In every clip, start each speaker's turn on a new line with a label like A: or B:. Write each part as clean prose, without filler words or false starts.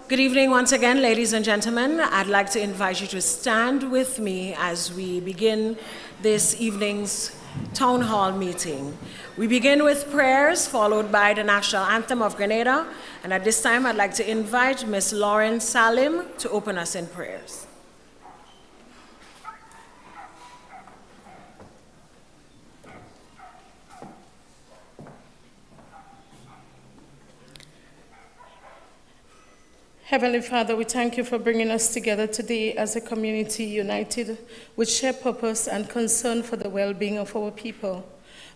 A: Good evening once again, ladies and gentlemen. I'd like to invite you to stand with me as we begin this evening's town hall meeting. We begin with prayers, followed by the national anthem of Grenada. And at this time, I'd like to invite Ms. Lauren Salim to open us in prayers.
B: Heavenly Father, we thank you for bringing us together today as a community united with shared purpose and concern for the well-being of our people.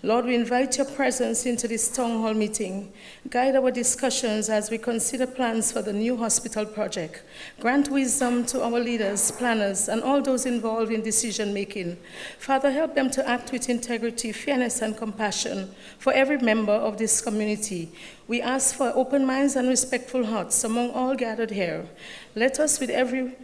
B: Lord, we invite your presence into this town hall meeting. Guide our discussions as we consider plans for the new hospital project. Grant wisdom to our leaders, planners, and all those involved in decision-making. Father, help them to act with integrity, fairness, and compassion for every member of this community. We ask for open minds and respectful hearts among all gathered here. Let us, with every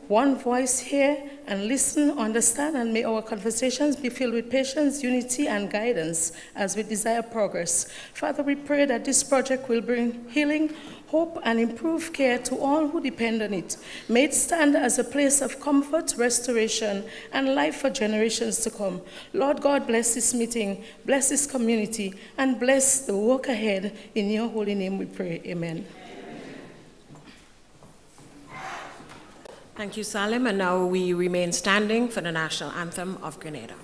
B: one voice, hear and listen, understand, and may our conversations be filled with patience, unity, and guidance as we desire progress. Father, we pray that this project will bring healing, hope, and improved care to all who depend on it. May it stand as a place of comfort, restoration, and life for generations to come. Lord God, bless this meeting, bless this community, and bless the work ahead. In your holy name we pray. Amen.
A: Thank you, Salim. And now we remain standing for the national anthem of Grenada.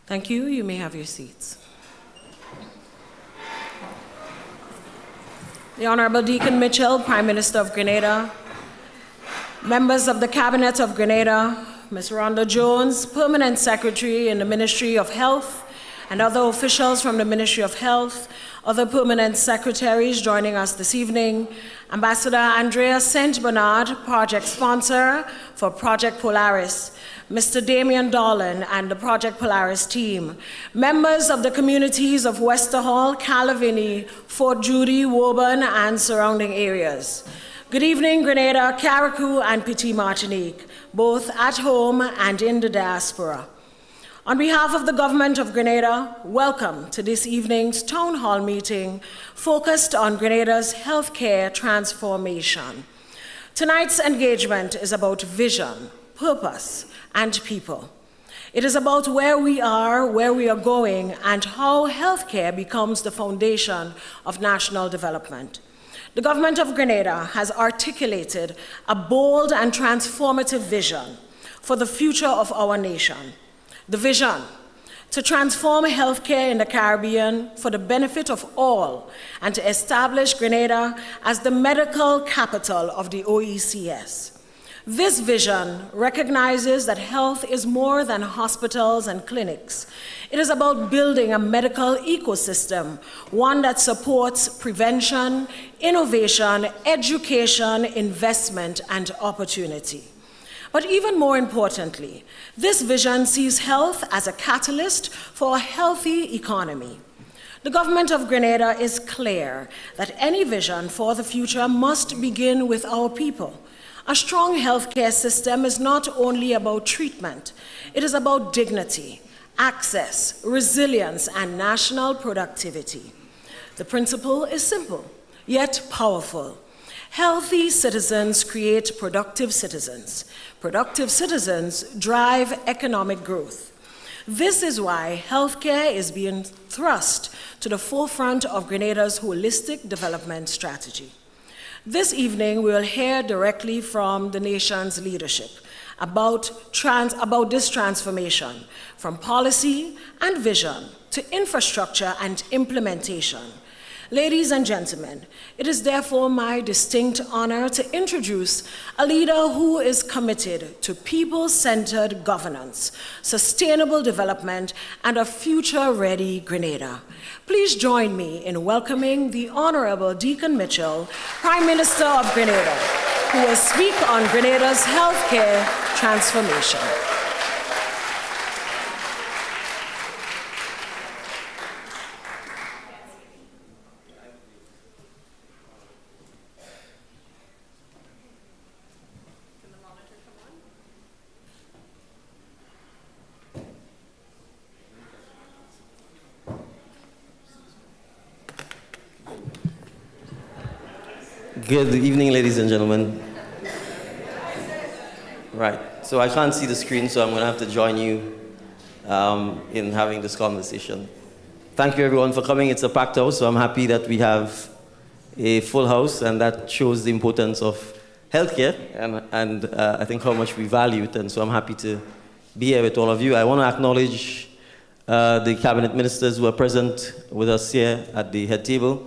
A: Thank you. You may have your seats. The Honorable Deacon Mitchell, Prime Minister of Grenada, members of the Cabinet of Grenada, Ms. Rhonda Jones, Permanent Secretary in the Ministry of Health, and other officials from the Ministry of Health, other permanent secretaries joining us this evening, Ambassador Andrea St. Bernard, project sponsor for Project Polaris, Mr. Damian Dolan and the Project Polaris team, members of the communities of Westerhall, Calavini, Fort Judy, Woburn, and surrounding areas. Good evening, Grenada, Carriacou, and Petit Martinique, both at home and in the diaspora. On behalf of the Government of Grenada, welcome to this evening's town hall meeting focused on Grenada's healthcare transformation. Tonight's engagement is about vision, purpose, and people. It is about where we are going, and how healthcare becomes the foundation of national development. The Government of Grenada has articulated a bold and transformative vision for the future of our nation. The vision to transform healthcare in the Caribbean for the benefit of all and to establish Grenada as the medical capital of the OECS. This vision recognizes that health is more than hospitals and clinics. It is about building a medical ecosystem, one that supports prevention, innovation, education, investment, and opportunity. But even more importantly, this vision sees health as a catalyst for a healthy economy. The Government of Grenada is clear that any vision for the future must begin with our people. A strong healthcare system is not only about treatment, it is about dignity, access, resilience, and national productivity. The principle is simple, yet powerful. Healthy citizens create productive citizens. Productive citizens drive economic growth. This is why healthcare is being thrust to the forefront of Grenada's holistic development strategy. This evening, we will hear directly from the nation's leadership about this transformation, from policy and vision to infrastructure and implementation. Ladies and gentlemen, it is therefore my distinct honor to introduce a leader who is committed to people-centered governance, sustainable development, and a future-ready Grenada. Please join me in welcoming the Honorable Deacon Mitchell, Prime Minister of Grenada, who will speak on Grenada's healthcare transformation.
C: Good evening, ladies and gentlemen. Right, so I can't see the screen, so I'm going to have to join you in having this conversation. Thank you, everyone, for coming. It's a packed house, so I'm happy that we have a full house, and that shows the importance of healthcare and I think how much we value it, and so I'm happy to be here with all of you. I want to acknowledge the cabinet ministers who are present with us here at the head table.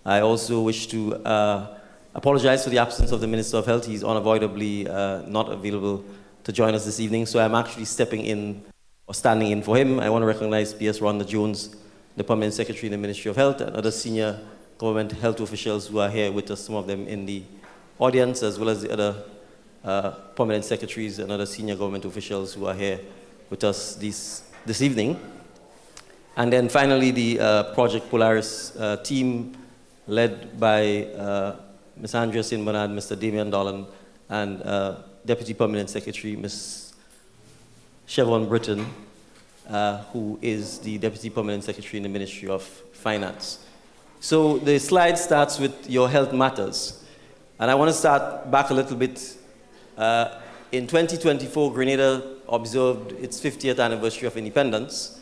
C: I also wish to apologize for the absence of the Minister of Health. He's unavoidably not available to join us this evening, so I'm actually stepping in or standing in for him. I want to recognize P.S. Rhonda Jones, the Permanent Secretary in the Ministry of Health, and other senior government health officials who are here with us, some of them in the audience, as well as the other permanent secretaries and other senior government officials who are here with us this evening. And then finally, the Project Polaris team, led by Ms. Andrea St. Bernard, Mr. Damian Dolan, and Deputy Permanent Secretary, Ms. Chevron Britton, who is the Deputy Permanent Secretary in the Ministry of Finance. So the slide starts with your health matters. And I want to start back a little bit. In 2024, Grenada observed its 50th anniversary of independence.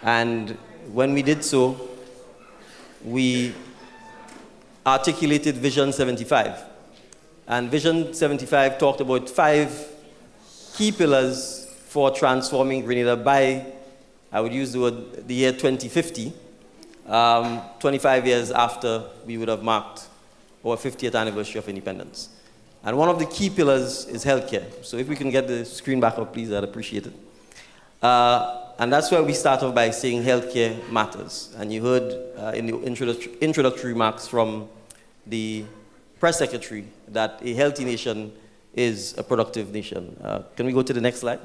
C: And when we did so, we articulated Vision 75. And Vision 75 talked about 5 key pillars for transforming Grenada by, I would use the word, the year 2050, 25 years after we would have marked our 50th anniversary of independence. And one of the key pillars is healthcare. So if we can get the screen back up, please, I'd appreciate it. And that's why we start off by saying healthcare matters. And you heard in the introductory remarks from the press secretary that a healthy nation is a productive nation. Can we go to the next slide?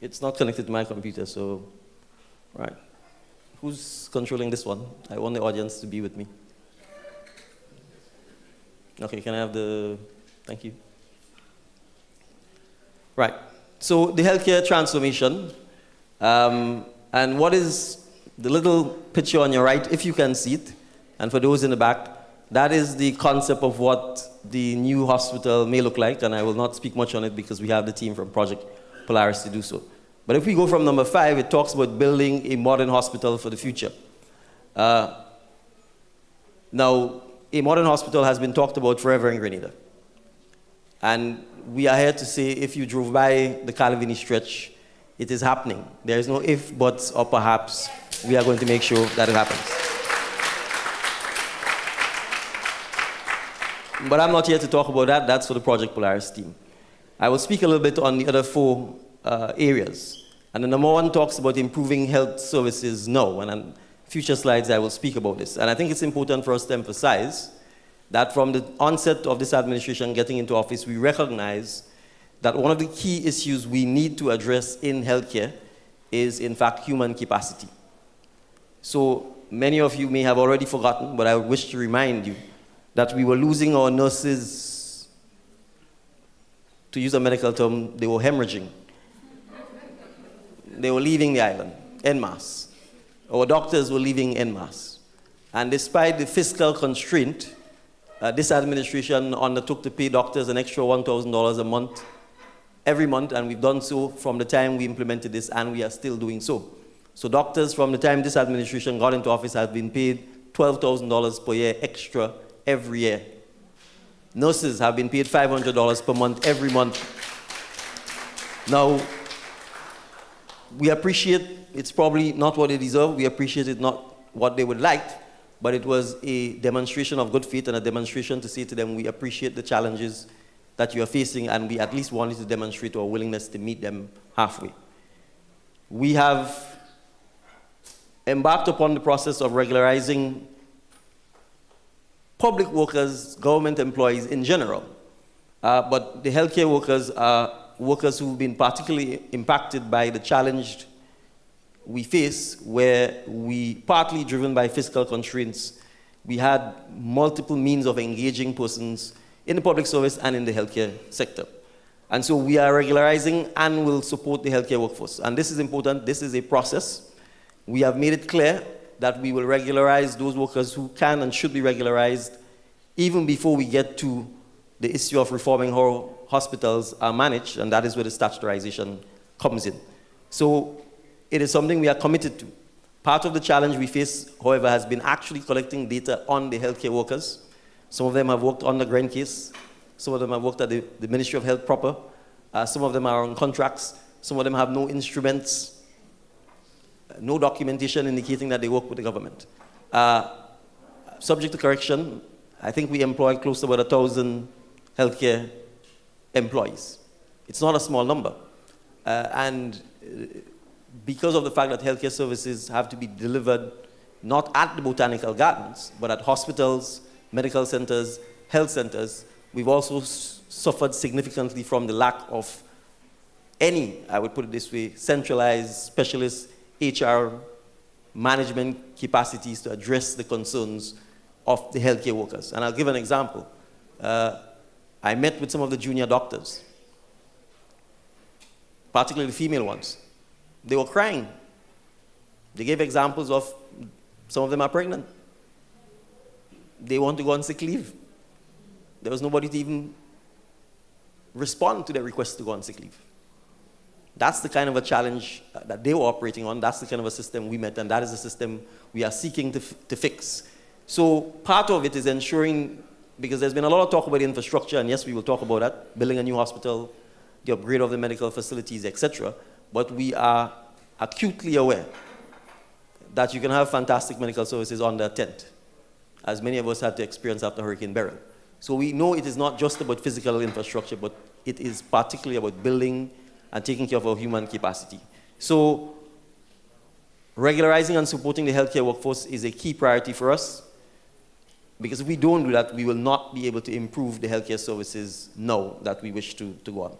C: It's not connected to my computer, so, right. Who's controlling this one? I want the audience to be with me. Okay, can I have thank you. Right. So the healthcare transformation, and what is the little picture on your right, if you can see it, and for those in the back, that is the concept of what the new hospital may look like, and I will not speak much on it because we have the team from Project Polaris to do so. But if we go from number 5, it talks about building a modern hospital for the future. Now, a modern hospital has been talked about forever in Grenada. And we are here to say, if you drove by the Calavini stretch, it is happening. There is no if, buts, or perhaps. We are going to make sure that it happens. But I'm not here to talk about that. That's for the Project Polaris team. I will speak a little bit on the other 4 areas. And the number 1 talks about improving health services now. And on future slides, I will speak about this. And I think it's important for us to emphasize that from the onset of this administration getting into office, we recognize that one of the key issues we need to address in healthcare is, in fact, human capacity. So many of you may have already forgotten, but I wish to remind you that we were losing our nurses, to use a medical term, they were hemorrhaging. They were leaving the island en masse. Our doctors were leaving en masse. And despite the fiscal constraint, this administration undertook to pay doctors an extra $1,000 a month, every month, and we've done so from the time we implemented this, and we are still doing so. So doctors, from the time this administration got into office, have been paid $12,000 per year extra every year. Nurses have been paid $500 per month every month. Now, we appreciate it's probably not what they deserve. We appreciate it not what they would like, but it was a demonstration of good faith and a demonstration to say to them, we appreciate the challenges that you are facing, and we at least wanted to demonstrate our willingness to meet them halfway. We have embarked upon the process of regularizing public workers, government employees in general, but the healthcare workers are workers who've been particularly impacted by the challenge we face, where we, partly driven by fiscal constraints, we had multiple means of engaging persons in the public service and in the healthcare sector. And so we are regularizing and will support the healthcare workforce. And this is important. This is a process. We have made it clear that we will regularize those workers who can and should be regularized even before we get to the issue of reforming how hospitals are managed, and that is where the statutorization comes in. So it is something we are committed to. Part of the challenge we face, however, has been actually collecting data on the healthcare workers. Some of them have worked on the Gren case. Some of them have worked at the Ministry of Health proper. Some of them are on contracts. Some of them have no instruments, no documentation indicating that they work with the government. Subject to correction, I think we employ close to about 1,000 healthcare employees. It's not a small number. And because of the fact that healthcare services have to be delivered not at the botanical gardens, but at hospitals, medical centers, health centers, we've also suffered significantly from the lack of any, I would put it this way, centralized specialist HR management capacities to address the concerns of the healthcare workers. And I'll give an example. I met with some of the junior doctors, particularly the female ones. They were crying. They gave examples of some of them are pregnant. They want to go on sick leave. There was nobody to even respond to their request to go on sick leave. That's the kind of a challenge that they were operating on. That's the kind of a system we met, and that is a system we are seeking to fix. So part of it is ensuring, because there's been a lot of talk about the infrastructure, and yes, we will talk about that, building a new hospital, the upgrade of the medical facilities, etc. But we are acutely aware that you can have fantastic medical services under a tent, as many of us had to experience after Hurricane Beryl. So we know it is not just about physical infrastructure, but it is particularly about building and taking care of our human capacity. So regularizing and supporting the healthcare workforce is a key priority for us, because if we don't do that, we will not be able to improve the healthcare services now that we wish to go on.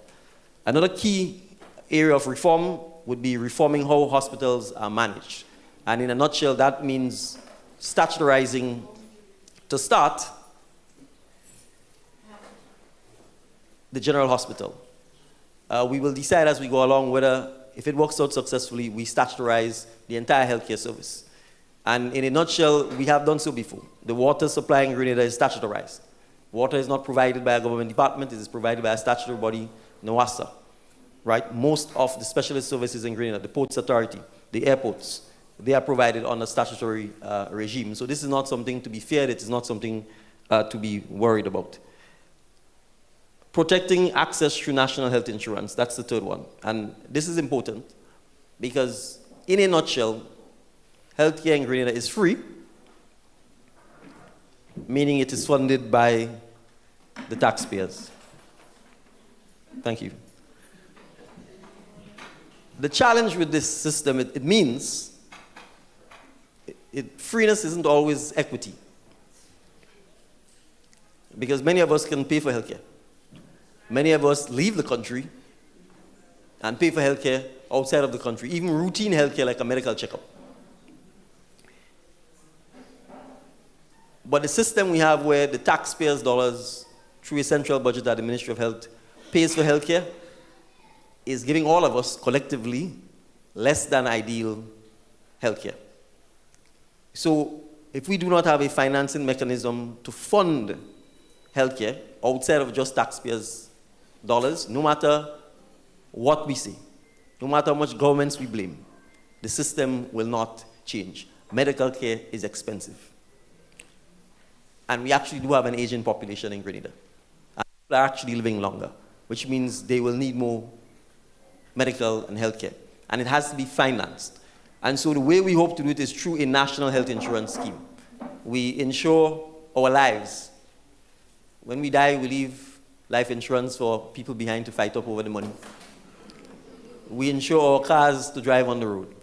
C: Another key area of reform would be reforming how hospitals are managed. And in a nutshell, that means statutorizing, to start, the general hospital. We will decide as we go along whether, if it works out successfully, we statutorize the entire healthcare service. And in a nutshell, we have done so before. The water supply in Grenada is statutorized. Water is not provided by a government department, it is provided by a statutory body, NOASA. Right? Most of the specialist services in Grenada, the Ports Authority, the airports, they are provided on a statutory regime. So this is not something to be feared, it is not something to be worried about. Protecting access through national health insurance, that's the third one. And this is important because, in a nutshell, healthcare in Grenada is free, meaning it is funded by the taxpayers. Thank you. The challenge with this system, it means freeness isn't always equity. Because many of us can pay for healthcare. Many of us leave the country and pay for healthcare outside of the country, even routine healthcare like a medical checkup. But the system we have where the taxpayers' dollars, through a central budget at the Ministry of Health, pays for healthcare, is giving all of us collectively less than ideal healthcare. So if we do not have a financing mechanism to fund healthcare outside of just taxpayers' dollars, no matter what we say, no matter how much governments we blame, the system will not change. Medical care is expensive. And we actually do have an aging population in Grenada. And people are actually living longer, which means they will need more medical and health care. And it has to be financed. And so the way we hope to do it is through a national health insurance scheme. We insure our lives. When we die, we leave life insurance for people behind to fight up over the money. We insure our cars to drive on the road.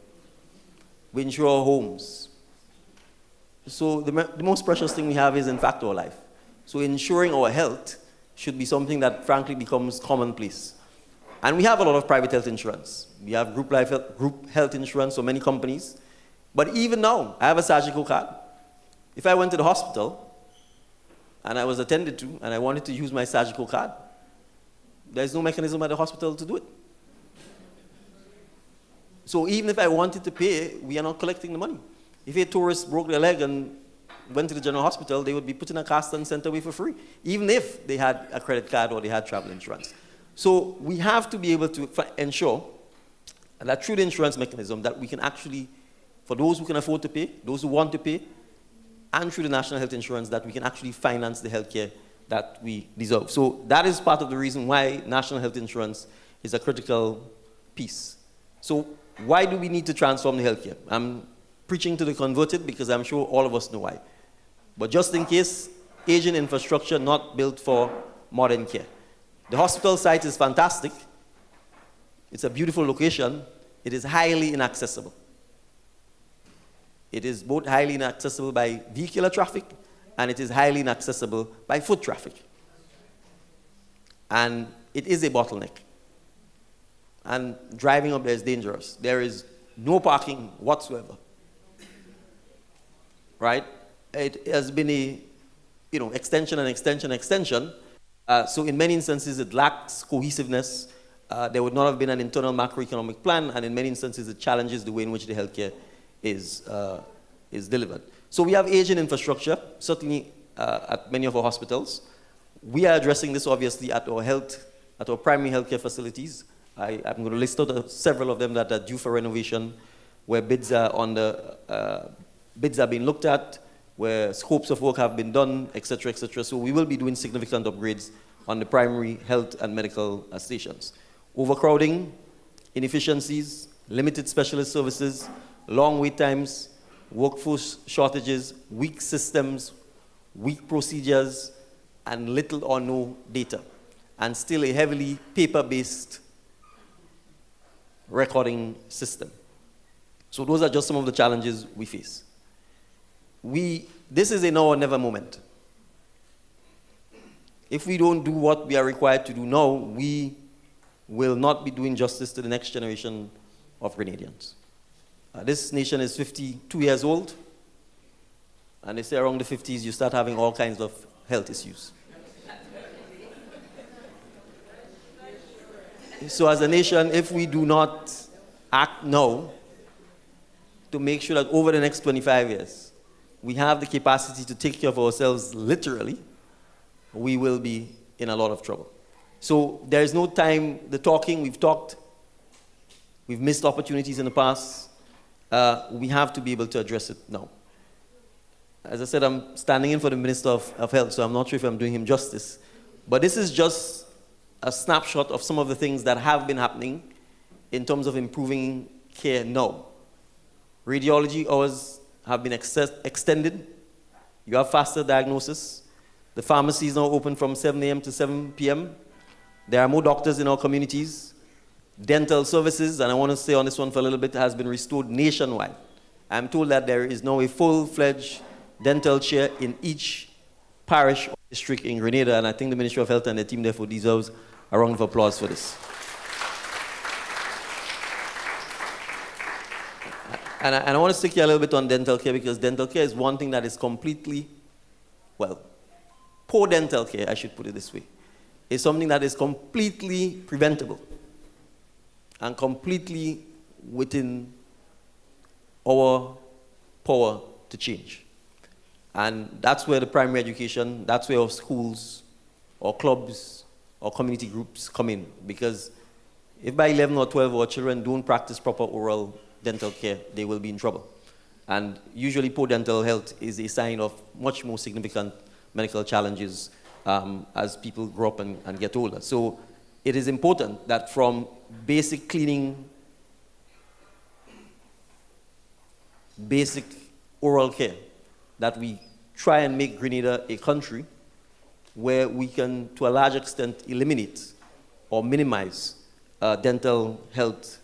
C: We insure our homes. So the most precious thing we have is, in fact, our life. So ensuring our health should be something that, frankly, becomes commonplace. And we have a lot of private health insurance. We have group health insurance for many companies. But even now, I have a surgical card. If I went to the hospital and I was attended to and I wanted to use my surgical card, there's no mechanism at the hospital to do it. So even if I wanted to pay, we are not collecting the money. If a tourist broke their leg and went to the general hospital, they would be put in a cast and sent away for free, even if they had a credit card or they had travel insurance. So we have to be able to ensure that through the insurance mechanism that we can actually, for those who can afford to pay, those who want to pay, and through the national health insurance, that we can actually finance the health care that we deserve. So that is part of the reason why national health insurance is a critical piece. So why do we need to transform the healthcare? I'm preaching to the converted because I'm sure all of us know why. But just in case, aging infrastructure not built for modern care. The hospital site is fantastic. It's a beautiful location. It is highly inaccessible. It is both highly inaccessible by vehicular traffic and it is highly inaccessible by foot traffic. And it is a bottleneck. And driving up there is dangerous. There is no parking whatsoever. Right? It has been a, extension and extension and extension. So in many instances, it lacks cohesiveness. There would not have been an internal macroeconomic plan, and in many instances, it challenges the way in which the healthcare is delivered. So we have aging infrastructure, certainly at many of our hospitals. We are addressing this, obviously, at our primary healthcare facilities. I'm going to list out several of them that are due for renovation, where bids are being looked at, where scopes of work have been done, et cetera, et cetera. So we will be doing significant upgrades on the primary health and medical stations. Overcrowding, inefficiencies, limited specialist services, long wait times, workforce shortages, weak systems, weak procedures, and little or no data, and still a heavily paper-based recording system. So those are just some of the challenges we face. This is a now or never moment. If we don't do what we are required to do now, we will not be doing justice to the next generation of Grenadians. This nation is 52 years old, and they say around the 50s you start having all kinds of health issues. So as a nation, if we do not act now to make sure that over the next 25 years, we have the capacity to take care of ourselves literally, we will be in a lot of trouble. So there is no time, the talking, we've talked, we've missed opportunities in the past. We have to be able to address it now. As I said, I'm standing in for the Minister of Health, so I'm not sure if I'm doing him justice. But this is just a snapshot of some of the things that have been happening in terms of improving care now. Radiology hours have been extended. You have faster diagnosis. The pharmacy is now open from 7 a.m. to 7 p.m. There are more doctors in our communities. Dental services, and I want to stay on this one for a little bit, has been restored nationwide. I'm told that there is now a full-fledged dental chair in each parish or district in Grenada, and I think the Ministry of Health and the team therefore deserves a round of applause for this. And I want to stick here a little bit on dental care, because dental care is one thing that is completely, poor dental care, I should put it this way, is something that is completely preventable and completely within our power to change. And that's where the primary education, that's where our schools, our clubs, our community groups come in. Because if by 11 or 12 our children don't practice proper oral dental care, they will be in trouble. And usually poor dental health is a sign of much more significant medical challenges as people grow up and get older. So it is important that from basic cleaning, basic oral care, that we try and make Grenada a country where we can, to a large extent, eliminate or minimize dental health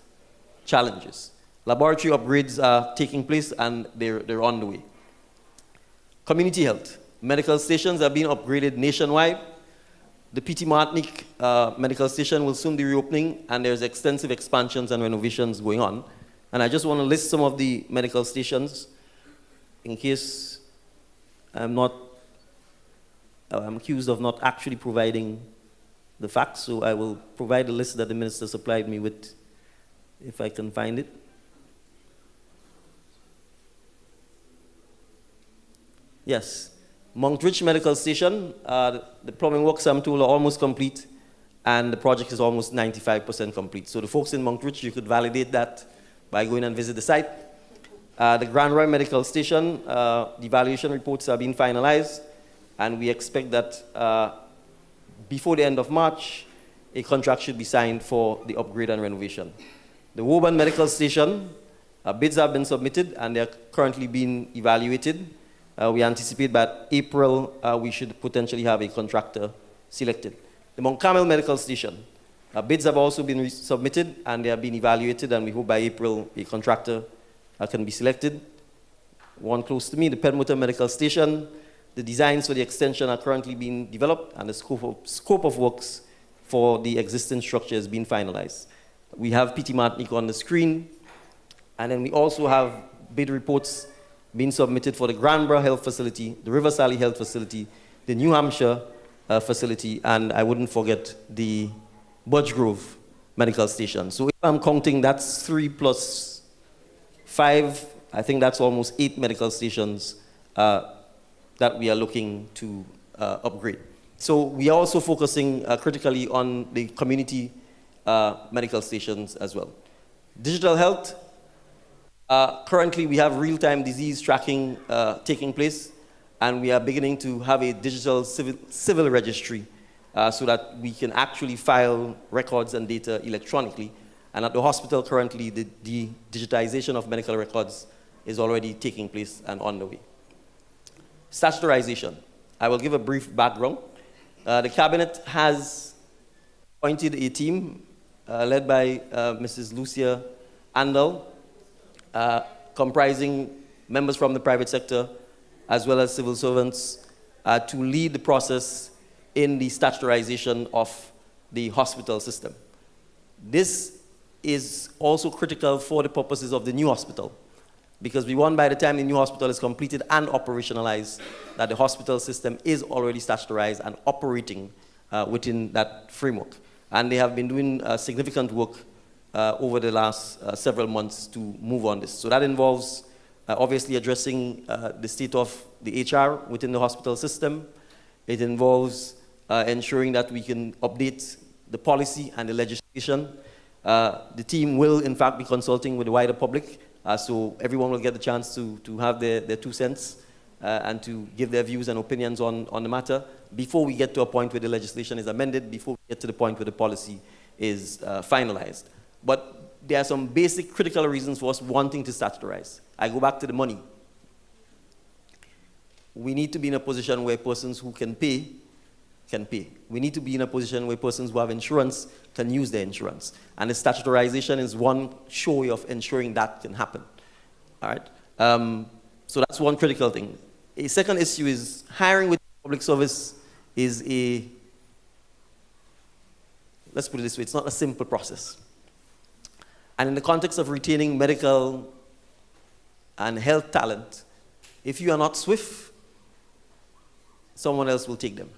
C: challenges. Laboratory upgrades are taking place and they're on the way. Community health. Medical stations are being upgraded nationwide. The P.T. Martinique medical station will soon be reopening, and there's extensive expansions and renovations going on. And I just want to list some of the medical stations in case I'm accused of not actually providing the facts, so I will provide the list that the minister supplied me with, if I can find it. Yes, Monkridge Medical Station, the plumbing works, I'm told, are almost complete, and the project is almost 95% complete. So the folks in Monkridge, you could validate that by going and visit the site. The Grand Roy Medical Station, the evaluation reports are being finalized, and we expect that before the end of March, a contract should be signed for the upgrade and renovation. The Woburn Medical Station, bids have been submitted, and they are currently being evaluated. We anticipate that April, we should potentially have a contractor selected. The Mount Carmel Medical Station, bids have also been submitted, and they are being evaluated, and we hope by April a contractor can be selected. One close to me, the Penmotor Medical Station, the designs for the extension are currently being developed, and the scope of works for the existing structure is being finalized. We have P.T. Martinique on the screen, and then we also have bid reports being submitted for the Granborough Health Facility, the River Sally Health Facility, the New Hampshire facility, and I wouldn't forget the Budge Grove Medical Station. So if I'm counting, that's 3 plus 5, I think that's almost 8 medical stations that we are looking to upgrade. So we are also focusing critically on the community medical stations as well. Digital health. Currently, we have real-time disease tracking taking place, and we are beginning to have a digital civil registry so that we can actually file records and data electronically. And at the hospital currently, the digitization of medical records is already taking place and on the way. Statutorization. I will give a brief background. The cabinet has appointed a team led by Mrs. Lucia Andal, comprising members from the private sector as well as civil servants to lead the process in the statutorization of the hospital system. This is also critical for the purposes of the new hospital, because we want by the time the new hospital is completed and operationalized that the hospital system is already statutorized and operating within that framework. And they have been doing significant work over the last several months to move on this. So that involves obviously addressing the state of the HR within the hospital system. It involves ensuring that we can update the policy and the legislation. The team will, in fact, be consulting with the wider public, so everyone will get the chance to have their 2 cents and to give their views and opinions on the matter before we get to a point where the legislation is amended, before we get to the point where the policy is finalized. But there are some basic critical reasons for us wanting to statutorize. I go back to the money. We need to be in a position where persons who can pay. We need to be in a position where persons who have insurance can use their insurance. And the statutorization is one sure way of ensuring that can happen. All right? So that's one critical thing. A second issue is hiring with public service is let's put it this way, it's not a simple process. And in the context of retaining medical and health talent, if you are not swift, someone else will take them.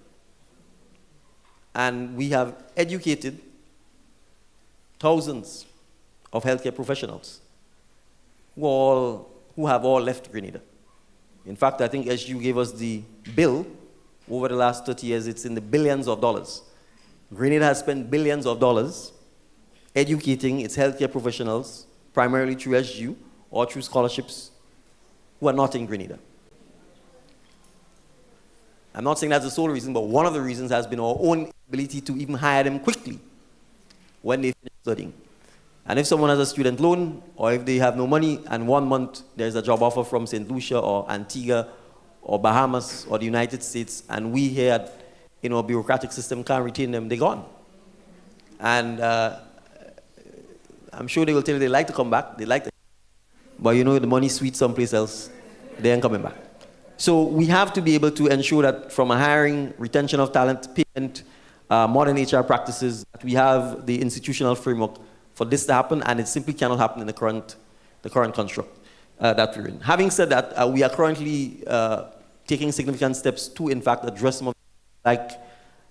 C: And we have educated thousands of healthcare professionals who have all left Grenada. In fact, I think SGU gave us the bill over the last 30 years, it's in the billions of dollars. Grenada has spent billions of dollars educating its healthcare professionals primarily through SGU or through scholarships, who are not in Grenada. I'm not saying that's the sole reason, but one of the reasons has been our own ability to even hire them quickly when they finish studying. And if someone has a student loan, or if they have no money, and 1 month there's a job offer from St. Lucia or Antigua or Bahamas or the United States, and we here at our bureaucratic system can't retain them, they're gone. And I'm sure they will tell you they like to come back, they like to, but the money's sweet someplace else, they ain't coming back. So we have to be able to ensure that from a hiring, retention of talent, payment, modern HR practices, that we have the institutional framework for this to happen, and it simply cannot happen in the current construct that we're in. Having said that, we are currently taking significant steps to, in fact, address some of like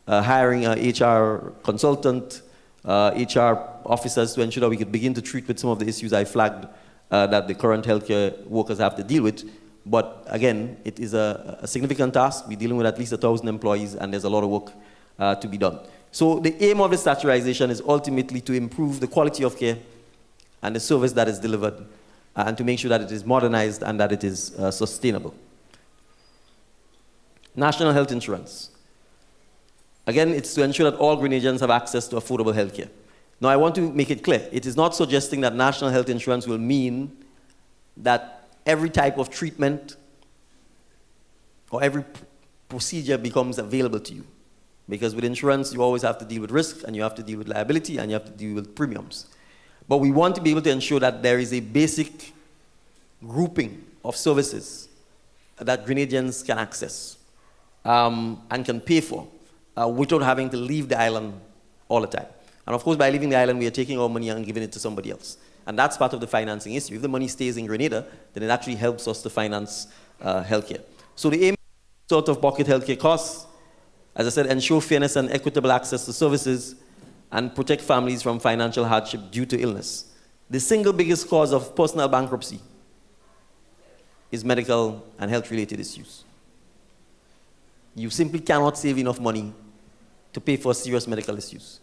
C: hiring an HR consultant, HR officers, to ensure that we could begin to treat with some of the issues I flagged that the current healthcare workers have to deal with. But again, it is a significant task. We're dealing with at least 1,000 employees, and there's a lot of work to be done. So the aim of the statutorization is ultimately to improve the quality of care and the service that is delivered, and to make sure that it is modernized and that it is sustainable. National health insurance. Again, it's to ensure that all Grenadians have access to affordable health care. Now, I want to make it clear. It is not suggesting that national health insurance will mean that every type of treatment or every procedure becomes available to you. Because with insurance, you always have to deal with risk, and you have to deal with liability, and you have to deal with premiums. But we want to be able to ensure that there is a basic grouping of services that Grenadians can access and can pay for without having to leave the island all the time. And of course, by leaving the island, we are taking our money and giving it to somebody else. And that's part of the financing issue. If the money stays in Grenada, then it actually helps us to finance healthcare. So the aim is sort of pocket healthcare costs, as I said, ensure fairness and equitable access to services, and protect families from financial hardship due to illness. The single biggest cause of personal bankruptcy is medical and health-related issues. You simply cannot save enough money to pay for serious medical issues,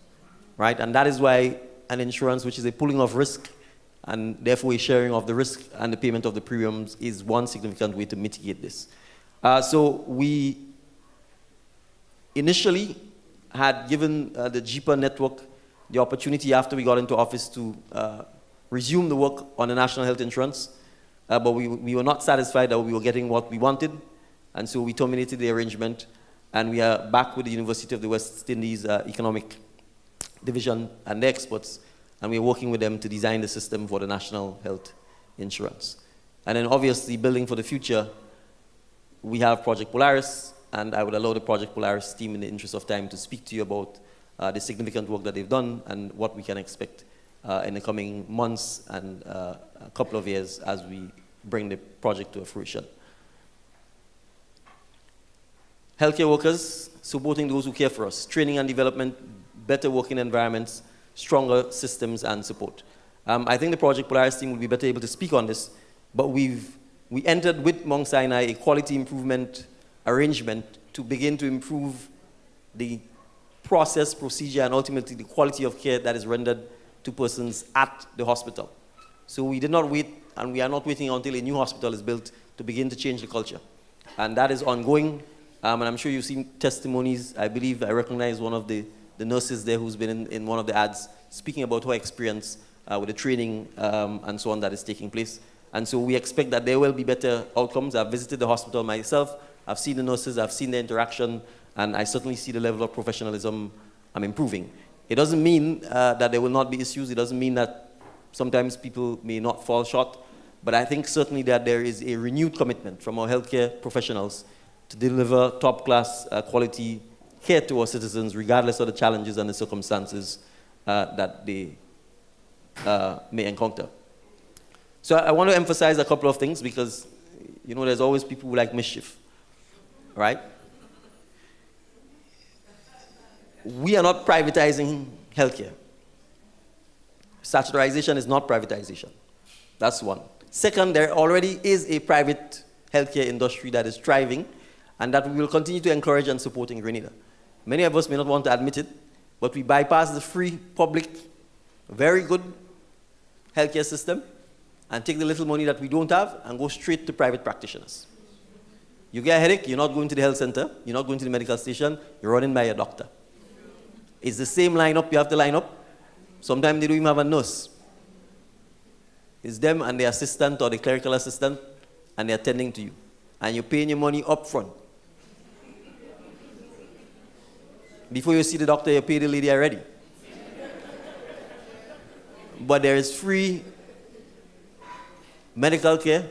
C: right? And that is why an insurance, which is a pooling of risk, and therefore a sharing of the risk and the payment of the premiums, is one significant way to mitigate this. So we initially had given the JIPA network the opportunity after we got into office to resume the work on the national health insurance, but we were not satisfied that we were getting what we wanted, and so we terminated the arrangement, and we are back with the University of the West Indies Economic Division and the experts, and we're working with them to design the system for the national health insurance. And then obviously, building for the future, we have Project Polaris, and I would allow the Project Polaris team, in the interest of time, to speak to you about the significant work that they've done and what we can expect in the coming months and a couple of years as we bring the project to fruition. Healthcare workers, supporting those who care for us, training and development, better working environments, stronger systems and support. I think the Project Polaris team will be better able to speak on this, but we entered with Mount Sinai a quality improvement arrangement to begin to improve the process, procedure, and ultimately the quality of care that is rendered to persons at the hospital. So we did not wait, and we are not waiting until a new hospital is built to begin to change the culture. And that is ongoing, and I'm sure you've seen testimonies. I believe I recognize one of the nurses there who's been in one of the ads speaking about her experience with the training and so on that is taking place. And so we expect that there will be better outcomes. I've visited the hospital myself. I've seen the nurses, I've seen the interaction, and I certainly see the level of professionalism improving. It doesn't mean that there will not be issues. It doesn't mean that sometimes people may not fall short, but I think certainly that there is a renewed commitment from our healthcare professionals to deliver top-class quality care to our citizens, regardless of the challenges and the circumstances that they may encounter. So I want to emphasize a couple of things because, there's always people who like mischief, right? We are not privatizing healthcare. Statutorization is not privatization. That's one. Second, there already is a private healthcare industry that is thriving and that we will continue to encourage and support in Grenada. Many of us may not want to admit it, but we bypass the free, public, very good healthcare system and take the little money that we don't have and go straight to private practitioners. You get a headache, you're not going to the health center, you're not going to the medical station, you're running by your doctor. It's the same lineup you have to line up. Sometimes they don't even have a nurse. It's them and the assistant or the clerical assistant, and they're attending to you. And you're paying your money up front. Before you see the doctor, you pay the lady already. But there is free medical care.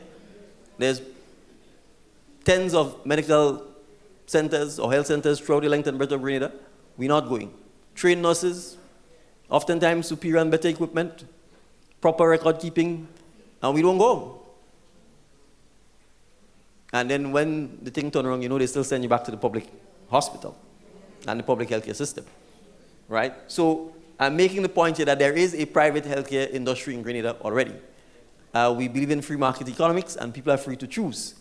C: There's tens of medical centers or health centers throughout the length and breadth of Grenada. We're not going. Trained nurses, oftentimes superior and better equipment, proper record keeping, and we don't go. And then when the thing turns around, they still send you back to the public hospital and the public healthcare system, right? So I'm making the point here that there is a private healthcare industry in Grenada already. We believe in free market economics, and people are free to choose.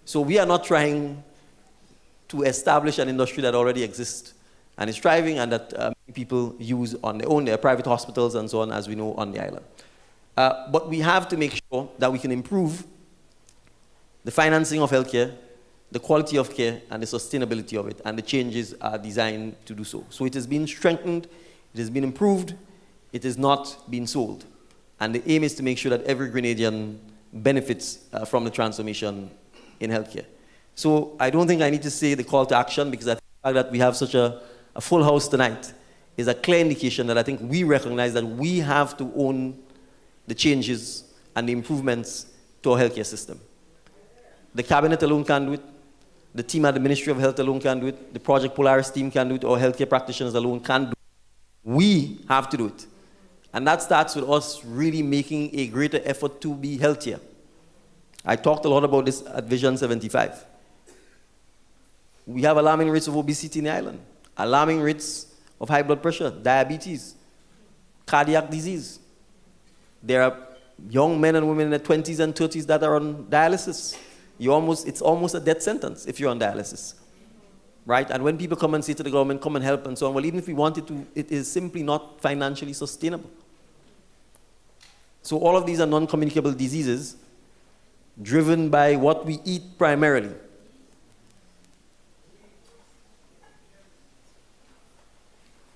C: So we are not trying to establish an industry that already exists and is thriving and that people use on their own, their private hospitals and so on, as we know on the island. But we have to make sure that we can improve the financing of healthcare, the quality of care, and the sustainability of it, and the changes are designed to do so. So it has been strengthened, it has been improved, it has not been sold. And the aim is to make sure that every Grenadian benefits from the transformation in healthcare. So I don't think I need to say the call to action, because I think the fact that we have such a full house tonight is a clear indication that I think we recognize that we have to own the changes and the improvements to our healthcare system. The cabinet alone can do it. The team at the Ministry of Health alone can do it. The Project Polaris team can do it. Our healthcare practitioners alone can do it. We have to do it. And that starts with us really making a greater effort to be healthier. I talked a lot about this at Vision 75. We have alarming rates of obesity in the island, alarming rates of high blood pressure, diabetes, cardiac disease. There are young men and women in their 20s and 30s that are on dialysis. It's almost a death sentence if you're on dialysis, right? And when people come and say to the government, come and help and so on, well, even if we wanted to, it is simply not financially sustainable. So all of these are non-communicable diseases driven by what we eat primarily.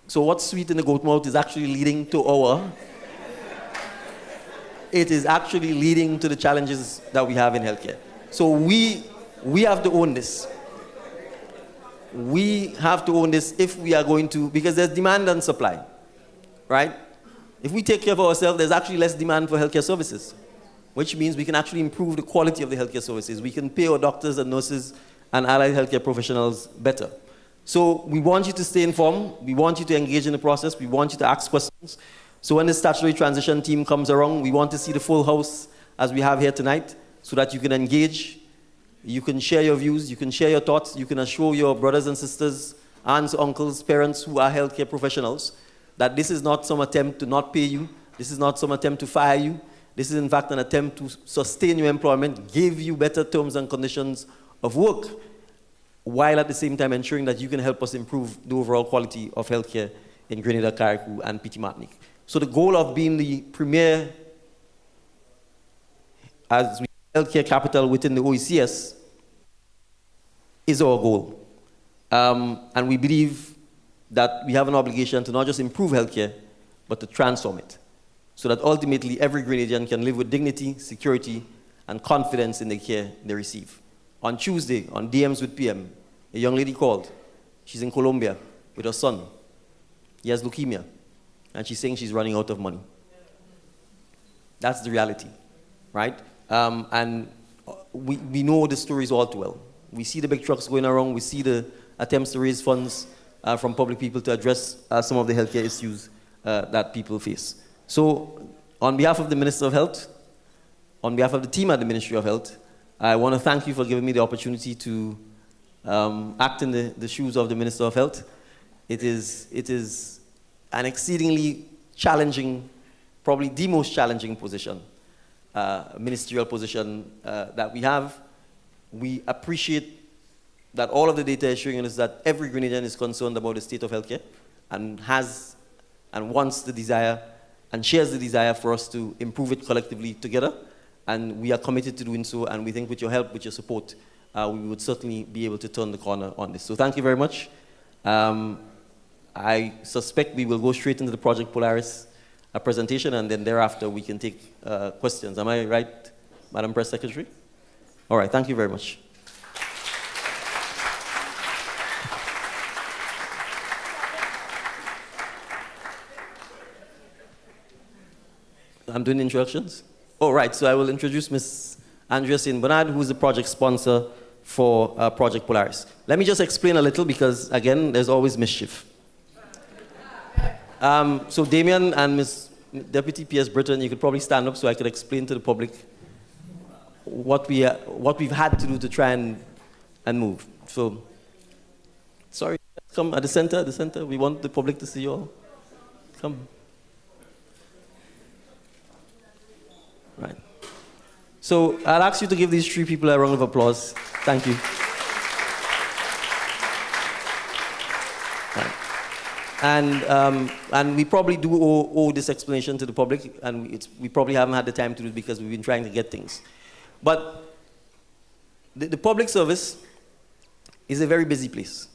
C: So what's sweet in the goat mouth is actually leading to it is actually leading to the challenges that we have in healthcare. So we have to own this. We have to own this if we are going to, because there's demand and supply, right? If we take care of ourselves, there's actually less demand for healthcare services, which means we can actually improve the quality of the healthcare services. We can pay our doctors and nurses and allied healthcare professionals better. So we want you to stay informed. We want you to engage in the process. We want you to ask questions. So when the statutory transition team comes around, we want to see the full house as we have here tonight, so that you can engage, you can share your views, you can share your thoughts, you can assure your brothers and sisters, aunts, uncles, parents who are healthcare professionals that this is not some attempt to not pay you, this is not some attempt to fire you, this is in fact an attempt to sustain your employment, give you better terms and conditions of work, while at the same time ensuring that you can help us improve the overall quality of healthcare in Grenada, Carriacou, and Petit Martinique. So the goal of being the premier healthcare capital within the OECS is our goal. And we believe that we have an obligation to not just improve healthcare, but to transform it, so that ultimately every Grenadian can live with dignity, security, and confidence in the care they receive. On Tuesday, on DMs with PM, a young lady called. She's in Colombia with her son. He has leukemia, and she's saying she's running out of money. That's the reality, right? And we know the stories all too well. We see the big trucks going around. We see the attempts to raise funds from public people to address some of the healthcare issues that people face. So on behalf of the Minister of Health, on behalf of the team at the Ministry of Health, I want to thank you for giving me the opportunity to act in the shoes of the Minister of Health. It is an exceedingly challenging, probably the most challenging position, ministerial position that we have. We appreciate that all of the data is showing us that every Grenadian is concerned about the state of healthcare and has and wants the desire and shares the desire for us to improve it collectively together. And we are committed to doing so, and we think with your help, with your support, we would certainly be able to turn the corner on this. So thank you very much. I suspect we will go straight into the Project Polaris presentation, and then thereafter we can take questions. Am I right, Madam Press Secretary? All right, thank you very much. I'm doing introductions? All right, so I will introduce Ms. Andrea St. Bernard, who is the project sponsor for Project Polaris. Let me just explain a little because, again, there's always mischief. So Damien and Ms. Deputy PS Britton, you could probably stand up so I could explain to the public what we've had to do to try and move. So, sorry, come at the center. We want the public to see you all. Come. Right. So I'll ask you to give these three people a round of applause. Thank you. Right. And we probably do owe this explanation to the public, and we probably haven't had the time to do it because we've been trying to get things. But the public service is a very busy place.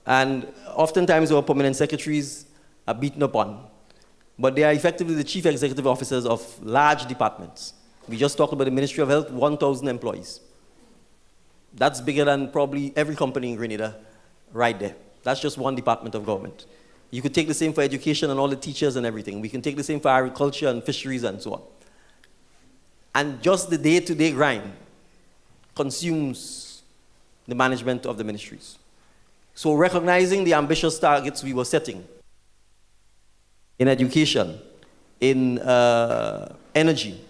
C: And oftentimes our permanent secretaries are beaten upon, but they are effectively the chief executive officers of large departments. We just talked about the Ministry of Health, 1,000 employees. That's bigger than probably every company in Grenada right there. That's just one department of government. You could take the same for education and all the teachers and everything. We can take the same for agriculture and fisheries and so on. And just the day-to-day grind consumes the management of the ministries. So recognizing the ambitious targets we were setting in education, in energy,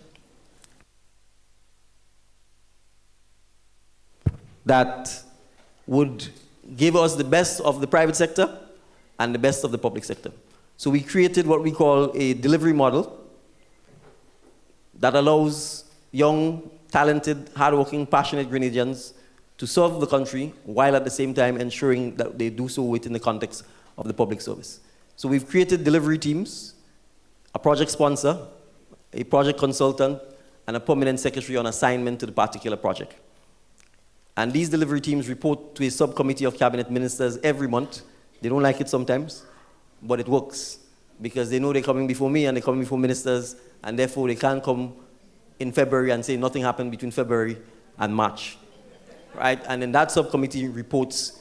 C: that would give us the best of the private sector and the best of the public sector. So we created what we call a delivery model that allows young, talented, hardworking, passionate Grenadians to serve the country while at the same time ensuring that they do so within the context of the public service. So we've created delivery teams, a project sponsor, a project consultant, and a permanent secretary on assignment to the particular project. And these delivery teams report to a subcommittee of cabinet ministers every month. They don't like it sometimes, but it works because they know they're coming before me and they're coming before ministers, and therefore they can't come in February and say nothing happened between February and March, right? And then that subcommittee reports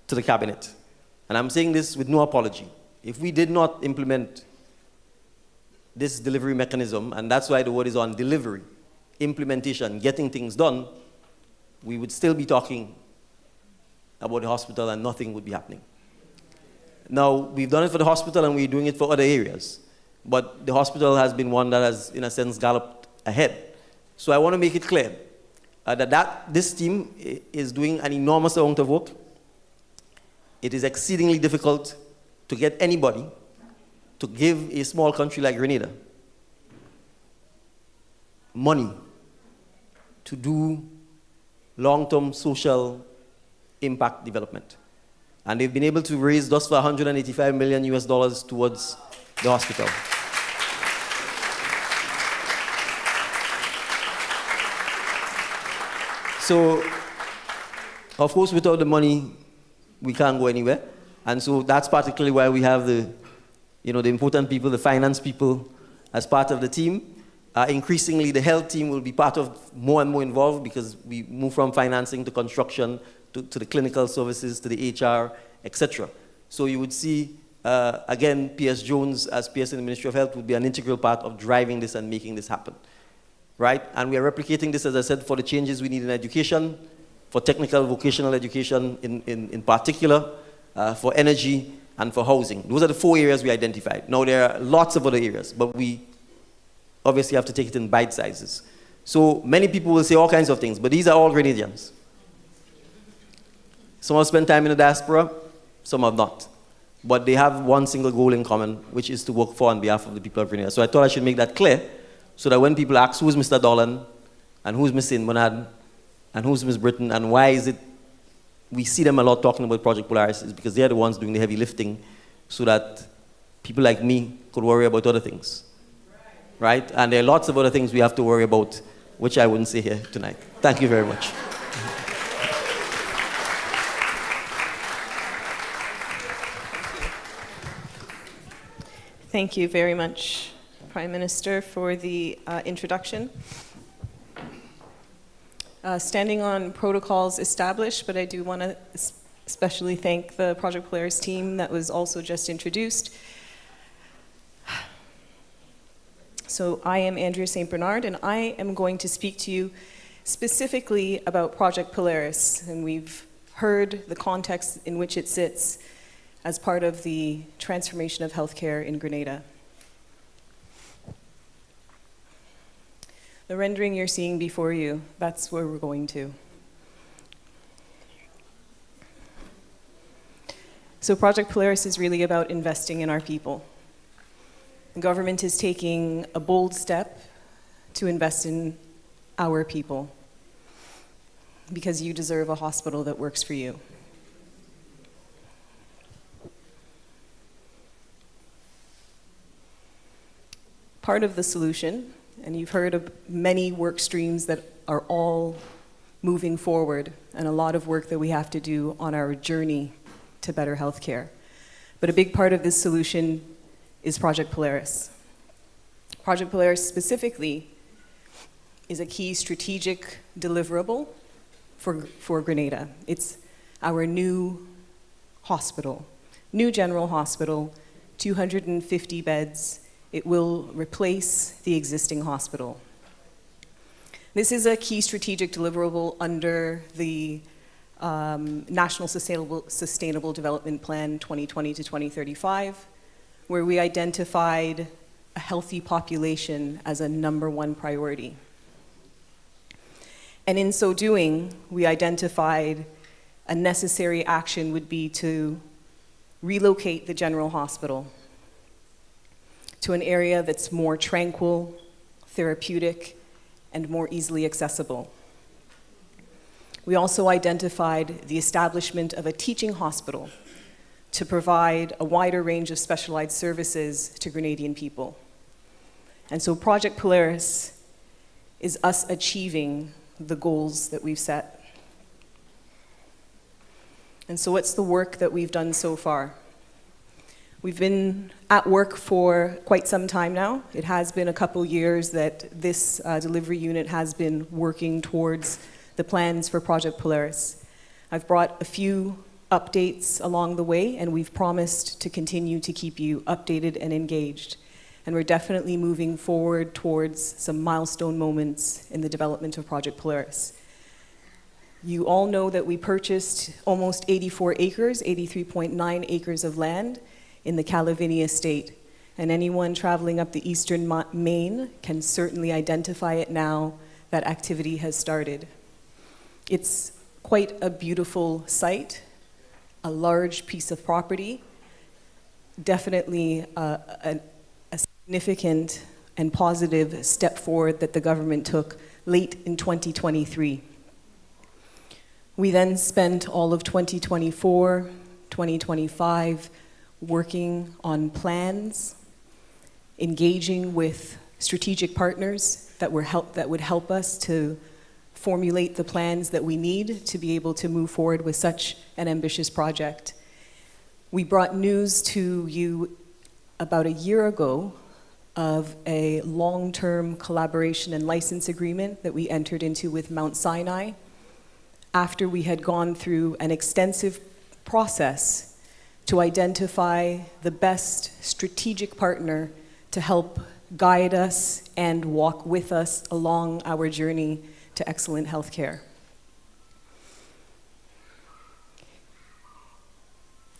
C: to the cabinet. And I'm saying this with no apology. If we did not implement this delivery mechanism, and that's why the word is on delivery, implementation, getting things done, we would still be talking about the hospital and nothing would be happening. Now, we've done it for the hospital and we're doing it for other areas, but the hospital has been one that has, in a sense, galloped ahead. So I want to make it clear that this team is doing an enormous amount of work. It is exceedingly difficult to get anybody to give a small country like Grenada money to do long-term social impact development. And they've been able to raise thus far $185 million towards the hospital. So, of course, without the money, we can't go anywhere. And so that's particularly why we have the important people, the finance people, as part of the team. Increasingly, the health team will be part of more and more involved because we move from financing to construction to the clinical services, to the HR, etc. So you would see, again, PS Jones as PS in the Ministry of Health would be an integral part of driving this and making this happen, right? And we are replicating this, as I said, for the changes we need in education, for technical vocational education in particular, for energy, and for housing. Those are the 4 areas we identified. Now, there are lots of other areas, but we obviously have to take it in bite sizes. So many people will say all kinds of things, but these are all Grenadians. Some have spent time in the diaspora, some have not. But they have one single goal in common, which is to work for on behalf of the people of Grenada. So I thought I should make that clear, so that when people ask who's Mr. Dolan, and who's Ms. St. Bernard, and who's Ms. Britton, and why is it we see them a lot talking about Project Polaris, is because they're the ones doing the heavy lifting, so that people like me could worry about other things, right? And there are lots of other things we have to worry about, which I wouldn't say here tonight. Thank you very much.
D: Thank you very much, Prime Minister, for the introduction. Standing on protocols established, but I do want to especially thank the Project Polaris team that was also just introduced. So I am Andrea St. Bernard, and I am going to speak to you specifically about Project Polaris, and we've heard the context in which it sits as part of the transformation of healthcare in Grenada. The rendering you're seeing before you, that's where we're going to. So Project Polaris is really about investing in our people. The government is taking a bold step to invest in our people because you deserve a hospital that works for you. Part of the solution, and you've heard of many work streams that are all moving forward, and a lot of work that we have to do on our journey to better healthcare. But a big part of this solution is Project Polaris. Project Polaris specifically is a key strategic deliverable for Grenada. It's our new hospital, new general hospital, 250 beds. It will replace the existing hospital. This is a key strategic deliverable under the National Sustainable Development Plan 2020 to 2035, where we identified a healthy population as a #1 priority. And in so doing, we identified a necessary action would be to relocate the general hospital to an area that's more tranquil, therapeutic, and more easily accessible. We also identified the establishment of a teaching hospital to provide a wider range of specialized services to Grenadian people. And so Project Polaris is us achieving the goals that we've set. And so what's the work that we've done so far? We've been at work for quite some time now. It has been a couple years that this delivery unit has been working towards the plans for Project Polaris. I've brought a few updates along the way, and we've promised to continue to keep you updated and engaged. And we're definitely moving forward towards some milestone moments in the development of Project Polaris. You all know that we purchased almost 84 acres, 83.9 acres of land in the Calavini estate. And anyone traveling up the eastern Main can certainly identify it now that activity has started. It's quite a beautiful site, a large piece of property, definitely a significant and positive step forward that the government took late in 2023. We then spent all of 2024, 2025 working on plans, engaging with strategic partners that would help us to formulate the plans that we need to be able to move forward with such an ambitious project. We brought news to you about a year ago of a long-term collaboration and license agreement that we entered into with Mount Sinai after we had gone through an extensive process to identify the best strategic partner to help guide us and walk with us along our journey to excellent healthcare.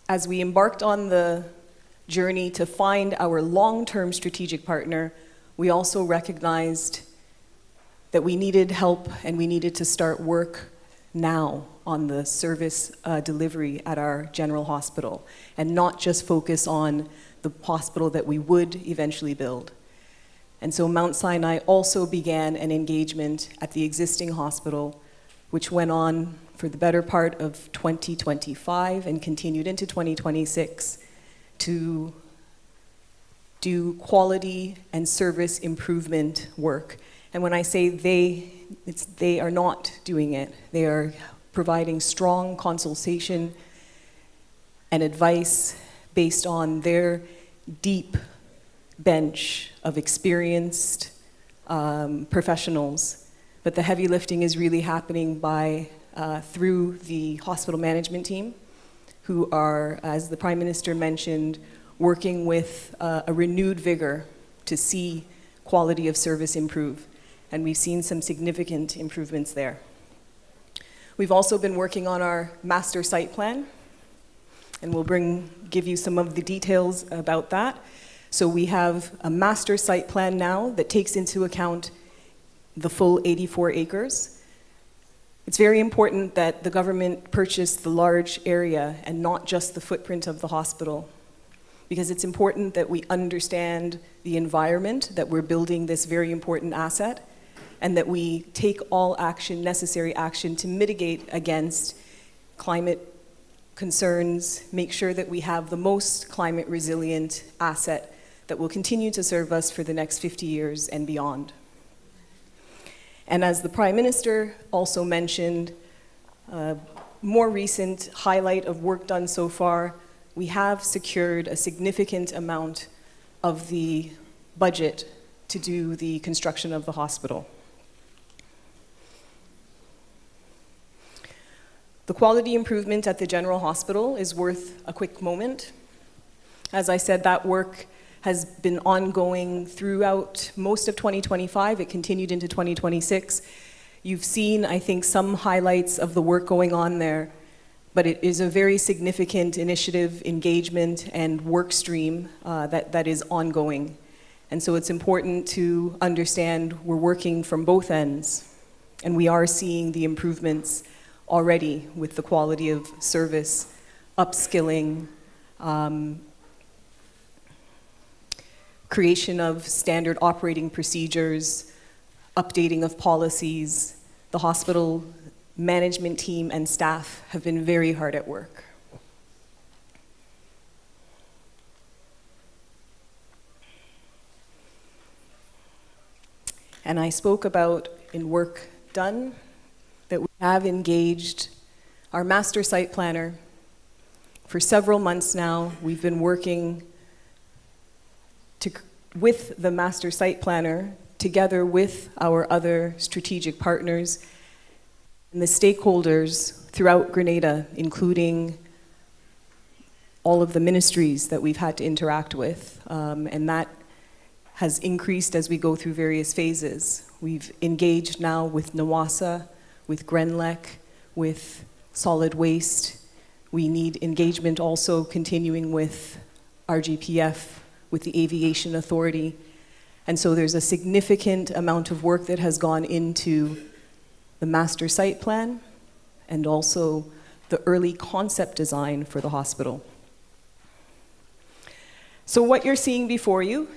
D: As we embarked on the journey to find our long-term strategic partner, we also recognized that we needed help and we needed to start work now on the service delivery at our general hospital and not just focus on the hospital that we would eventually build. And so Mount Sinai also began an engagement at the existing hospital, which went on for the better part of 2025 and continued into 2026 to do quality and service improvement work. And when I say they are not doing it. They are providing strong consultation and advice based on their deep bench of experienced professionals. But the heavy lifting is really happening through the hospital management team, who are, as the Prime Minister mentioned, working with a renewed vigor to see quality of service improve. And we've seen some significant improvements there. We've also been working on our master site plan, and we'll give you some of the details about that. So we have a master site plan now that takes into account the full 84 acres. It's very important that the government purchase the large area and not just the footprint of the hospital, because it's important that we understand the environment that we're building this very important asset, and that we take all necessary action to mitigate against climate concerns, make sure that we have the most climate resilient asset that will continue to serve us for the next 50 years and beyond. And as the Prime Minister also mentioned, more recent highlight of work done so far, we have secured a significant amount of the budget to do the construction of the hospital. The quality improvement at the General Hospital is worth a quick moment. As I said, that work has been ongoing throughout most of 2025. It continued into 2026. You've seen, I think, some highlights of the work going on there, but it is a very significant initiative, engagement, and work stream that is ongoing. And so it's important to understand we're working from both ends, and we are seeing the improvements already with the quality of service, upskilling, creation of standard operating procedures, updating of policies. The hospital management team and staff have been very hard at work. And I spoke about, in work done, that we have engaged our master site planner. For several months now, we've been working with the master site planner, together with our other strategic partners and the stakeholders throughout Grenada, including all of the ministries that we've had to interact with. And that has increased as we go through various phases. We've engaged now with NWASA, with Grenlec, with solid waste. We need engagement also continuing with RGPF, with the Aviation Authority. And so there's a significant amount of work that has gone into the master site plan and also the early concept design for the hospital. So what you're seeing before you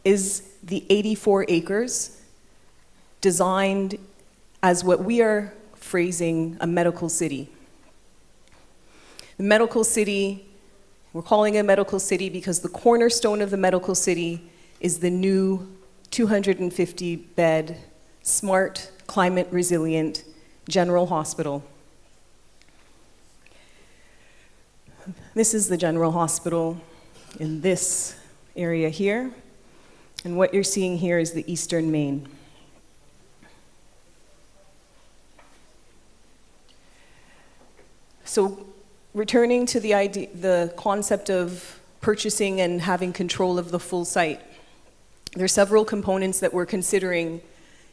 D: is the 84 acres designed as what we are phrasing a medical city. The medical city, we're calling it a medical city because the cornerstone of the medical city is the new 250-bed, smart, climate-resilient General Hospital. This is the General Hospital in this area here. And what you're seeing here is the eastern main. So returning to the concept of purchasing and having control of the full site, there are several components that we're considering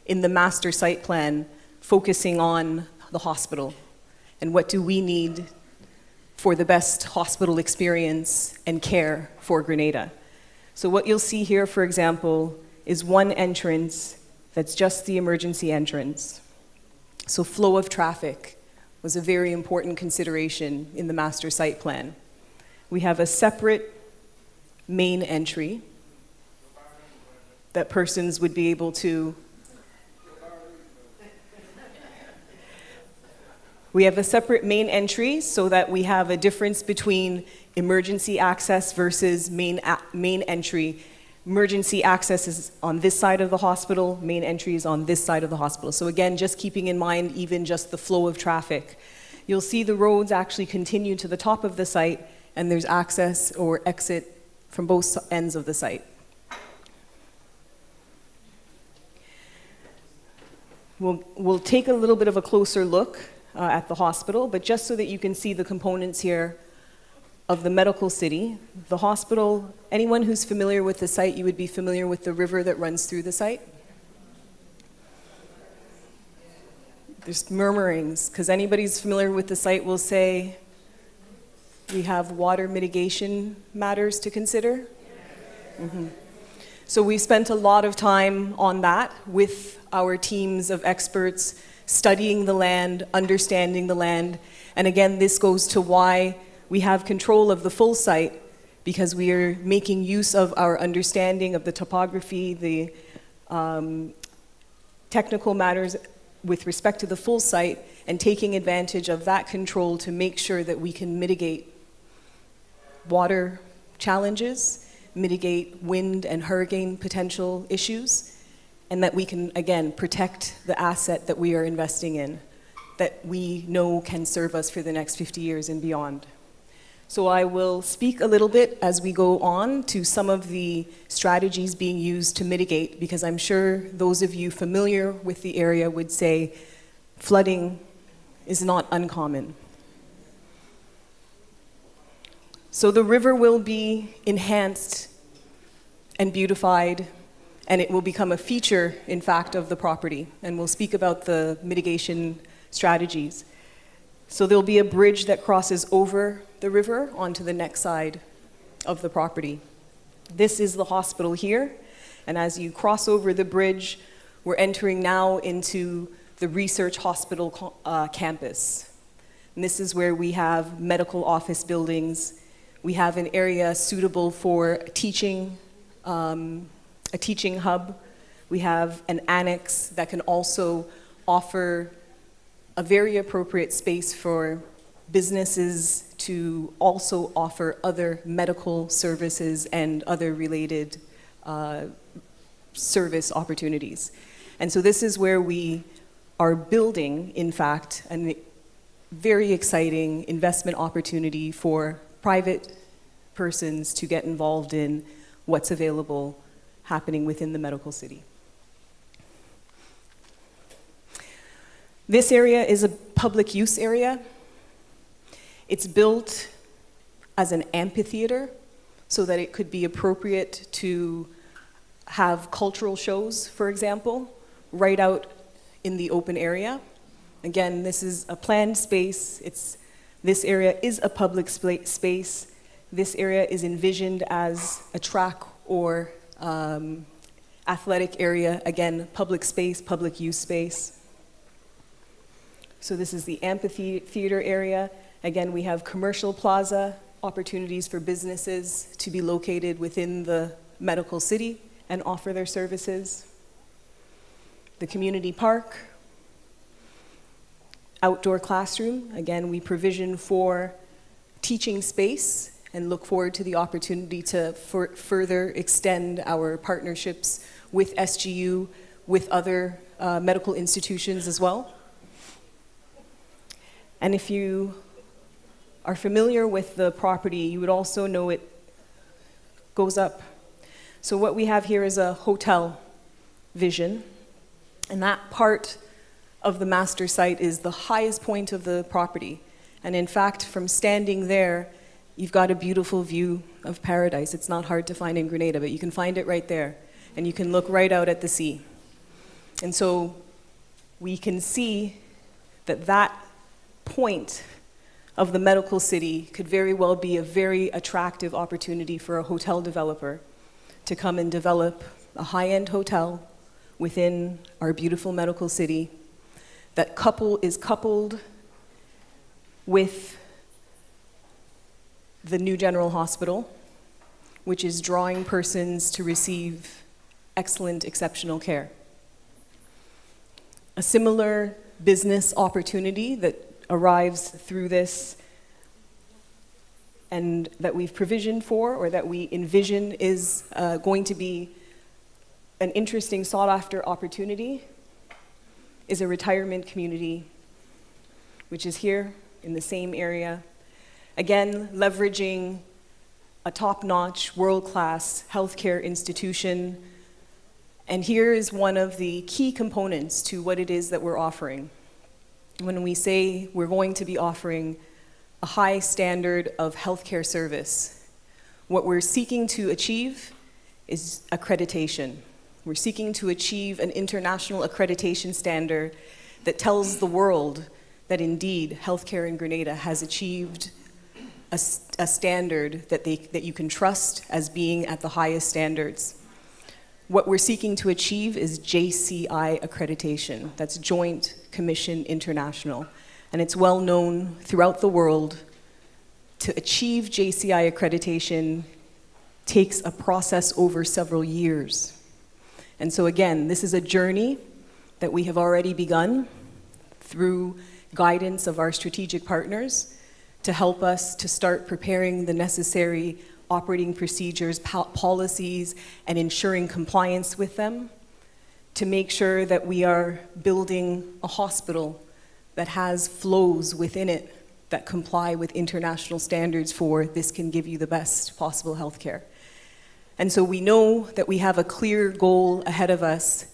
D: in the master site plan, focusing on the hospital and what do we need for the best hospital experience and care for Grenada. So what you'll see here, for example, is one entrance that's just the emergency entrance. So flow of traffic was a very important consideration in the master site plan. We have a separate main entry that persons would be able to. We have a separate main entry so that we have a difference between emergency access versus main entry Emergency access is on this side of the hospital, main entry is on this side of the hospital. So again, just keeping in mind even just the flow of traffic. You'll see the roads actually continue to the top of the site, and there's access or exit from both ends of the site. We'll take a little bit of a closer look at the hospital, but just so that you can see the components here of the medical city. The hospital, anyone who's familiar with the site, you would be familiar with the river that runs through the site. There's murmurings, because anybody who's familiar with the site will say, we have water mitigation matters to consider. Mm-hmm. So we've spent a lot of time on that with our teams of experts, studying the land, understanding the land. And again, this goes to why we have control of the full site, because we are making use of our understanding of the topography, the technical matters with respect to the full site, and taking advantage of that control to make sure that we can mitigate water challenges, mitigate wind and hurricane potential issues, and that we can, again, protect the asset that we are investing in, that we know can serve us for the next 50 years and beyond. So I will speak a little bit as we go on to some of the strategies being used to mitigate, because I'm sure those of you familiar with the area would say flooding is not uncommon. So the river will be enhanced and beautified, and it will become a feature, in fact, of the property. And we'll speak about the mitigation strategies. So there'll be a bridge that crosses over the river onto the next side of the property. This is the hospital here, and as you cross over the bridge, we're entering now into the research hospital campus. And this is where we have medical office buildings. We have an area suitable for teaching, a teaching hub. We have an annex that can also offer a very appropriate space for businesses to also offer other medical services and other related service opportunities. And so this is where we are building, in fact, a very exciting investment opportunity for private persons to get involved in what's available happening within the medical city. This area is a public use area. It's built as an amphitheater so that it could be appropriate to have cultural shows, for example, right out in the open area. Again, this is a planned space. This area is a public space. This area is envisioned as a track or athletic area. Again, public space, public use space. So this is the amphitheater area. Again, we have commercial plaza, opportunities for businesses to be located within the medical city and offer their services. The community park, outdoor classroom. Again, we provision for teaching space and look forward to the opportunity to further extend our partnerships with SGU, with other medical institutions as well. And if you are familiar with the property, you would also know it goes up. So what we have here is a hotel vision, and that part of the master site is the highest point of the property. And in fact, from standing there, you've got a beautiful view of paradise. It's not hard to find in Grenada, but you can find it right there, and you can look right out at the sea. And so we can see that that point of the medical city could very well be a very attractive opportunity for a hotel developer to come and develop a high-end hotel within our beautiful medical city that is coupled with the new general hospital, which is drawing persons to receive excellent, exceptional care. A similar business opportunity that arrives through this and that we've provisioned for, or that we envision is going to be an interesting sought-after opportunity, is a retirement community, which is here in the same area. Again, leveraging a top-notch, world-class healthcare institution. And here is one of the key components to what it is that we're offering. When we say we're going to be offering a high standard of healthcare service, what we're seeking to achieve is accreditation. We're seeking to achieve an international accreditation standard that tells the world that indeed healthcare in Grenada has achieved a standard that you can trust as being at the highest standards. What we're seeking to achieve is JCI accreditation. That's Joint Commission International. And it's well known throughout the world to achieve JCI accreditation takes a process over several years. And so again, this is a journey that we have already begun through guidance of our strategic partners to help us to start preparing the necessary operating procedures, policies, and ensuring compliance with them to make sure that we are building a hospital that has flows within it that comply with international standards for this can give you the best possible health care. And so we know that we have a clear goal ahead of us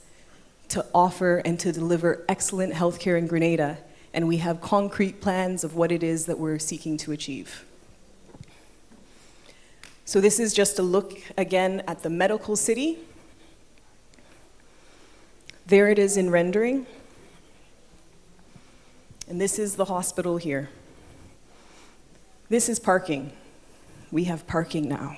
D: to offer and to deliver excellent healthcare in Grenada, and we have concrete plans of what it is that we're seeking to achieve. So this is just a look again at the medical city. There it is in rendering. And this is the hospital here. This is parking. We have parking now.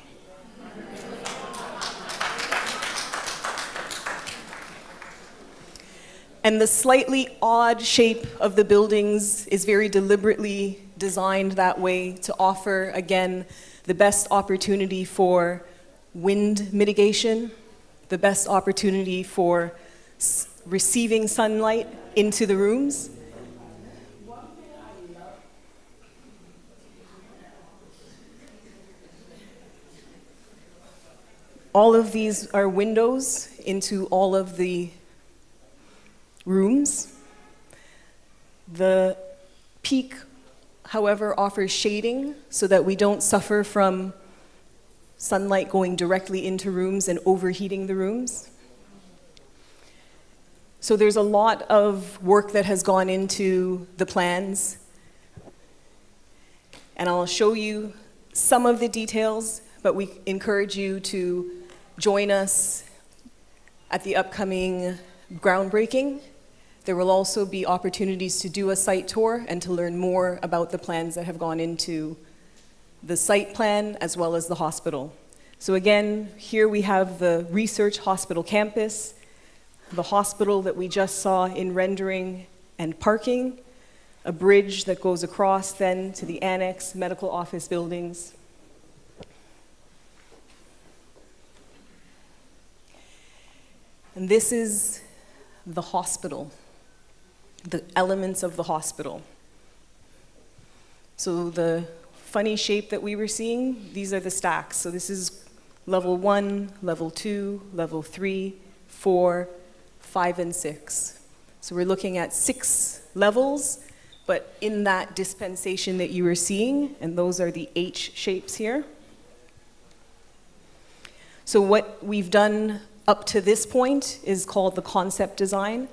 D: And the slightly odd shape of the buildings is very deliberately designed that way to offer, again, the best opportunity for wind mitigation, the best opportunity for receiving sunlight into the rooms. All of these are windows into all of the rooms. The peak, however, offers shading so that we don't suffer from sunlight going directly into rooms and overheating the rooms. So there's a lot of work that has gone into the plans, and I'll show you some of the details, but we encourage you to join us at the upcoming groundbreaking. There will also be opportunities to do a site tour and to learn more about the plans that have gone into the site plan as well as the hospital. So again, here we have the research hospital campus, the hospital that we just saw in rendering and parking, a bridge that goes across then to the annex medical office buildings. And this is the hospital, the elements of the hospital. So the funny shape that we were seeing, these are the stacks. So this is level 1, level 2, level 3, 4, 5, and 6. So we're looking at 6 levels, but in that dispensation that you were seeing, and those are the H shapes here. So what we've done up to this point is called the concept design.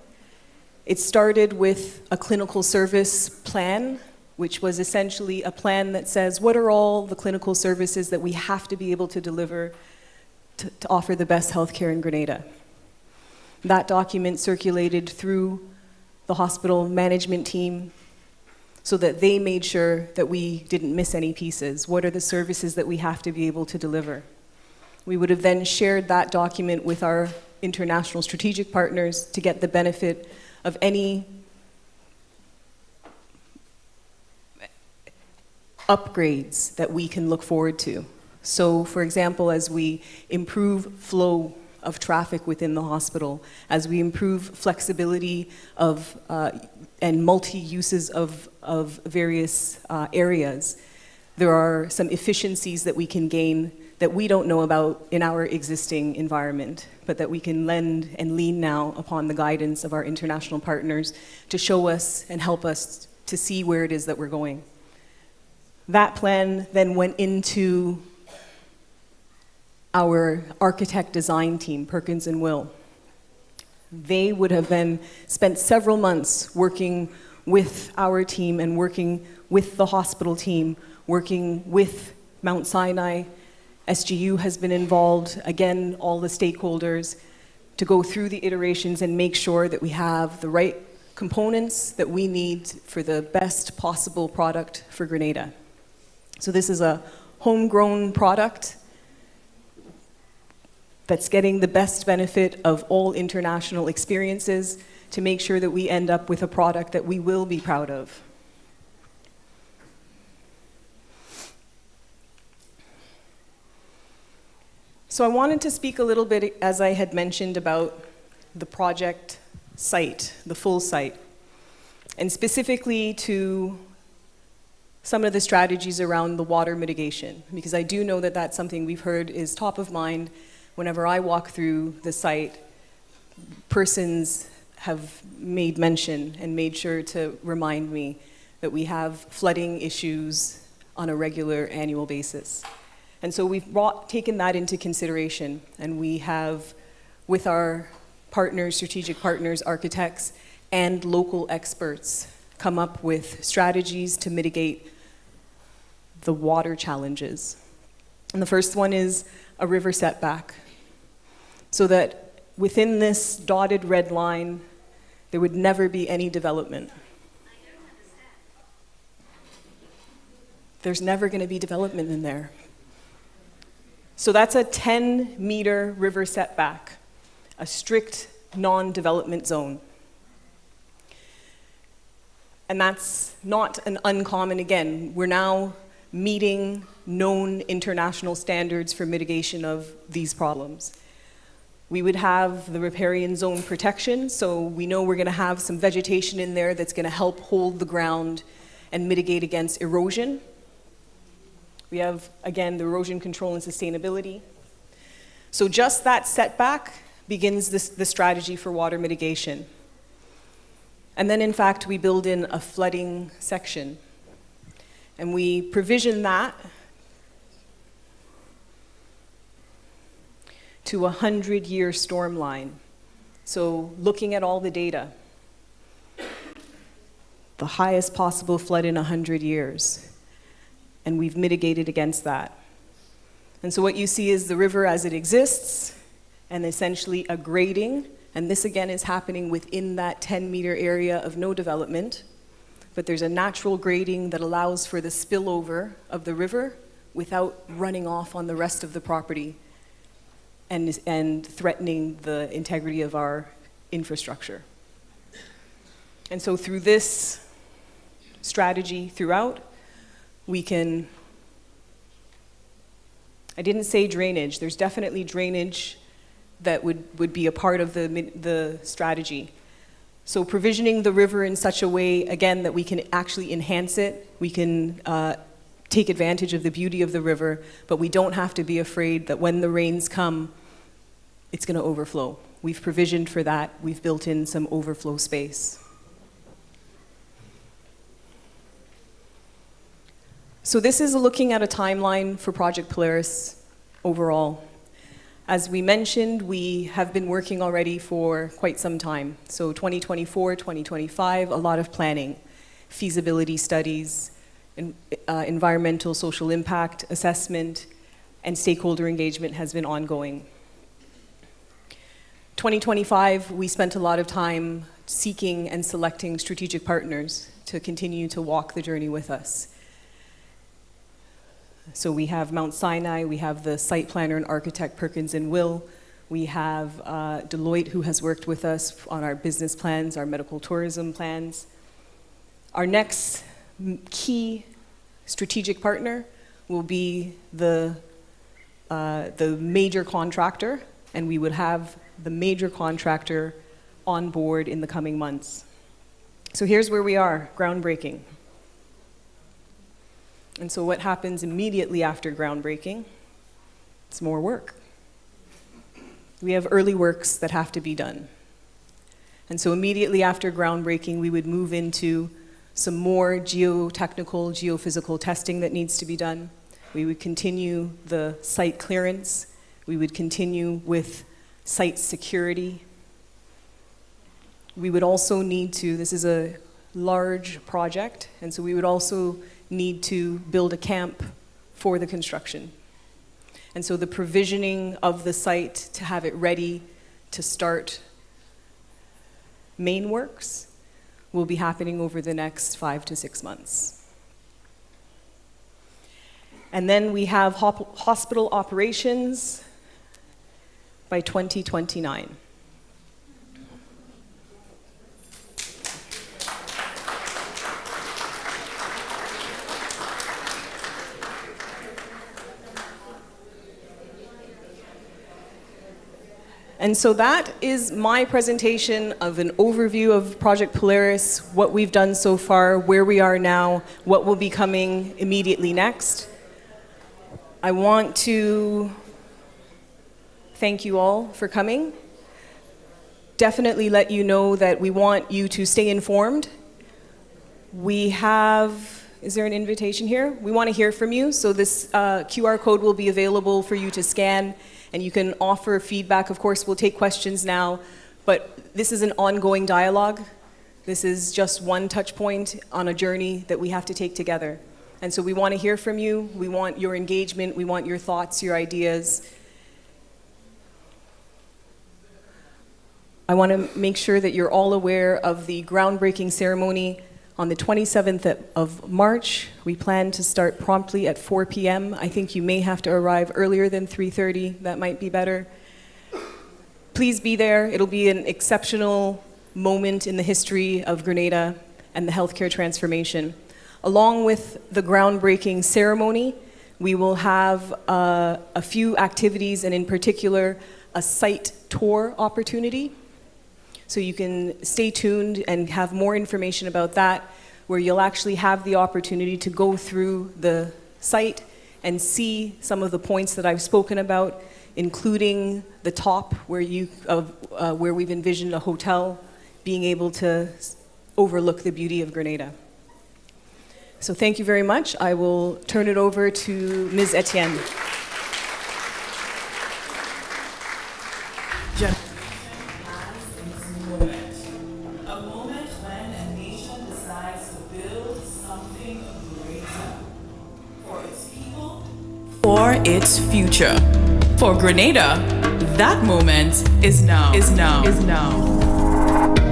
D: It started with a clinical service plan, which was essentially a plan that says, what are all the clinical services that we have to be able to deliver to offer the best healthcare in Grenada? That document circulated through the hospital management team so that they made sure that we didn't miss any pieces. What are the services that we have to be able to deliver? We would have then shared that document with our international strategic partners to get the benefit of any upgrades that we can look forward to. So, for example, as we improve flow of traffic within the hospital, as we improve flexibility of and multi-uses of various areas, there are some efficiencies that we can gain that we don't know about in our existing environment, but that we can lend and lean now upon the guidance of our international partners to show us and help us to see where it is that we're going. That plan then went into our architect design team, Perkins and Will. They would have then spent several months working with our team and working with the hospital team, working with Mount Sinai. SGU has been involved, again, all the stakeholders, to go through the iterations and make sure that we have the right components that we need for the best possible product for Grenada. So this is a homegrown product that's getting the best benefit of all international experiences to make sure that we end up with a product that we will be proud of. So I wanted to speak a little bit, as I had mentioned, about the project site, the full site, and specifically to some of the strategies around the water mitigation, because I do know that that's something we've heard is top of mind whenever I walk through the site. Persons have made mention and made sure to remind me that we have flooding issues on a regular annual basis. And so we've taken that into consideration, and we have, with our partners, strategic partners, architects, and local experts, come up with strategies to mitigate the water challenges. And the first one is a river setback, so that within this dotted red line, there would never be any development. There's never going to be development in there. So that's a 10-meter river setback, a strict non-development zone. And that's not an uncommon, again, we're now meeting known international standards for mitigation of these problems. We would have the riparian zone protection, so we know we're going to have some vegetation in there that's going to help hold the ground and mitigate against erosion. We have, again, the erosion control and sustainability. So just that setback begins the strategy for water mitigation. And then, in fact, we build in a flooding section. And we provision that to a 100-year storm line. So looking at all the data, the highest possible flood in 100 years. And we've mitigated against that. And so what you see is the river as it exists, and essentially a grading, and this again is happening within that 10-meter area of no development, but there's a natural grading that allows for the spillover of the river without running off on the rest of the property and threatening the integrity of our infrastructure. And so through this strategy throughout, we can, I didn't say drainage, there's definitely drainage that would be a part of the strategy. So provisioning the river in such a way, again, that we can actually enhance it, we can take advantage of the beauty of the river, but we don't have to be afraid that when the rains come, it's going to overflow. We've provisioned for that, we've built in some overflow space. So this is looking at a timeline for Project Polaris overall. As we mentioned, we have been working already for quite some time. So 2024, 2025, a lot of planning, feasibility studies, environmental social impact assessment, and stakeholder engagement has been ongoing. 2025, we spent a lot of time seeking and selecting strategic partners to continue to walk the journey with us. So we have Mount Sinai, we have the site planner and architect Perkins and Will, we have Deloitte, who has worked with us on our business plans, our medical tourism plans. Our next key strategic partner will be the major contractor, and we would have the major contractor on board in the coming months. So here's where we are, groundbreaking. And so what happens immediately after groundbreaking? It's more work. We have early works that have to be done. And so immediately after groundbreaking, we would move into some more geotechnical, geophysical testing that needs to be done. We would continue the site clearance. We would continue with site security. We would also need to, this is a large project, and so we would also need to build a camp for the construction. And so the provisioning of the site to have it ready to start main works will be happening over the next 5 to 6 months. And then we have hospital operations by 2029. And so that is my presentation of an overview of Project Polaris, what we've done so far, where we are now, what will be coming immediately next. I want to thank you all for coming. Definitely let you know that we want you to stay informed. We have, is there an invitation here? We want to hear from you, so this QR code will be available for you to scan, and you can offer feedback. Of course, we'll take questions now, but this is an ongoing dialogue. This is just one touch point on a journey that we have to take together. And so we want to hear from you. We want your engagement. We want your thoughts, your ideas. I want to make sure that you're all aware of the groundbreaking ceremony on the 27th of March. We plan to start promptly at 4 p.m. I think you may have to arrive earlier than 3:30. That might be better. Please be there. It'll be an exceptional moment in the history of Grenada and the healthcare transformation. Along with the groundbreaking ceremony, we will have a few activities, and in particular, a site tour opportunity. So you can stay tuned and have more information about that, where you'll actually have the opportunity to go through the site and see some of the points that I've spoken about, including the top where we've envisioned a hotel being able to overlook the beauty of Grenada. So thank you very much. I will turn it over to Ms. Etienne.
E: A moment when a nation decides to build something greater for its people, for its future. For Grenada, that moment is now.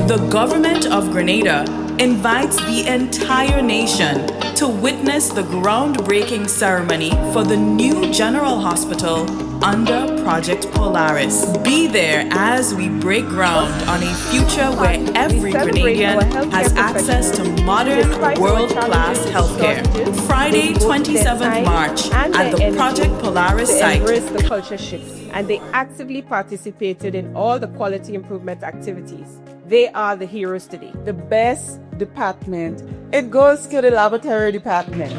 E: The government of Grenada invites the entire nation to witness the groundbreaking ceremony for the new General Hospital under Project Polaris. Be there as we break ground on a future where every Grenadian has access to modern, world-class healthcare. Friday, 27th March, at the Project Polaris site.
F: Embrace the culture shift, and they actively participated in all the quality improvement activities. They are the heroes today.
G: The best department, it goes to the laboratory department.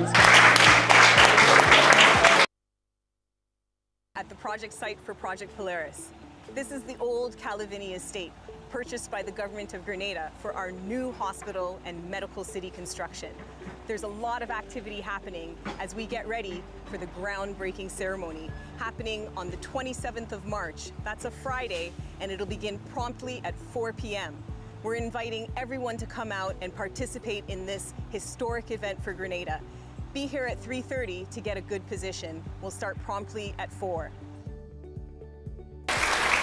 D: At the project site for Project Polaris. This is the old Calavini estate, purchased by the government of Grenada for our new hospital and medical city construction. There's a lot of activity happening as we get ready for the groundbreaking ceremony, happening on the 27th of March. That's a Friday, and it'll begin promptly at 4 p.m. We're inviting everyone to come out and participate in this historic event for Grenada. Be here at 3:30 to get a good position. We'll start promptly at 4.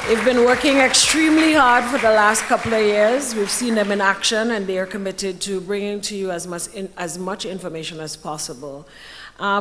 A: They've been working extremely hard for the last couple of years. We've seen them in action, and they are committed to bringing to you as much information as possible.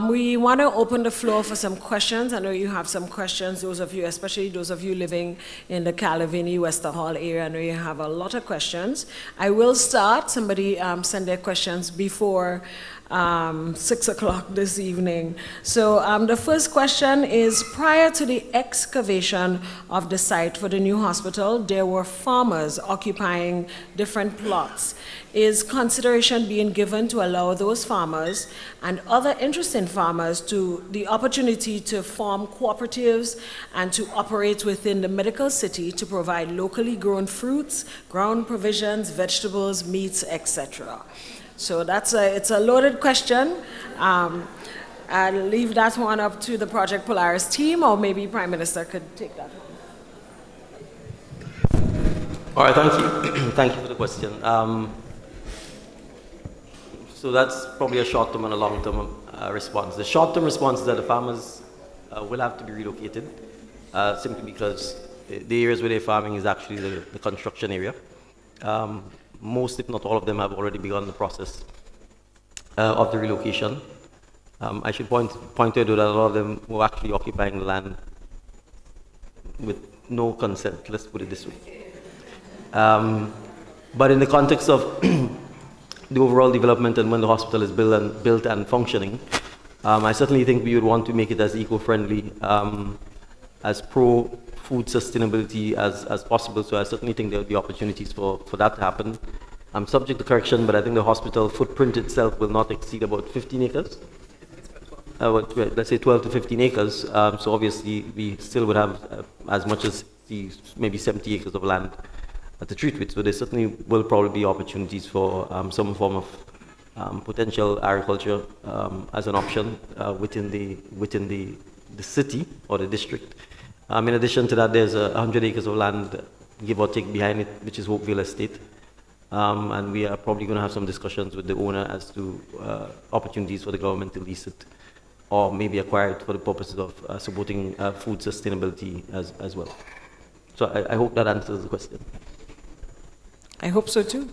A: We want to open the floor for some questions. I know you have some questions, those of you, especially those of you living in the Calavini, Westerhall area. I know you have a lot of questions. I will start. Somebody send their questions before 6 o'clock this evening. So the first question is, prior to the excavation of the site for the new hospital, there were farmers occupying different plots. Is consideration being given to allow those farmers and other interested farmers to the opportunity to form cooperatives and to operate within the medical city to provide locally grown fruits, ground provisions, vegetables, meats, etc.? So it's a loaded question. I'll leave that one up to the Project Polaris team, or maybe Prime Minister could take that one.
C: All right, thank you. Thank you for the question. So that's probably a short-term and a long-term response. The short-term response is that the farmers will have to be relocated, simply because the areas where they're farming is actually the construction area. Most, if not all of them, have already begun the process of the relocation. I should point out that a lot of them were actually occupying the land with no consent, let's put it this way. But in the context of the overall development and when the hospital is built and functioning, I certainly think we would want to make it as eco-friendly, as pro-food sustainability as possible. So I certainly think there will be opportunities for that to happen. I'm subject to correction, but I think the hospital footprint itself will not exceed about 15 acres. Let's say 12 to 15 acres. So obviously we still would have as much as maybe 70 acres of land to treat with. So there certainly will probably be opportunities for some form of potential agriculture as an option within the city or the district. In addition to that, there's 100 acres of land, give or take, behind it, which is Hopeville Estate. And we are probably going to have some discussions with the owner as to opportunities for the government to lease it or maybe acquire it for the purposes of supporting food sustainability as well. So I hope that answers the question.
A: I hope so too.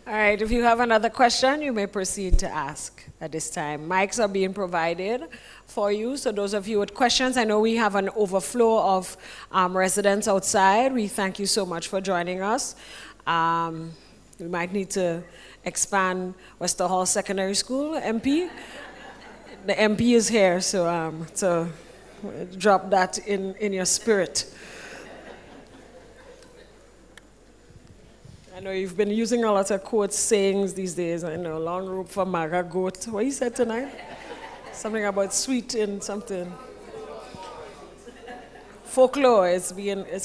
A: All right, if you have another question, you may proceed to ask at this time. Mics are being provided for you, so those of you with questions, I know we have an overflow of residents outside. We thank you so much for joining us. We might need to expand Westerhall Secondary School, MP. The MP is here, so drop that in your spirit. I know you've been using a lot of quotes, sayings these days. I know, long rope for Maga goat. What you said tonight? Something about sweet in something. Folklore is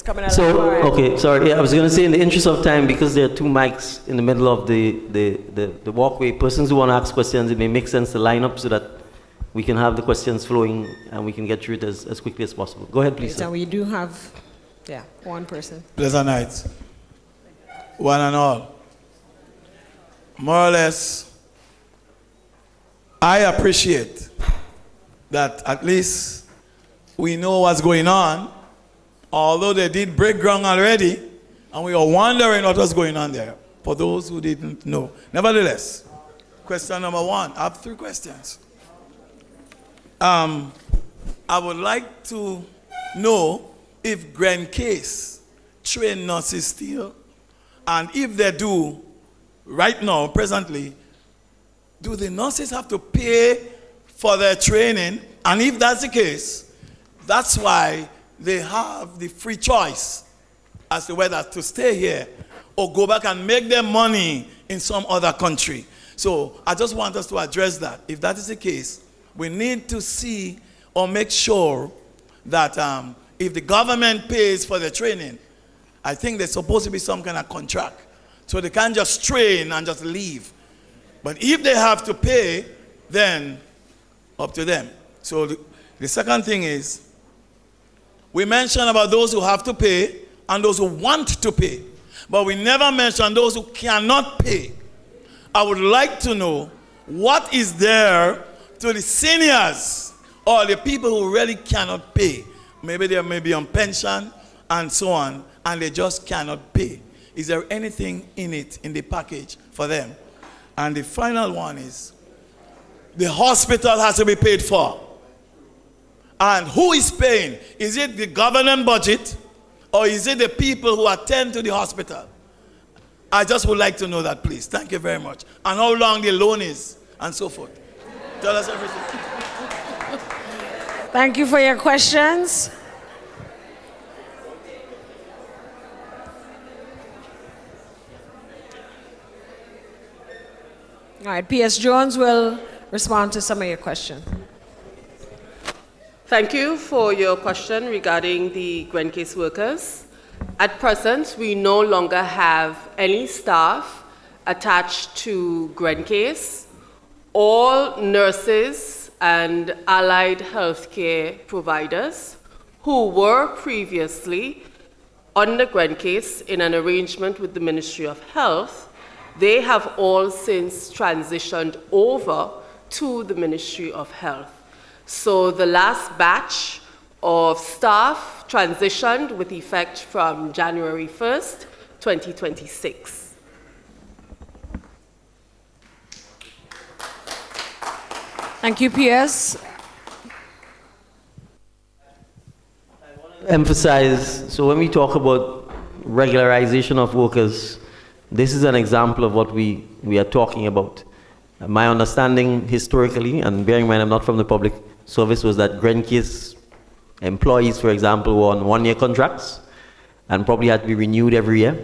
A: coming out.
C: So, okay, sorry. Yeah, I was going to say, in the interest of time, because there are two mics in the middle of the walkway, persons who want to ask questions, it may make sense to line up so that we can have the questions flowing and we can get through it as quickly as possible. Go ahead, please.
A: So we do have, one person.
H: Pleasant night. One and all. More or less, I appreciate that at least we know what's going on, although they did break ground already, and we are wondering what was going on there, for those who didn't know. Nevertheless, question number one, I have 3 questions. I would like to know if Grand Case train nurses still. And if they do, right now, presently, do the nurses have to pay for their training? And if that's the case, that's why they have the free choice as to whether to stay here or go back and make their money in some other country. So I just want us to address that. If that is the case, we need to see or make sure that if the government pays for the training, I think there's supposed to be some kind of contract. So they can't just train and just leave. But if they have to pay, then up to them. So the second thing is, we mentioned about those who have to pay and those who want to pay. But we never mentioned those who cannot pay. I would like to know what is there to the seniors or the people who really cannot pay. Maybe they may be on pension and so on, and they just cannot pay. Is there anything in it, in the package for them? And the final one is, the hospital has to be paid for. And who is paying? Is it the government budget, or is it the people who attend to the hospital? I just would like to know that, please. Thank you very much. And how long the loan is, and so forth. Tell us everything.
A: Thank you for your questions. All right, P.S. Jones will respond to some of your questions.
I: Thank you for your question regarding the Grenada workers. At present, we no longer have any staff attached to Grenada. All nurses and allied healthcare providers who were previously under Grenada in an arrangement with the Ministry of Health, they have all since transitioned over to the Ministry of Health. So the last batch of staff transitioned with effect from January 1st, 2026.
A: Thank you, P.S.
C: Emphasize, so when we talk about regularization of workers, this is an example of what we are talking about. My understanding historically, and bearing in mind I'm not from the public service, was that Grenada's employees, for example, were on one-year contracts and probably had to be renewed every year.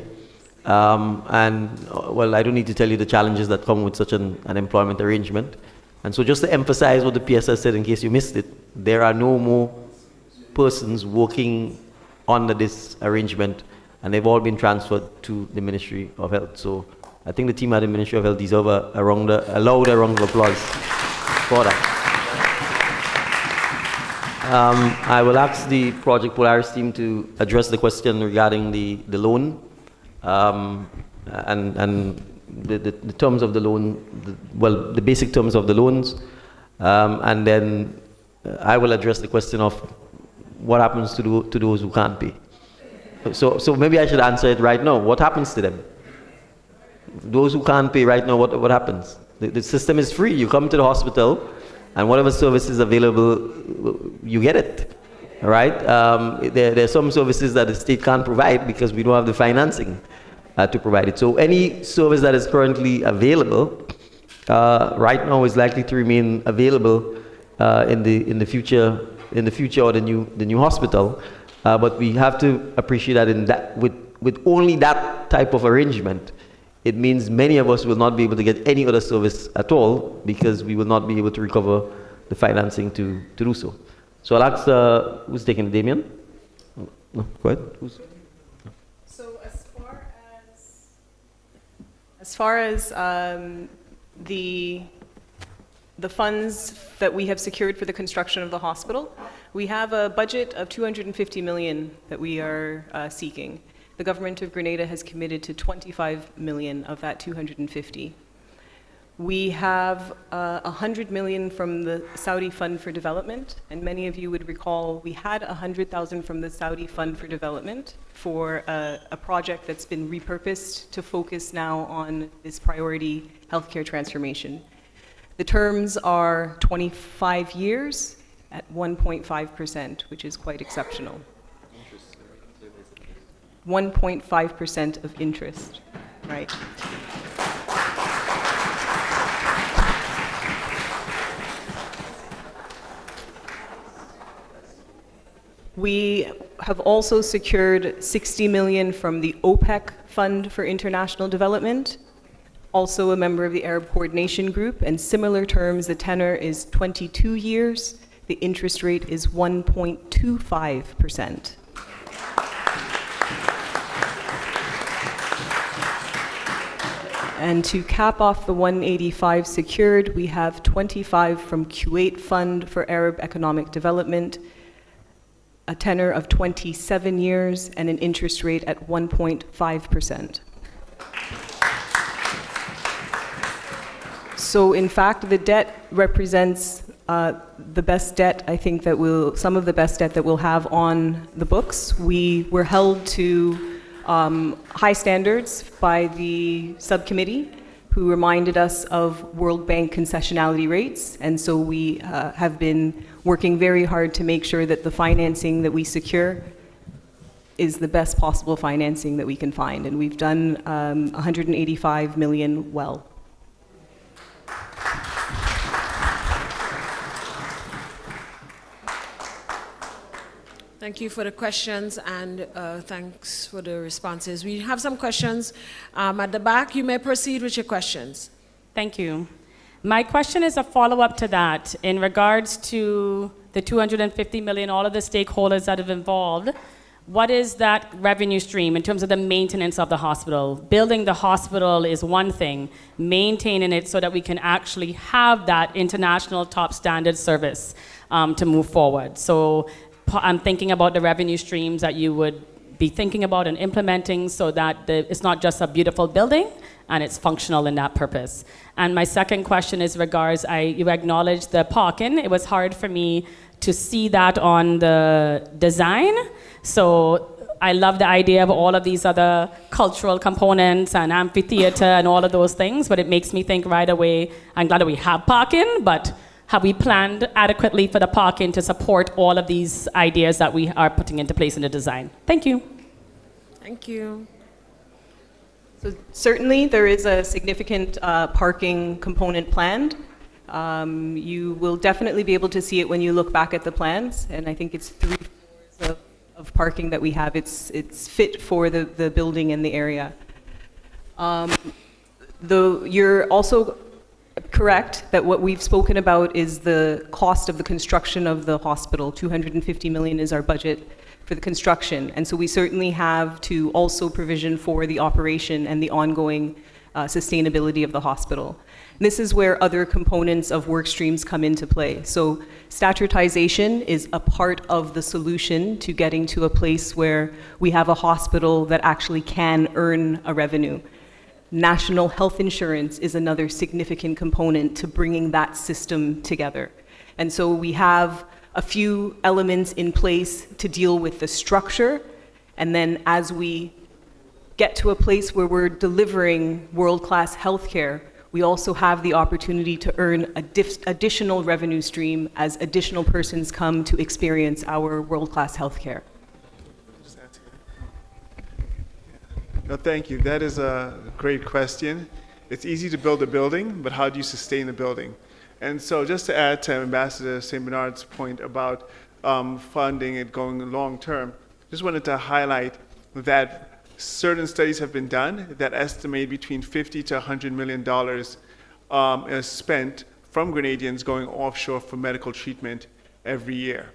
C: Well, I don't need to tell you the challenges that come with such an employment arrangement. And so just to emphasize what the PSS said in case you missed it, there are no more persons working under this arrangement, and they've all been transferred to the Ministry of Health. So I think the team at the Ministry of Health deserve a loud round of applause for that. I will ask the Project Polaris team to address the question regarding the loan and the terms of the loan, the basic terms of the loans, and then I will address the question of what happens to those who can't pay. So maybe I should answer it right now. What happens to them? Those who can't pay right now, what happens? The system is free. You come to the hospital, and whatever service is available, you get it. All right? There are some services that the state can't provide because we don't have the financing to provide it. So any service that is currently available right now is likely to remain available in the future or the new hospital. But we have to appreciate that with only that type of arrangement, it means many of us will not be able to get any other service at all because we will not be able to recover the financing to do so. So I'll ask, who's taking it, Damien? No, go ahead.
D: So as far as the funds that we have secured for the construction of the hospital, we have a budget of $250 million that we are seeking. The government of Grenada has committed to 25 million of that 250. We have 100 million from the Saudi Fund for Development, and many of you would recall we had 100,000 from the Saudi Fund for Development for a project that's been repurposed to focus now on this priority healthcare transformation. The terms are 25 years at 1.5%, which is quite exceptional. 1.5% of interest, right? We have also secured 60 million from the OPEC Fund for International Development, also a member of the Arab Coordination Group, and similar terms, the tenor is 22 years, the interest rate is 1.25%. And to cap off the 185 secured, we have 25 from Kuwait Fund for Arab Economic Development, a tenor of 27 years, and an interest rate at 1.5%. So in fact, the debt represents the best debt, I think, some of the best debt that we'll have on the books. We were held to high standards by the subcommittee, who reminded us of World Bank concessionality rates, and so we have been working very hard to make sure that the financing that we secure is the best possible financing that we can find. And we've done 185 million well.
A: Thank you for the questions and thanks for the responses. We have some questions at the back. You may proceed with your questions.
J: Thank you. My question is a follow-up to that in regards to the 250 million, all of the stakeholders that have involved. What is that revenue stream in terms of the maintenance of the hospital? Building the hospital is one thing, maintaining it so that we can actually have that international top standard service to move forward. So I'm thinking about the revenue streams that you would be thinking about and implementing so that it's not just a beautiful building and it's functional in that purpose. And my second question is regards, you acknowledged the parking. It was hard for me to see that on the design. So I love the idea of all of these other cultural components and amphitheater and all of those things, but it makes me think right away, I'm glad that we have parking, but have we planned adequately for the parking to support all of these ideas that we are putting into place in the design? Thank you.
A: Thank you.
D: So certainly there is a significant parking component planned. You will definitely be able to see it when you look back at the plans, and I think it's 3 floors of parking that we have. It's fit for the building and the area. You're also correct that what we've spoken about is the cost of the construction of the hospital. 250 million is our budget for the construction, and so we certainly have to also provision for the operation and the ongoing sustainability of the hospital. This is where other components of work streams come into play. So statutization is a part of the solution to getting to a place where we have a hospital that actually can earn a revenue. National health insurance is another significant component to bringing that system together. And so we have a few elements in place to deal with the structure, and then as we get to a place where we're delivering world-class healthcare, we also have the opportunity to earn additional revenue stream as additional persons come to experience our world-class healthcare.
K: No, thank you. That is a great question. It's easy to build a building, but how do you sustain a building? And so just to add to Ambassador St. Bernard's point about funding it going long term, just wanted to highlight that certain studies have been done that estimate between $50 to $100 million is spent from Grenadians going offshore for medical treatment every year.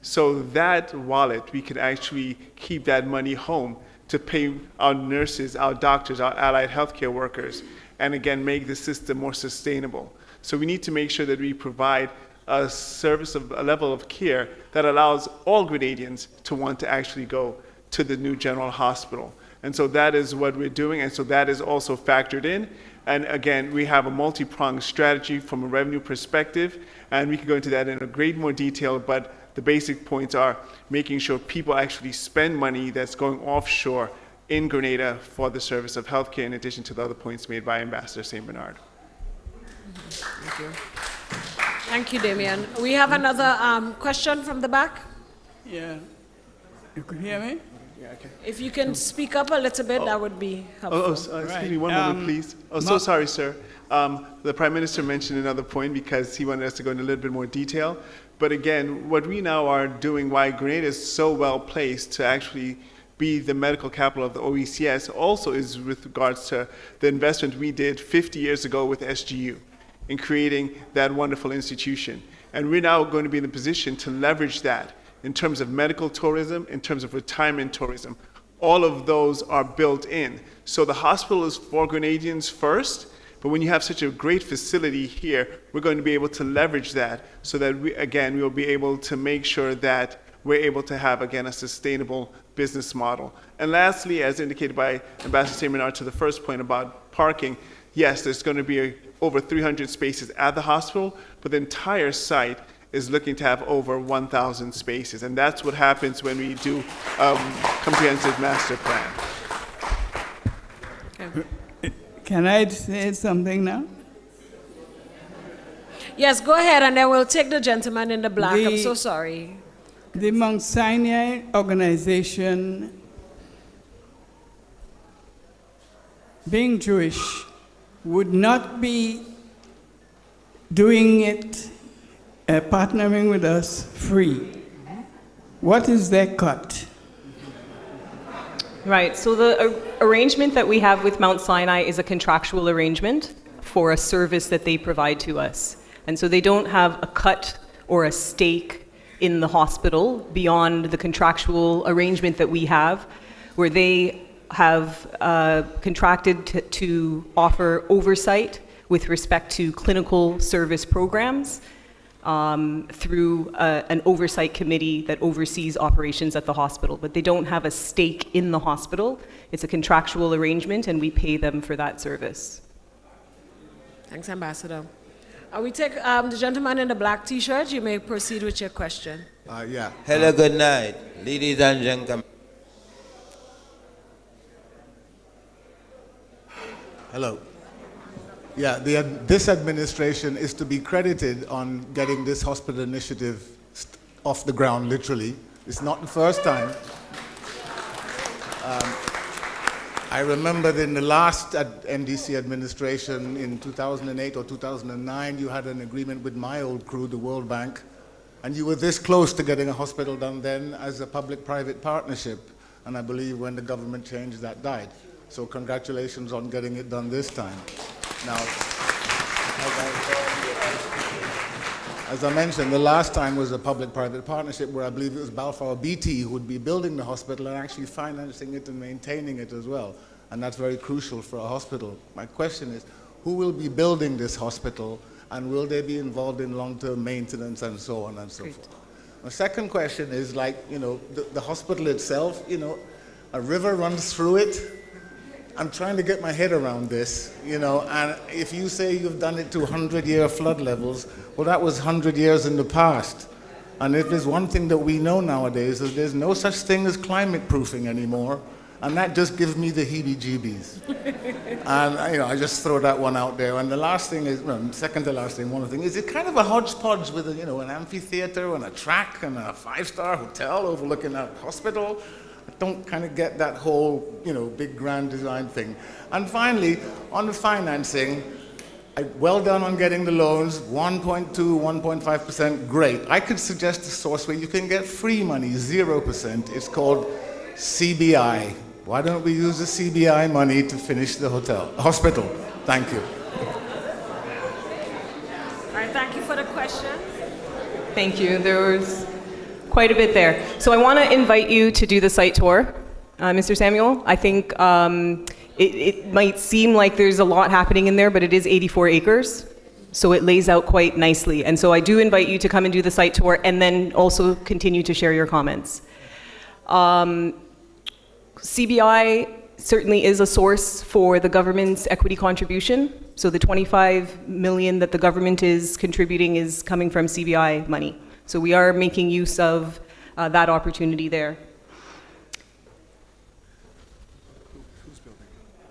K: So that wallet, we could actually keep that money home to pay our nurses, our doctors, our allied healthcare workers, and again, make the system more sustainable. So we need to make sure that we provide a service of a level of care that allows all Grenadians to want to actually go to the new general hospital. And so that is what we're doing, and so that is also factored in. And again, we have a multi-pronged strategy from a revenue perspective, and we can go into that in a great more detail, but the basic points are making sure people actually spend money that's going offshore in Grenada for the service of healthcare, in addition to the other points made by Ambassador St. Bernard.
A: Thank you. Thank you, Damien. We have another question from the back.
L: Yeah. You can hear me?
K: Yeah, okay.
A: If you can speak up a little bit, that would be helpful.
K: Excuse me one moment, please. So sorry, sir. The Prime Minister mentioned another point because he wanted us to go into a little bit more detail. But again, what we now are doing, why Grenada is so well placed to actually be the medical capital of the OECS, also is with regards to the investment we did 50 years ago with SGU in creating that wonderful institution. And we're now going to be in the position to leverage that in terms of medical tourism, in terms of retirement tourism. All of those are built in. So the hospital is for Grenadians first, but when you have such a great facility here, we're going to be able to leverage that so that we will be able to make sure that we're able to have, again, a sustainable business model. And lastly, as indicated by Ambassador St. Bernard to the first point about parking, yes, there's going to be over 300 spaces at the hospital, but the entire site is looking to have over 1,000 spaces. And that's what happens when we do comprehensive master plan.
A: Okay.
L: Can I say something now?
A: Yes, go ahead, and then we'll take the gentleman in the black. I'm so sorry.
L: The Mount Sinai organization being Jewish, would not be doing it, partnering with us free. What is their cut?
D: Right, so the arrangement that we have with Mount Sinai is a contractual arrangement for a service that they provide to us. And so they don't have a cut or a stake in the hospital beyond the contractual arrangement that we have, where they have contracted to offer oversight with respect to clinical service programs through an oversight committee that oversees operations at the hospital. But they don't have a stake in the hospital. It's a contractual arrangement, and we pay them for that service.
A: Thanks, Ambassador. We take the gentleman in the black T-shirt. You may proceed with your question.
M: Yeah. Hello, good night, ladies and gentlemen. Hello. Yeah, this administration is to be credited on getting this hospital initiative off the ground, literally. It's not the first time. I remember in the last NDC administration in 2008 or 2009, you had an agreement with my old crew, the World Bank, and you were this close to getting a hospital done then as a public-private partnership. And I believe when the government changed, that died. So congratulations on getting it done this time. Now, as I mentioned, the last time was a public-private partnership where I believe it was Balfour Beatty who would be building the hospital and actually financing it and maintaining it as well. And that's very crucial for a hospital. My question is, who will be building this hospital, and will they be involved in long-term maintenance and so on and so forth? My second question is, like, the hospital itself, a river runs through it. I'm trying to get my head around this, and if you say you've done it to 100-year flood levels, well, that was 100 years in the past. And if there's one thing that we know nowadays, is there's no such thing as climate proofing anymore, and that just gives me the heebie-jeebies. And I just throw that one out there. And the last thing is, second to last thing, one thing, is it kind of a hodgepodge with an amphitheater and a track and a 5-star hotel overlooking a hospital? I don't kind of get that whole, big grand design thing. And finally, on the financing, well done on getting the loans, 1.2, 1.5%, great. I could suggest a source where you can get free money, 0%. It's called CBI. Why don't we use the CBI money to finish the hospital? Thank you.
A: All right, thank you for the question.
D: Thank you. There was quite a bit there. So I want to invite you to do the site tour, Mr. Samuel. I think it might seem like there's a lot happening in there, but it is 84 acres, so it lays out quite nicely. And so I do invite you to come and do the site tour, and then also continue to share your comments. CBI certainly is a source for the government's equity contribution. So the 25 million that the government is contributing is coming from CBI money. So we are making use of that opportunity there.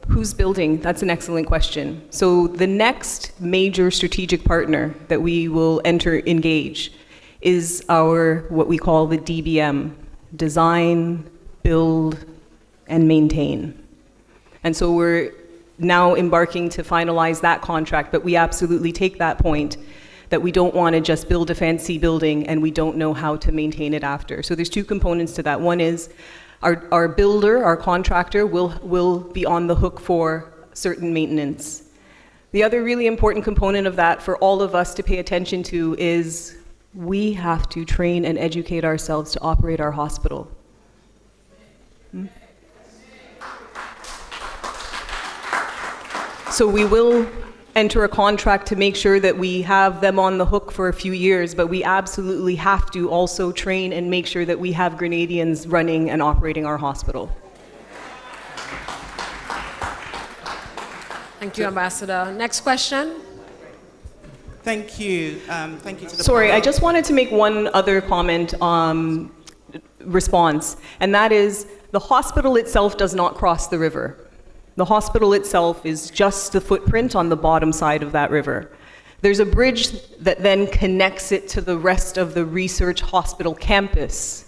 D: Who's building? That's an excellent question. So the next major strategic partner that we will engage is our, what we call the DBM, design, build, and maintain. And so we're now embarking to finalize that contract, but we absolutely take that point that we don't want to just build a fancy building and we don't know how to maintain it after. So there's two components to that. One is our builder, our contractor, will be on the hook for certain maintenance. The other really important component of that for all of us to pay attention to is we have to train and educate ourselves to operate our hospital. So we will enter a contract to make sure that we have them on the hook for a few years, but we absolutely have to also train and make sure that we have Grenadians running and operating our hospital.
A: Thank you, Ambassador. Next question.
N: Thank you. Thank you to the
D: Sorry, I just wanted to make one other comment response, and that is the hospital itself does not cross the river. The hospital itself is just the footprint on the bottom side of that river. There's a bridge that then connects it to the rest of the research hospital campus,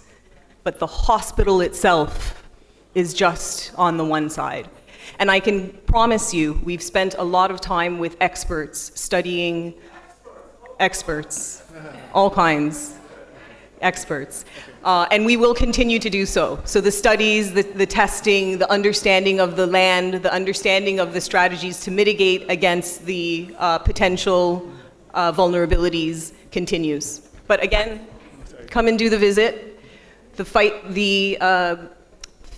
D: but the hospital itself is just on the one side. And I can promise you, we've spent a lot of time with experts, studying experts, all kinds, experts. And we will continue to do so. So the studies, the testing, the understanding of the land, the understanding of the strategies to mitigate against the potential vulnerabilities continues. But again, come and do the visit. The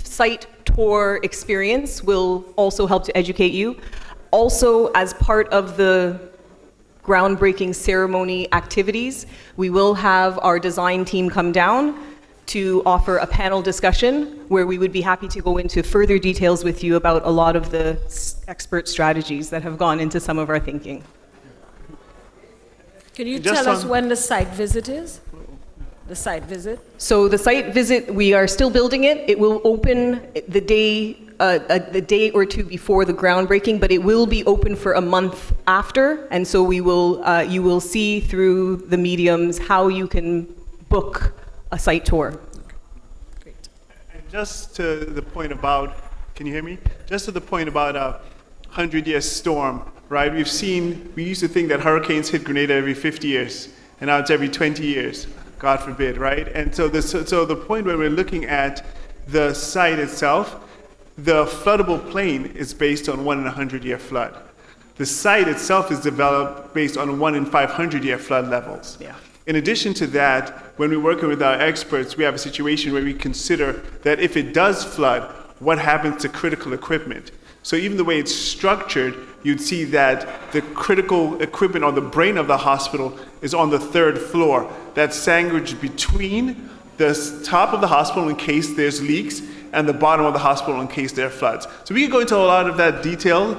D: site tour experience will also help to educate you. Also, as part of the groundbreaking ceremony activities, we will have our design team come down to offer a panel discussion where we would be happy to go into further details with you about a lot of the expert strategies that have gone into some of our thinking.
A: Can you tell us when the site visit is? The site visit?
D: So the site visit, we are still building it. It will open the day or two before the groundbreaking, but it will be open for a month after. And so we will, you will see through the mediums how you can book a site tour.
K: And just to the point about, can you hear me? Just to the point about a 100-year storm, right? We used to think that hurricanes hit Grenada every 50 years, and now it's every 20 years. God forbid, right? And so the point where we're looking at the site itself, the floodable plain is based on 1 in a 100-year flood. The site itself is developed based on 1 in 500-year flood levels.
D: Yeah.
K: In addition to that, when we're working with our experts, we have a situation where we consider that if it does flood, what happens to critical equipment? So even the way it's structured, you'd see that the critical equipment or the brain of the hospital is on the 3rd floor. That's sandwiched between the top of the hospital in case there's leaks and the bottom of the hospital in case there are floods. So we can go into a lot of that detail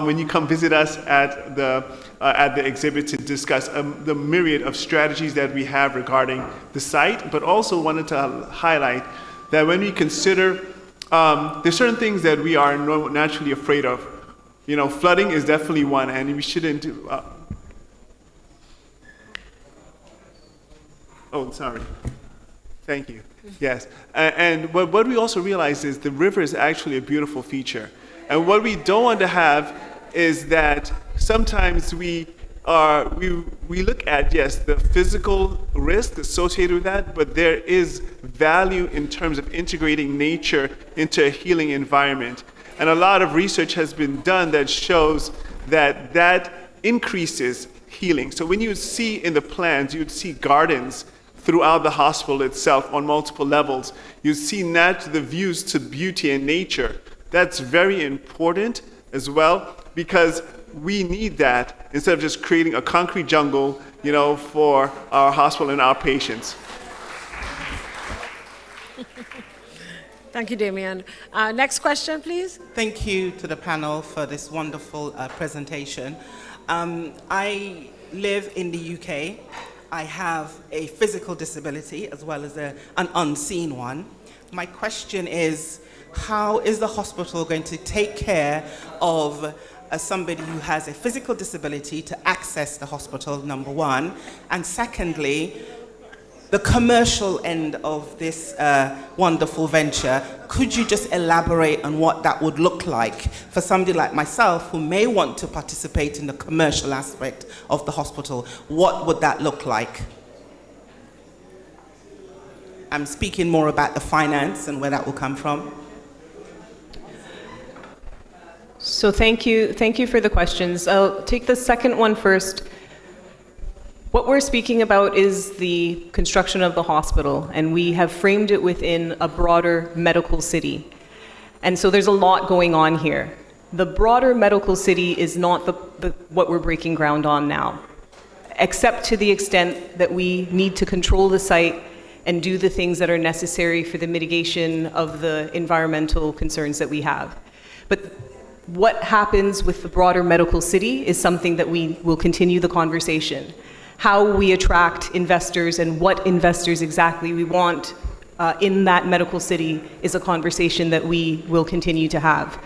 K: when you come visit us at the exhibit to discuss the myriad of strategies that we have regarding the site, but also wanted to highlight that when we consider, there's certain things that we are naturally afraid of. You know, flooding is definitely one, and we shouldn't do. Oh, sorry. Thank you. Yes. And what we also realize is the river is actually a beautiful feature. And what we don't want to have is that sometimes we look at, yes, the physical risk associated with that, but there is value in terms of integrating nature into a healing environment. And a lot of research has been done that shows that that increases healing. So when you see in the plans, you'd see gardens throughout the hospital itself on multiple levels. You see the views to beauty and nature. That's very important as well, because we need that instead of just creating a concrete jungle, you know, for our hospital and our patients.
A: Thank you, Damien. Next question, please.
N: Thank you to the panel for this wonderful presentation. I live in the UK. I have a physical disability as well as an unseen one. My question is, how is the hospital going to take care of somebody who has a physical disability to access the hospital, number one, and secondly, the commercial end of this wonderful venture? Could you just elaborate on what that would look like for somebody like myself who may want to participate in the commercial aspect of the hospital? What would that look like? I'm speaking more about the finance and where that will come from.
D: So thank you for the questions. I'll take the second one first. What we're speaking about is the construction of the hospital, and we have framed it within a broader medical city. And so there's a lot going on here. The broader medical city is not what we're breaking ground on now, except to the extent that we need to control the site and do the things that are necessary for the mitigation of the environmental concerns that we have. But what happens with the broader medical city is something that we will continue the conversation. How we attract investors and what investors exactly we want in that medical city is a conversation that we will continue to have.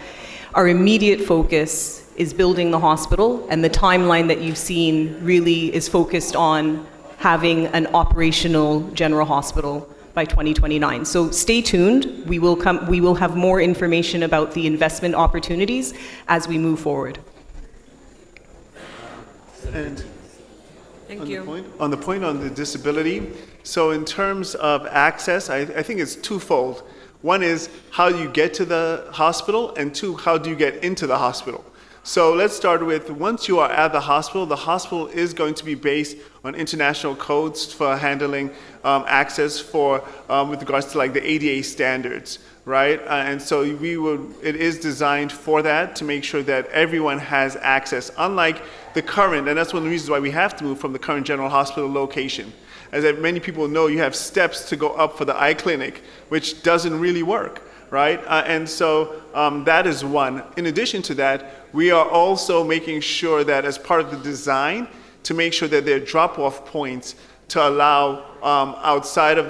D: Our immediate focus is building the hospital, and the timeline that you've seen really is focused on having an operational general hospital by 2029. So stay tuned. We will have more information about the investment opportunities as we move forward.
K: And
A: Thank you.
K: on the point on the disability, so in terms of access, I think it's twofold. One is how do you get to the hospital, and two, how do you get into the hospital? So let's start with, once you are at the hospital is going to be based on international codes for handling access for, with regards to like the ADA standards, right? And so it is designed for that, to make sure that everyone has access, unlike the current, and that's one of the reasons why we have to move from the current general hospital location. As many people know, you have steps to go up for the eye clinic, which doesn't really work, right? And so that is one. In addition to that, we are also making sure that as part of the design, to make sure that there are drop-off points to allow outside of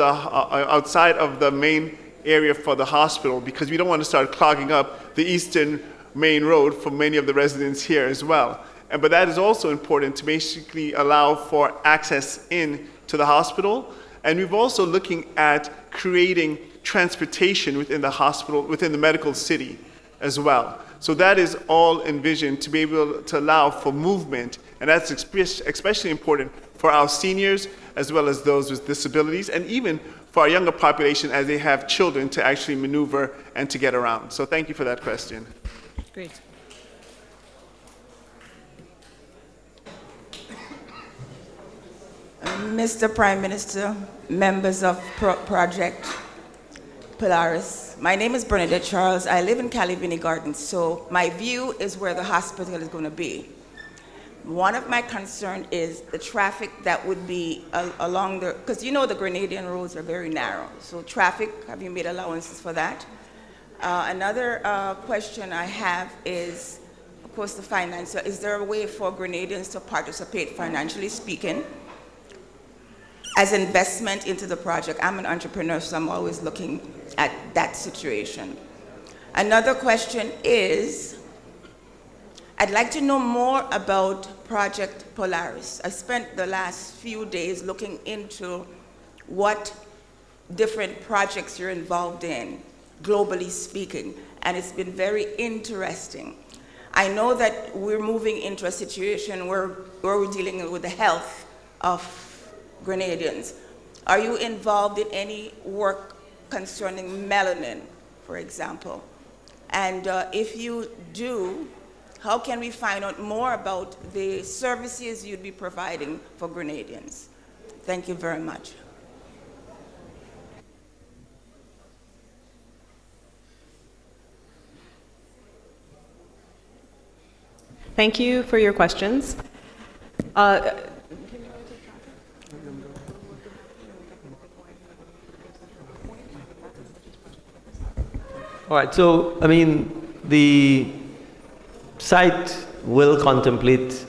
K: the main area for the hospital, because we don't want to start clogging up the eastern main road for many of the residents here as well. But that is also important to basically allow for access in to the hospital. And we've also looking at creating transportation within the hospital, within the medical city as well. So that is all envisioned to be able to allow for movement, and that's especially important for our seniors as well as those with disabilities, and even for our younger population as they have children to actually maneuver and to get around. So thank you for that question.
A: Great.
O: Mr. Prime Minister, members of Project Polaris, my name is Bernadette Charles. I live in Calivini Gardens, so my view is where the hospital is going to be. One of my concerns is the traffic that would be along the, because you know the Grenadian roads are very narrow, so traffic, have you made allowances for that? Another question I have is, of course, the finance. So is there a way for Grenadians to participate, financially speaking, as investment into the project? I'm an entrepreneur, so I'm always looking at that situation. Another question is, I'd like to know more about Project Polaris. I spent the last few days looking into what different projects you're involved in, globally speaking, and it's been very interesting. I know that we're moving into a situation where we're dealing with the health of Grenadians. Are you involved in any work concerning melanin, for example? And if you do, how can we find out more about the services you'd be providing for Grenadians? Thank you very much.
D: Thank you for your questions.
C: All right, so, I mean, the site will contemplate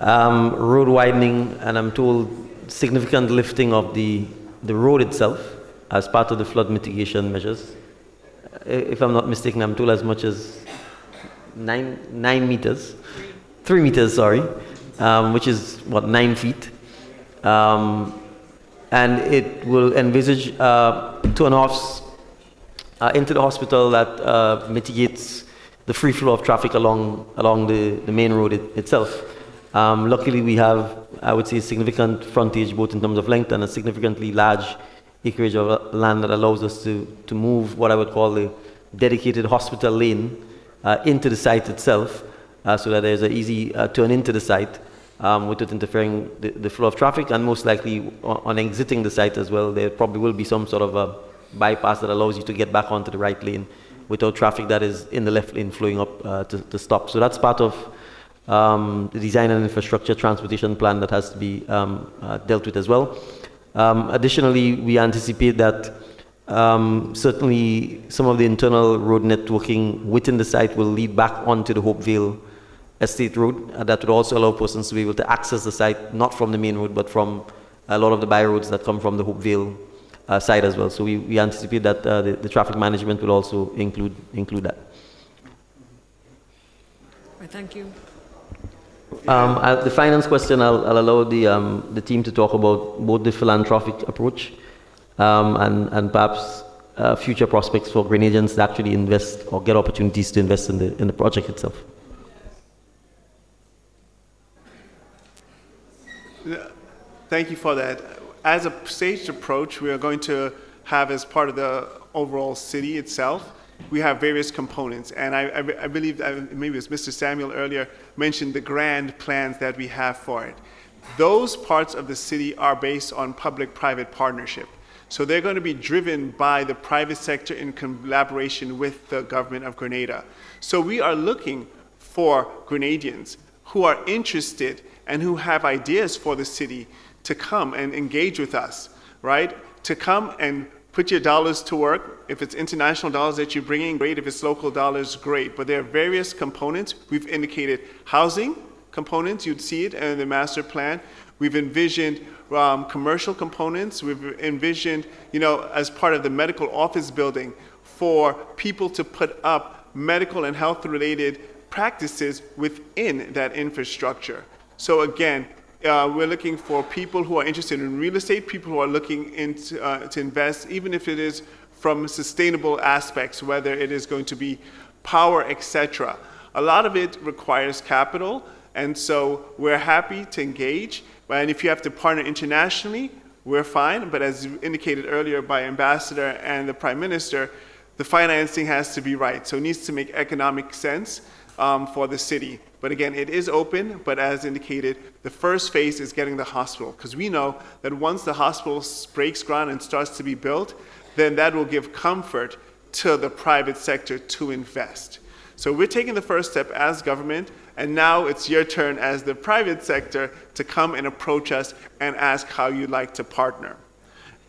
C: road widening, and I'm told significant lifting of the road itself as part of the flood mitigation measures. If I'm not mistaken, I'm told as much as 3 meters, sorry, which is, what, 9 feet. And it will envisage 2.5 into the hospital that mitigates the free flow of traffic along the main road itself. Luckily, we have, I would say, significant frontage, both in terms of length and a significantly large acreage of land that allows us to move what I would call the dedicated hospital lane into the site itself, so that there's an easy turn into the site without interfering the flow of traffic, and most likely on exiting the site as well, there probably will be some sort of a bypass that allows you to get back onto the right lane without traffic that is in the left lane flowing up to stop. So that's part of the design and infrastructure transportation plan that has to be dealt with as well. Additionally, we anticipate that certainly some of the internal road networking within the site will lead back onto the Hopevale Estate Road. That would also allow persons to be able to access the site, not from the main road, but from a lot of the byroads that come from the Hopevale side as well. So we anticipate that the traffic management will also include that.
A: Right, thank you.
C: The finance question, I'll allow the team to talk about both the philanthropic approach and perhaps future prospects for Grenadians to actually invest or get opportunities to invest in the project itself.
K: Thank you for that. As a staged approach, we are going to have, as part of the overall city itself, we have various components. And I believe, maybe it was Mr. Samuel earlier, mentioned the grand plans that we have for it. Those parts of the city are based on public-private partnership. So they're going to be driven by the private sector in collaboration with the government of Grenada. So we are looking for Grenadians who are interested and who have ideas for the city to come and engage with us, right? To come and put your dollars to work. If it's international dollars that you're bringing, great. If it's local dollars, great. But there are various components. We've indicated housing components. You'd see it in the master plan. We've envisioned commercial components. We've envisioned, as part of the medical office building, for people to put up medical and health-related practices within that infrastructure. So again, we're looking for people who are interested in real estate, people who are looking into, to invest, even if it is from sustainable aspects, whether it is going to be power, etc. A lot of it requires capital, and so we're happy to engage. And if you have to partner internationally, we're fine. But as indicated earlier by Ambassador and the Prime Minister, the financing has to be right. So it needs to make economic sense for the city. But again, it is open, but as indicated, the first phase is getting the hospital, because we know that once the hospital breaks ground and starts to be built, then that will give comfort to the private sector to invest. So we're taking the first step as government, and now it's your turn as the private sector to come and approach us and ask how you'd like to partner.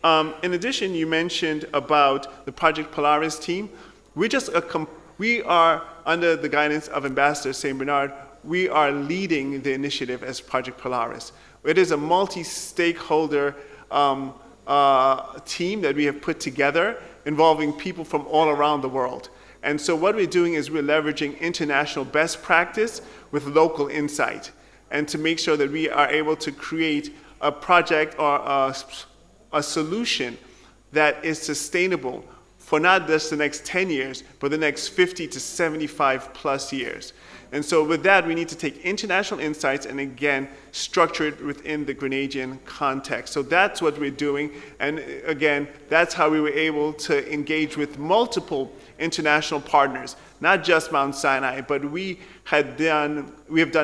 K: In addition, you mentioned about the Project Polaris team. We are under the guidance of Ambassador St. Bernard. We are leading the initiative as Project Polaris. It is a multi-stakeholder team that we have put together involving people from all around the world. And so what we're doing is we're leveraging international best practice with local insight, and to make sure that we are able to create a project or a solution that is sustainable for not just the next 10 years, but the next 50 to 75 plus years. And so with that, we need to take international insights and again, structure it within the Grenadian context. So that's what we're doing. And again, that's how we were able to engage with multiple international partners, not just Mount Sinai, but we have done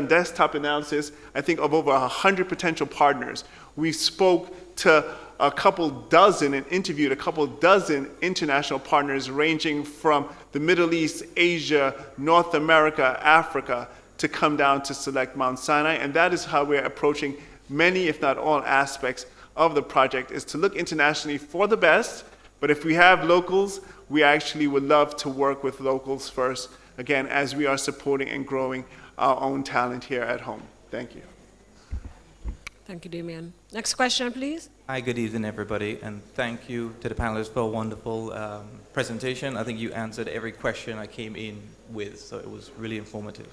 K: desktop analysis, I think, of over 100 potential partners. We spoke to a couple dozen and interviewed a couple dozen international partners ranging from the Middle East, Asia, North America, Africa, to come down to select Mount Sinai. And that is how we're approaching many, if not all, aspects of the project, is to look internationally for the best. But if we have locals, we actually would love to work with locals first, again, as we are supporting and growing our own talent here at home. Thank you.
A: Thank you, Damien. Next question, please.
P: Hi, good evening, everybody, and thank you to the panelists for a wonderful presentation. I think you answered every question I came in with, so it was really informative.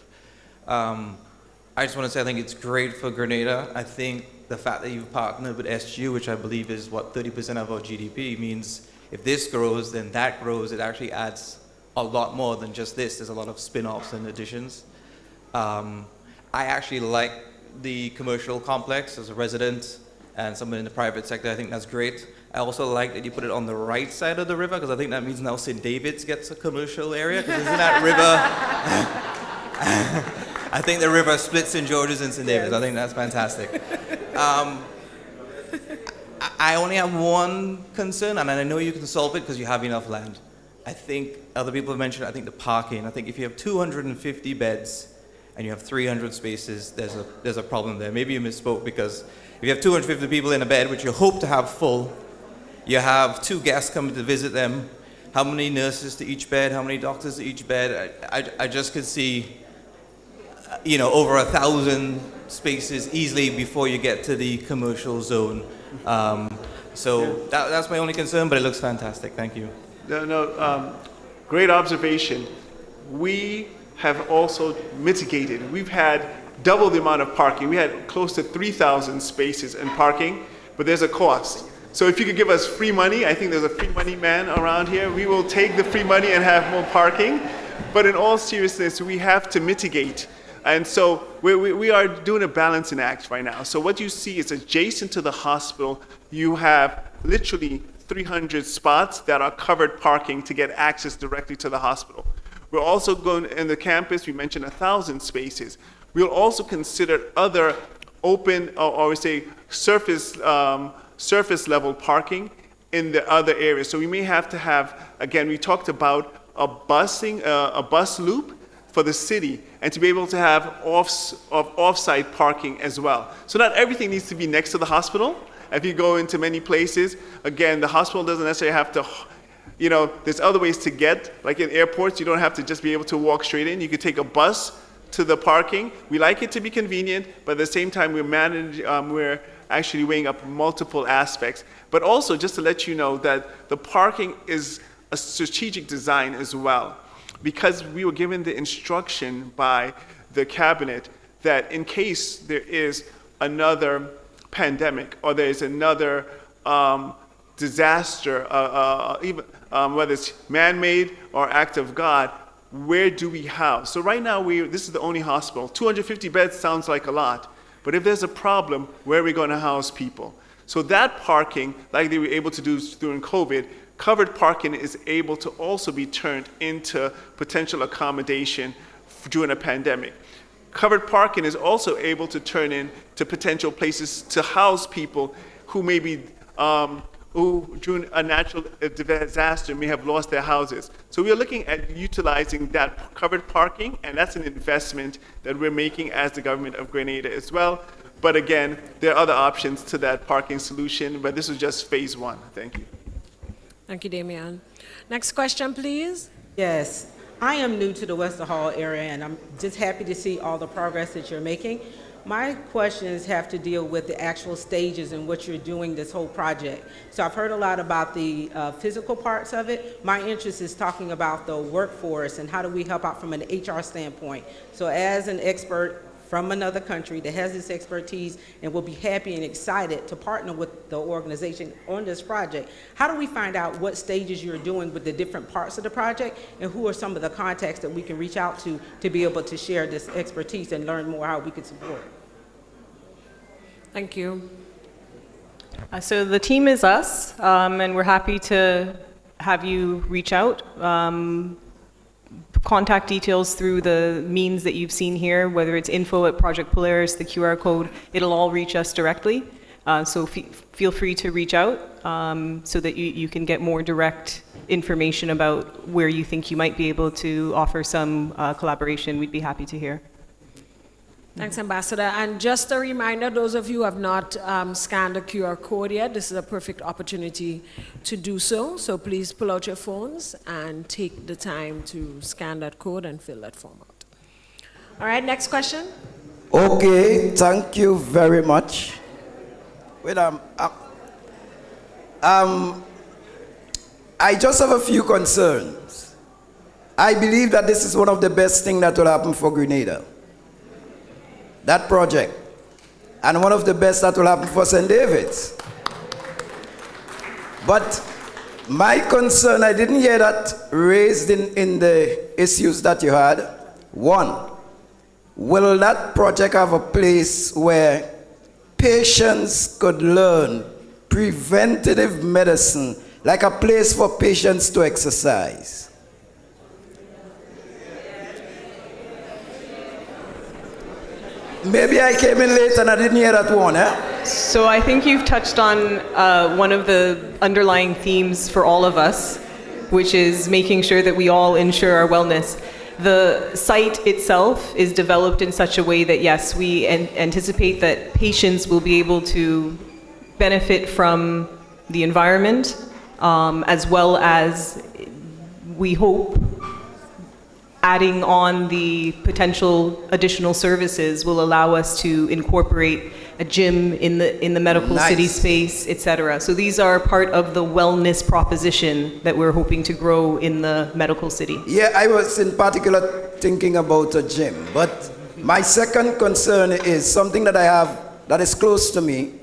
P: I just want to say I think it's great for Grenada. I think the fact that you've partnered with SGU, which I believe is, 30% of our GDP, means if this grows, then that grows. It actually adds a lot more than just this. There's a lot of spin-offs and additions. I actually like the commercial complex as a resident and someone in the private sector. I think that's great. I also like that you put it on the right side of the river, because I think that means now St. David's gets a commercial area, because isn't that river? I think the river splits St. George's and St. David's. I think that's fantastic. I only have one concern, and I know you can solve it because you have enough land. I think other people have mentioned, I think the parking. I think if you have 250 beds and you have 300 spaces, there's a problem there. Maybe you misspoke, because if you have 250 people in a bed, which you hope to have full, you have 2 guests coming to visit them. How many nurses to each bed? How many doctors to each bed? I just could see, over 1,000 spaces easily before you get to the commercial zone. So that's my only concern, but it looks fantastic. Thank you.
K: Great observation. We have also mitigated. We've had double the amount of parking. We had close to 3,000 spaces in parking, but there's a cost. So if you could give us free money, I think there's a free money man around here, we will take the free money and have more parking. But in all seriousness, we have to mitigate. And so we are doing a balancing act right now. So what you see is adjacent to the hospital, you have literally 300 spots that are covered parking to get access directly to the hospital. We're also going in the campus, we mentioned 1,000 spaces. We'll also consider other open, or we say surface level parking in the other areas. So we may have to have, again, we talked about a bus loop for the city, and to be able to have off-site parking as well. So not everything needs to be next to the hospital. If you go into many places, again, the hospital doesn't necessarily have to, there's other ways to get, like in airports, you don't have to just be able to walk straight in. You could take a bus to the parking. We like it to be convenient, but at the same time, we're actually weighing up multiple aspects. But also, just to let you know that the parking is a strategic design as well, because we were given the instruction by the cabinet that in case there is another pandemic or there is another disaster, even whether it's man-made or act of God, where do we house? So right now, this is the only hospital. 250 beds sounds like a lot, but if there's a problem, where are we going to house people? So that parking, like they were able to do during COVID, covered parking is able to also be turned into potential accommodation during a pandemic. Covered parking is also able to turn into potential places to house people who may be, who during a natural disaster may have lost their houses. So we are looking at utilizing that covered parking, and that's an investment that we're making as the government of Grenada as well. But again, there are other options to that parking solution, but this is just phase one. Thank you.
A: Thank you, Damian. Next question, please.
Q: Yes, I am new to the Westerhall area, and I'm just happy to see all the progress that you're making. My questions have to deal with the actual stages in which you're doing this whole project. So I've heard a lot about the physical parts of it. My interest is talking about the workforce and how do we help out from an HR standpoint. So as an expert from another country that has this expertise and will be happy and excited to partner with the organization on this project, how do we find out what stages you're doing with the different parts of the project, and who are some of the contacts that we can reach out to be able to share this expertise and learn more how we can support?
A: Thank you.
D: So the team is us, and we're happy to have you reach out. Contact details through the means that you've seen here, whether it's info@Project Polaris, the QR code, it'll all reach us directly. So feel free to reach out so that you can get more direct information about where you think you might be able to offer some collaboration. We'd be happy to hear.
A: Thanks, Ambassador. And just a reminder, those of you who have not scanned the QR code yet, this is a perfect opportunity to do so. So please pull out your phones and take the time to scan that code and fill that form out. All right, next question.
R: Okay, thank you very much. Wait, I just have a few concerns. I believe that this is one of the best things that will happen for Grenada. That project, and one of the best that will happen for St. David's. But my concern, I didn't hear that raised in the issues that you had. One, will that project have a place where patients could learn preventative medicine, like a place for patients to exercise? Maybe I came in late and I didn't hear that one, eh?
D: So I think you've touched on one of the underlying themes for all of us, which is making sure that we all ensure our wellness. The site itself is developed in such a way that, yes, we anticipate that patients will be able to benefit from the environment, as well as, we hope, adding on the potential additional services will allow us to incorporate a gym in the medical city space, etc. So these are part of the wellness proposition that we're hoping to grow in the medical city.
R: Yeah, I was in particular thinking about a gym, but my second concern is something that I have that is close to me.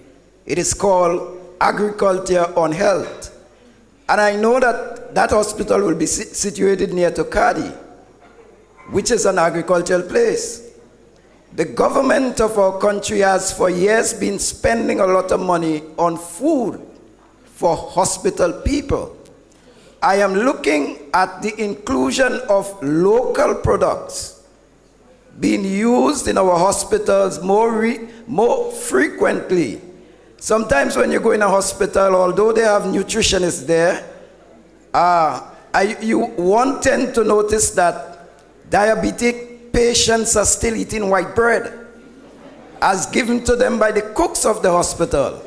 R: It is called agriculture, on health. And I know that that hospital will be situated near to Kadi, which is an agricultural place. The government of our country has for years been spending a lot of money on food for hospital people. I am looking at the inclusion of local products being used in our hospitals more frequently. Sometimes when you go in a hospital, although they have nutritionists there, one tend to notice that diabetic patients are still eating white bread as given to them by the cooks of the hospital.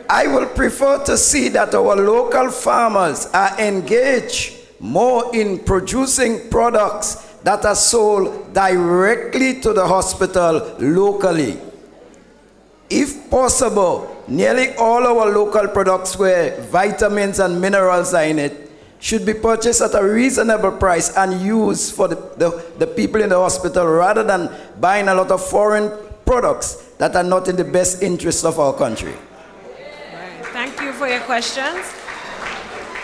R: I will prefer to see that our local farmers are engaged more in producing products that are sold directly to the hospital locally. If possible, nearly all our local products where vitamins and minerals are in it should be purchased at a reasonable price and used for the people in the hospital rather than buying a lot of foreign products that are not in the best interest of our country.
A: Thank you for your questions.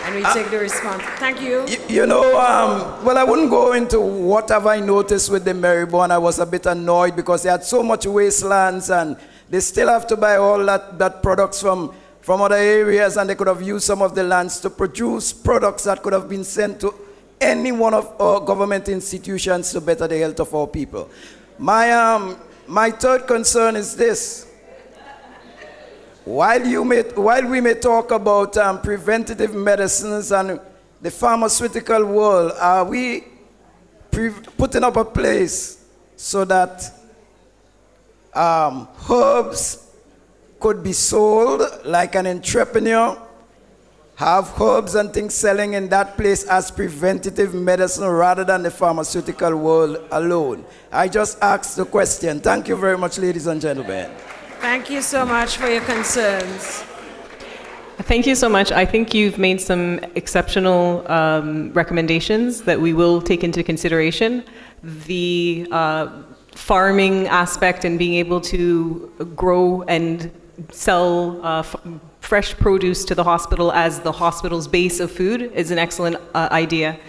A: And we take the response. Thank you.
R: Well, I wouldn't go into what have I noticed with the Marybone. I was a bit annoyed because they had so much wastelands and they still have to buy all that products from other areas, and they could have used some of the lands to produce products that could have been sent to any one of our government institutions to better the health of our people. My third concern is this. While we may talk about preventative medicines and the pharmaceutical world, are we putting up a place so that herbs could be sold, like an entrepreneur, have herbs and things selling in that place as preventative medicine rather than the pharmaceutical world alone? I just asked the question. Thank you very much, ladies and gentlemen.
A: Thank you so much for your concerns.
S: Thank you so much. I think you've made some exceptional recommendations that we will take into consideration. The farming aspect and being able to grow and sell fresh produce to the hospital as the hospital's base of food is an excellent idea,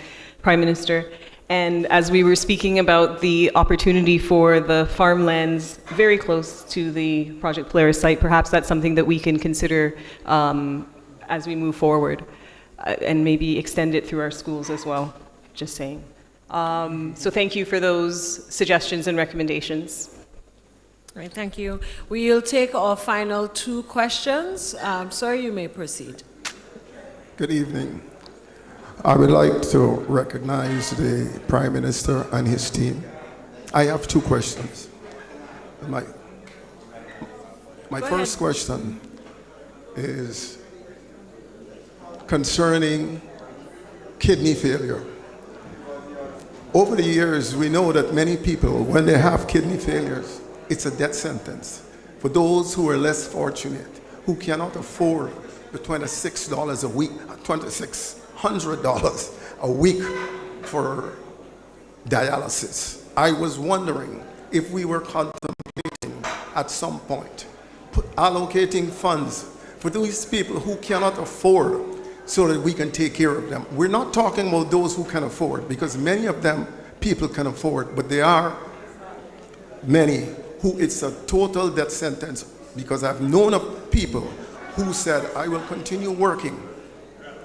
S: Prime Minister. And as we were speaking about the opportunity for the farmlands very close to the Project Polaris site, perhaps that's something that we can consider as we move forward and maybe extend it through our schools as well, just saying. So thank you for those suggestions and recommendations.
A: All right, thank you. We'll take our final two questions. Sir, you may proceed.
T: Good evening. I would like to recognize the Prime Minister and his team. I have two questions. My first question is concerning kidney failure. Over the years, we know that many people, when they have kidney failures, it's a death sentence. For those who are less fortunate, who cannot afford the $26 a week, $2,600 a week for dialysis. I was wondering if we were contemplating at some point allocating funds for these people who cannot afford so that we can take care of them. We're not talking about those who can afford, because many of them people can afford, but there are many who it's a total death sentence, because I've known of people who said, I will continue working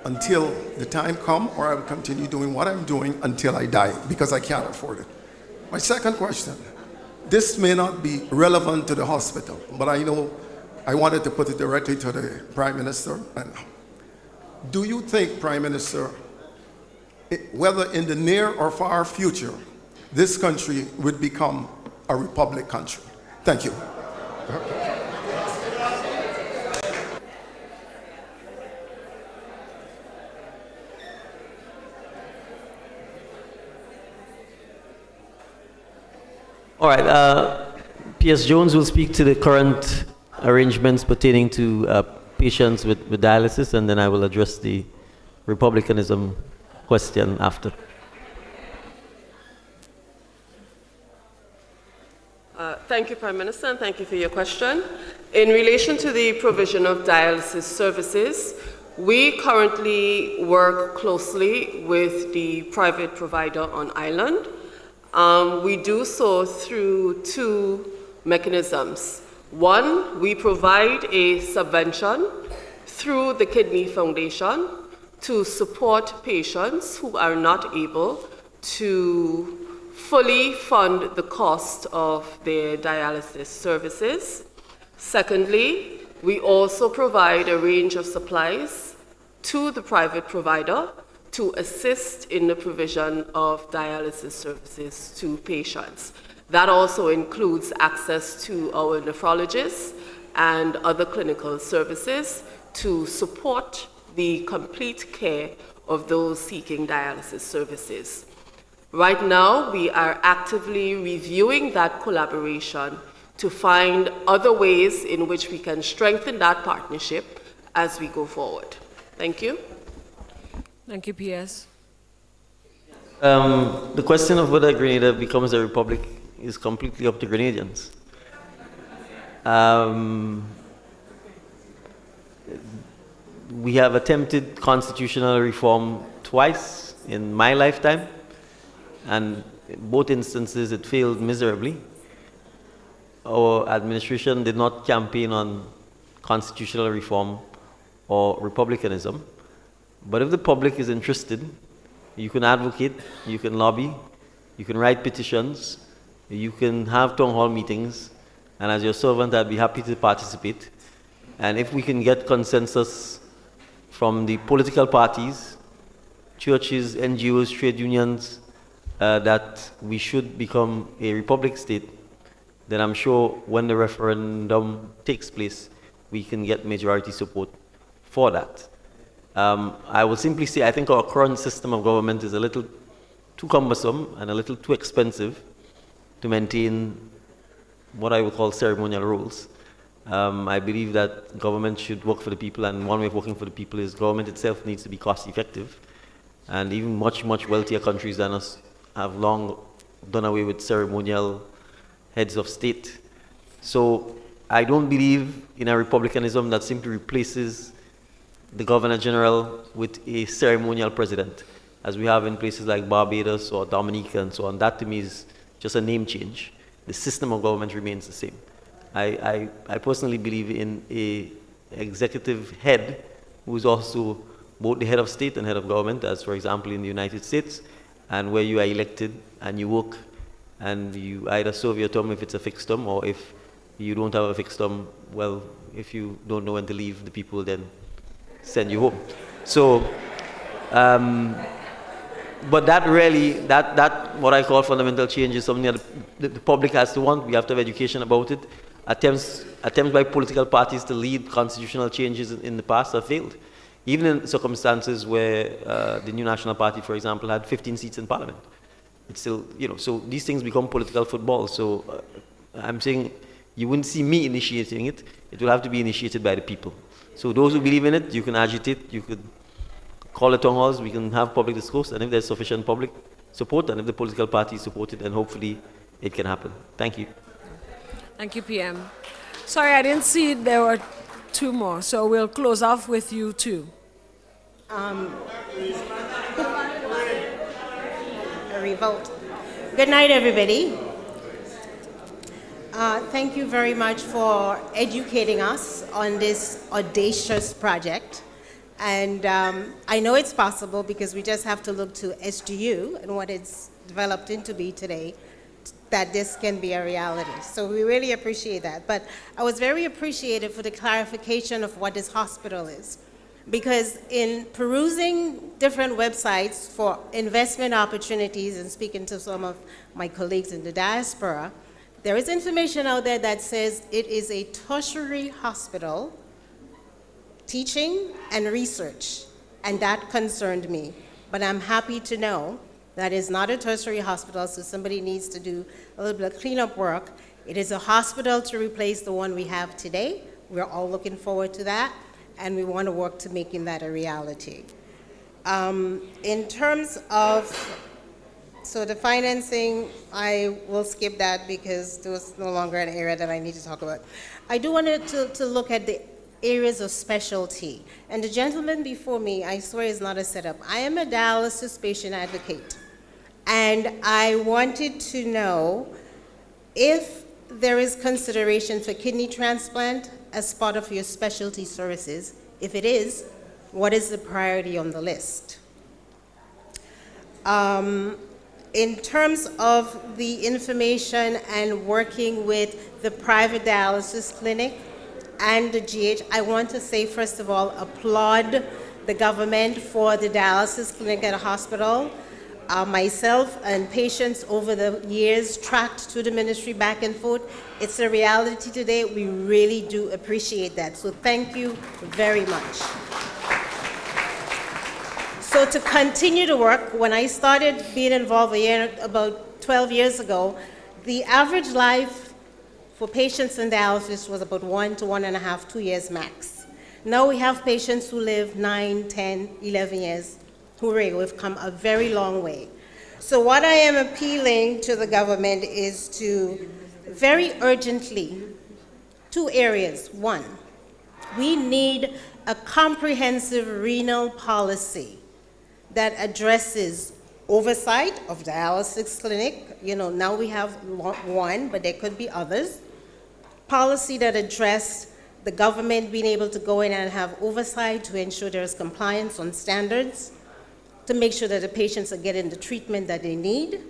T: until the time comes, or I will continue doing what I'm doing until I die, because I can't afford it. My second question, this may not be relevant to the hospital, but I know I wanted to put it directly to the Prime Minister. Do you think, Prime Minister, whether in the near or far future, this country would become a republic country? Thank you.
C: All right, P.S. Jones will speak to the current arrangements pertaining to patients with dialysis, and then I will address the republicanism question after.
I: Thank you, Prime Minister, and thank you for your question. In relation to the provision of dialysis services, we currently work closely with the private provider on island. We do so through two mechanisms. One, we provide a subvention through the Kidney Foundation to support patients who are not able to fully fund the cost of their dialysis services. Secondly, we also provide a range of supplies to the private provider to assist in the provision of dialysis services to patients. That also includes access to our nephrologists and other clinical services to support the complete care of those seeking dialysis services. Right now, we are actively reviewing that collaboration to find other ways in which we can strengthen that partnership as we go forward. Thank you.
A: Thank you, PS.
C: The question of whether Grenada becomes a republic is completely up to Grenadians. We have attempted constitutional reform twice in my lifetime, and in both instances it failed miserably. Our administration did not campaign on constitutional reform or republicanism, but if the public is interested, you can advocate, you can lobby, you can write petitions, you can have town hall meetings, and as your servant I'd be happy to participate. And if we can get consensus from the political parties, churches, NGOs, trade unions, that we should become a republic state, then I'm sure when the referendum takes place, we can get majority support for that. I will simply say I think our current system of government is a little too cumbersome and a little too expensive to maintain what I would call ceremonial rules. I believe that government should work for the people, and one way of working for the people is government itself needs to be cost effective. And even much, much wealthier countries than us have long done away with ceremonial heads of state. So I don't believe in a republicanism that simply replaces the Governor General with a ceremonial president, as we have in places like Barbados or Dominica and so on. That to me is just a name change. The system of government remains the same. I personally believe in a executive head who is also both the head of state and head of government, as for example in the United States, and where you are elected and you work and you either serve your term if it's a fixed term, or if you don't have a fixed term, well, if you don't know when to leave, the people then send you home. So, but that really, that what I call fundamental change is something that the public has to want. We have to have education about it. Attempts by political parties to lead constitutional changes in the past have failed. Even in circumstances where the New National Party, for example, had 15 seats in Parliament. It's still, you know, so these things become political football. So I'm saying you wouldn't see me initiating it. It will have to be initiated by the people. So those who believe in it, you can agitate, you could call it town halls, we can have public discourse, and if there's sufficient public support, and if the political parties support it, then hopefully it can happen. Thank you.
A: Thank you, PM. Sorry, I didn't see there were two more, so we'll close off with you two.
U: A revolt. Good night, everybody. Thank you very much for educating us on this audacious project. And I know it's possible because we just have to look to SGU and what it's developed into be today, that this can be a reality. So we really appreciate that. But I was very appreciative for the clarification of what this hospital is. Because in perusing different websites for investment opportunities and speaking to some of my colleagues in the diaspora, there is information out there that says it is a tertiary hospital, teaching and research, and that concerned me. But I'm happy to know that is not a tertiary hospital, so somebody needs to do a little bit of cleanup work. It is a hospital to replace the one we have today. We're all looking forward to that, and we want to work to making that a reality. In terms of So the financing, I will skip that because it was no longer an area that I need to talk about. I do want to look at the areas of specialty. And the gentleman before me, I swear is not a setup. I am a dialysis patient advocate. And I wanted to know if there is consideration for kidney transplant as part of your specialty services. If it is, what is the priority on the list? In terms of the information and working with the private dialysis clinic and the GH, I want to say, first of all, applaud the government for the dialysis clinic at a hospital. Myself and patients over the years tracked to the ministry back and forth. It's a reality today. We really do appreciate that. So thank you very much. So to continue to work, when I started being involved about 12 years ago, the average life for patients in dialysis was about 1 to 1.5, 2 years max. Now we have patients who live 9, 10, 11 years. Hooray, we've come a very long way. So what I am appealing to the government is to very urgently, 2 areas. 1, we need a comprehensive renal policy that addresses oversight of dialysis clinic. You know, now we have 1, but there could be others. Policy that address the government being able to go in and have oversight to ensure there is compliance on standards, to make sure that the patients are getting the treatment that they need,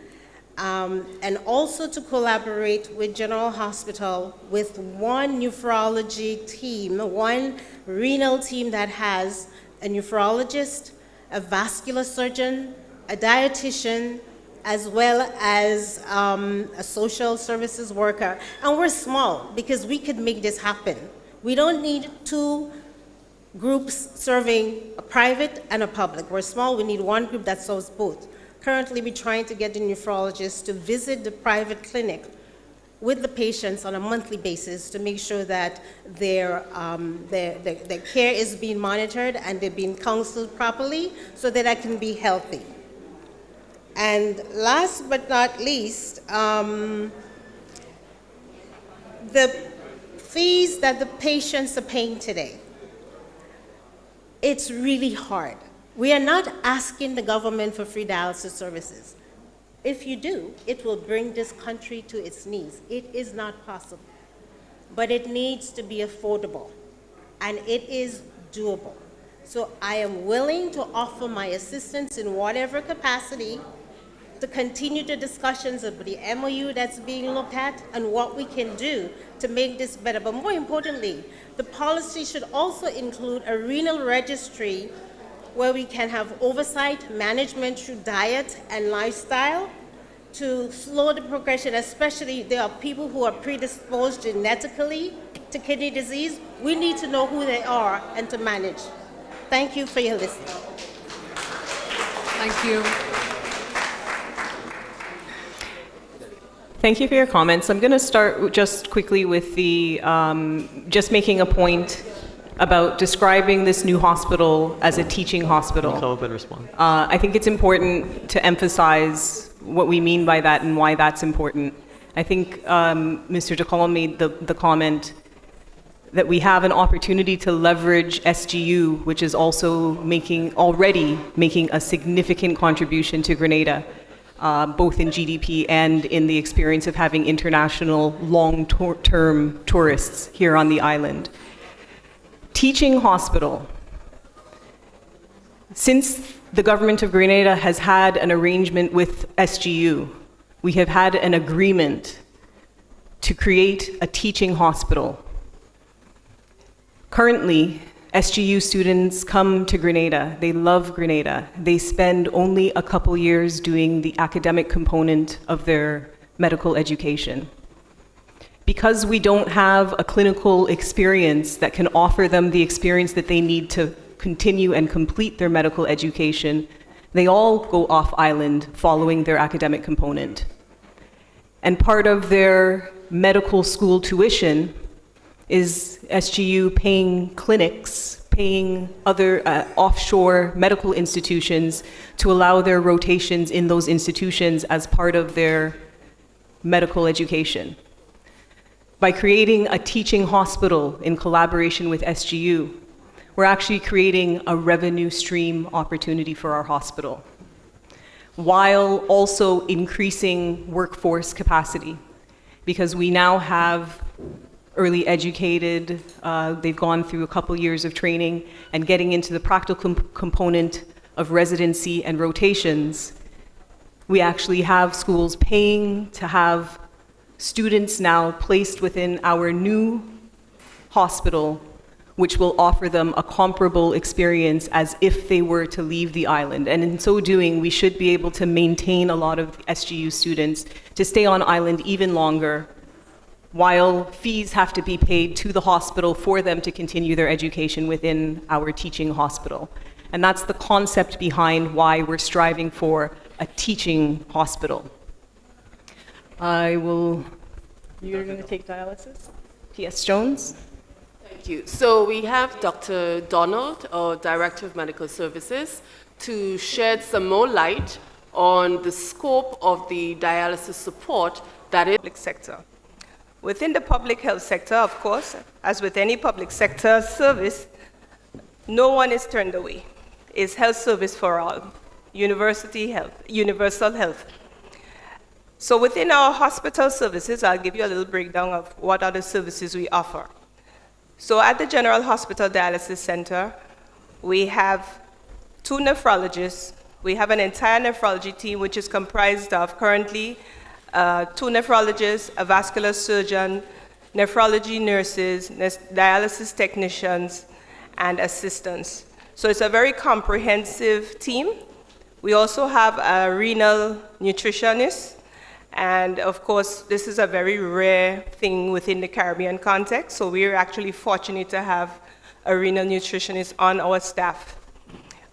U: and also to collaborate with General Hospital with one nephrology team, one renal team that has a nephrologist, a vascular surgeon, a dietitian, as well as a social services worker. And we're small because we could make this happen. We don't need 2 groups serving a private and a public. We're small, we need 1 group that serves both. Currently, we're trying to get the nephrologists to visit the private clinic with the patients on a monthly basis to make sure that their care is being monitored and they're being counseled properly so that I can be healthy. And last but not least, the fees that the patients are paying today. It's really hard. We are not asking the government for free dialysis services. If you do, it will bring this country to its knees. It is not possible. But it needs to be affordable, and it is doable. So I am willing to offer my assistance in whatever capacity to continue the discussions of the MOU that's being looked at and what we can do to make this better. But more importantly, the policy should also include a renal registry where we can have oversight, management through diet and lifestyle to slow the progression, especially there are people who are predisposed genetically to kidney disease. We need to know who they are and to manage. Thank you for your listening.
B: Thank you.
S: Thank you for your comments. I'm going to start just quickly with the, just making a point about describing this new hospital as a teaching hospital.
C: Come up and respond.
S: I think it's important to emphasize what we mean by that and why that's important. I think Mr. DeColle made the comment that we have an opportunity to leverage SGU, which is also already making a significant contribution to Grenada, both in GDP and in the experience of having international long-term tourists here on the island. Teaching hospital. Since the government of Grenada has had an arrangement with SGU, we have had an agreement to create a teaching hospital. Currently, SGU students come to Grenada. They love Grenada. They spend only a couple years doing the academic component of their medical education. Because we don't have a clinical experience that can offer them the experience that they need to continue and complete their medical education, they all go off island following their academic component. And part of their medical school tuition is SGU paying paying other offshore medical institutions to allow their rotations in those institutions as part of their medical education. By creating a teaching hospital in collaboration with SGU, we're actually creating a revenue stream opportunity for our hospital, while also increasing workforce capacity, because we now have early educated, they've gone through a couple years of training, and getting into the practical component of residency and rotations, we actually have schools paying to have students now placed within our new hospital, which will offer them a comparable experience as if they were to leave the island. And in so doing, we should be able to maintain a lot of SGU students to stay on island even longer, while fees have to be paid to the hospital for them to continue their education within our teaching hospital. And that's the concept behind why we're striving for a teaching hospital. You're going to take dialysis? T.S. Jones?
I: Thank you. So we have Dr. Donald, our Director of Medical Services, to shed some more light on the scope of the dialysis support that is
B: public sector. Within the public health sector, of course, as with any public sector service, no one is turned away. It's health service for all, universal health. So within our hospital services, I'll give you a little breakdown of what other services we offer. So at the General Hospital Dialysis Center, we have 2 nephrologists. We have an entire nephrology team, which is comprised of currently 2 nephrologists, a vascular surgeon, nephrology nurses, dialysis technicians, and assistants. So it's a very comprehensive team. We also have a renal nutritionist. And of course, this is a very rare thing within the Caribbean context, so we're actually fortunate to have a renal nutritionist on our staff.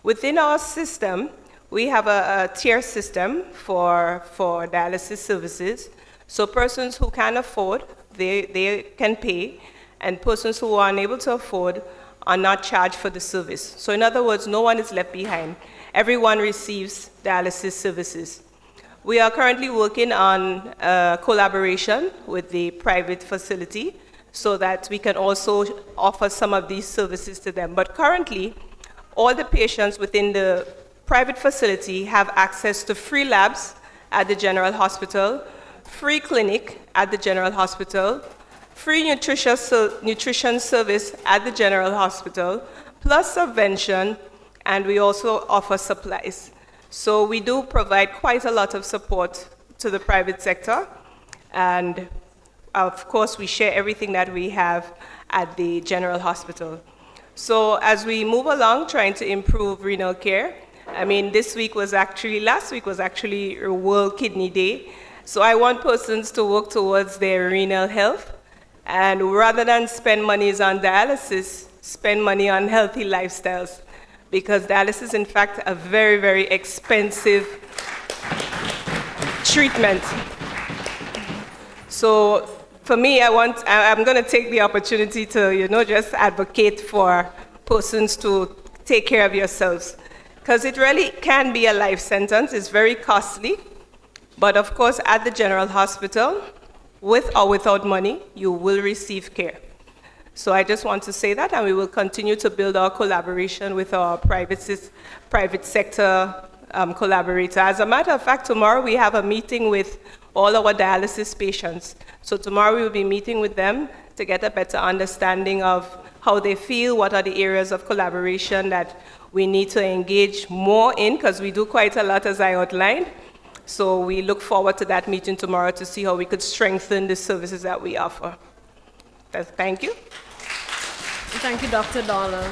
B: Within our system, we have a tier system for dialysis services. So persons who can afford, they can pay, and persons who are unable to afford are not charged for the service. So in other words, no one is left behind. Everyone receives dialysis services. We are currently working on collaboration with the private facility so that we can also offer some of these services to them. But currently, all the patients within the private facility have access to free labs at the General Hospital, free clinic at the General Hospital, free nutrition service at the General Hospital, plus subvention, and we also offer supplies. So we do provide quite a lot of support to the private sector, and of course we share everything that we have at the General Hospital. So as we move along trying to improve renal care, I mean, last week was actually World Kidney Day, so I want persons to work towards their renal health, and rather than spend monies on dialysis, spend money on healthy lifestyles. Because dialysis is, in fact, a very, very expensive treatment. So for me, I'm going to take the opportunity to, just advocate for persons to take care of yourselves. Because it really can be a life sentence. It's very costly. But of course, at the General Hospital, with or without money, you will receive care. So I just want to say that, and we will continue to build our collaboration with our private sector collaborator. As a matter of fact, tomorrow we have a meeting with all our dialysis patients. So tomorrow we will be meeting with them to get a better understanding of how they feel, what are the areas of collaboration that we need to engage more in, because we do quite a lot, as I outlined. So we look forward to that meeting tomorrow to see how we could strengthen the services that we offer. Thank you.
A: Thank you, Dr. Dollar.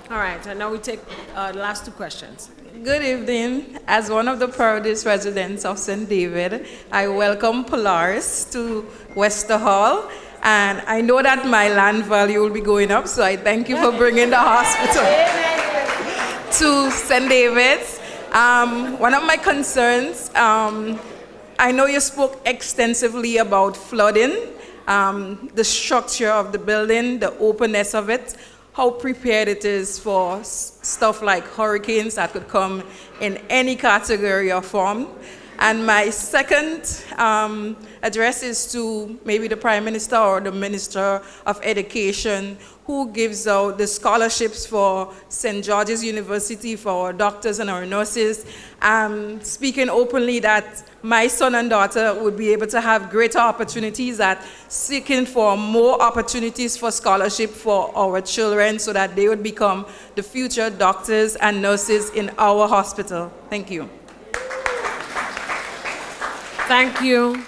A: All right, and now we take the last 2 questions.
V: Good evening. As one of the proudest residents of St. David, I welcome Polaris to Westerhall, and I know that my land value will be going up, so I thank you for bringing the hospital to St. David's. One of my concerns, I know you spoke extensively about flooding, the structure of the building, the openness of it. how prepared it is for stuff like hurricanes that could come in any category or form. And my second address is to maybe the Prime Minister or the Minister of Education, who gives out the scholarships for St. George's University for our doctors and our nurses. Speaking openly that my son and daughter would be able to have greater opportunities at seeking for more opportunities for scholarship for our children so that they would become the future doctors and nurses in our hospital. Thank you.
A: Thank you.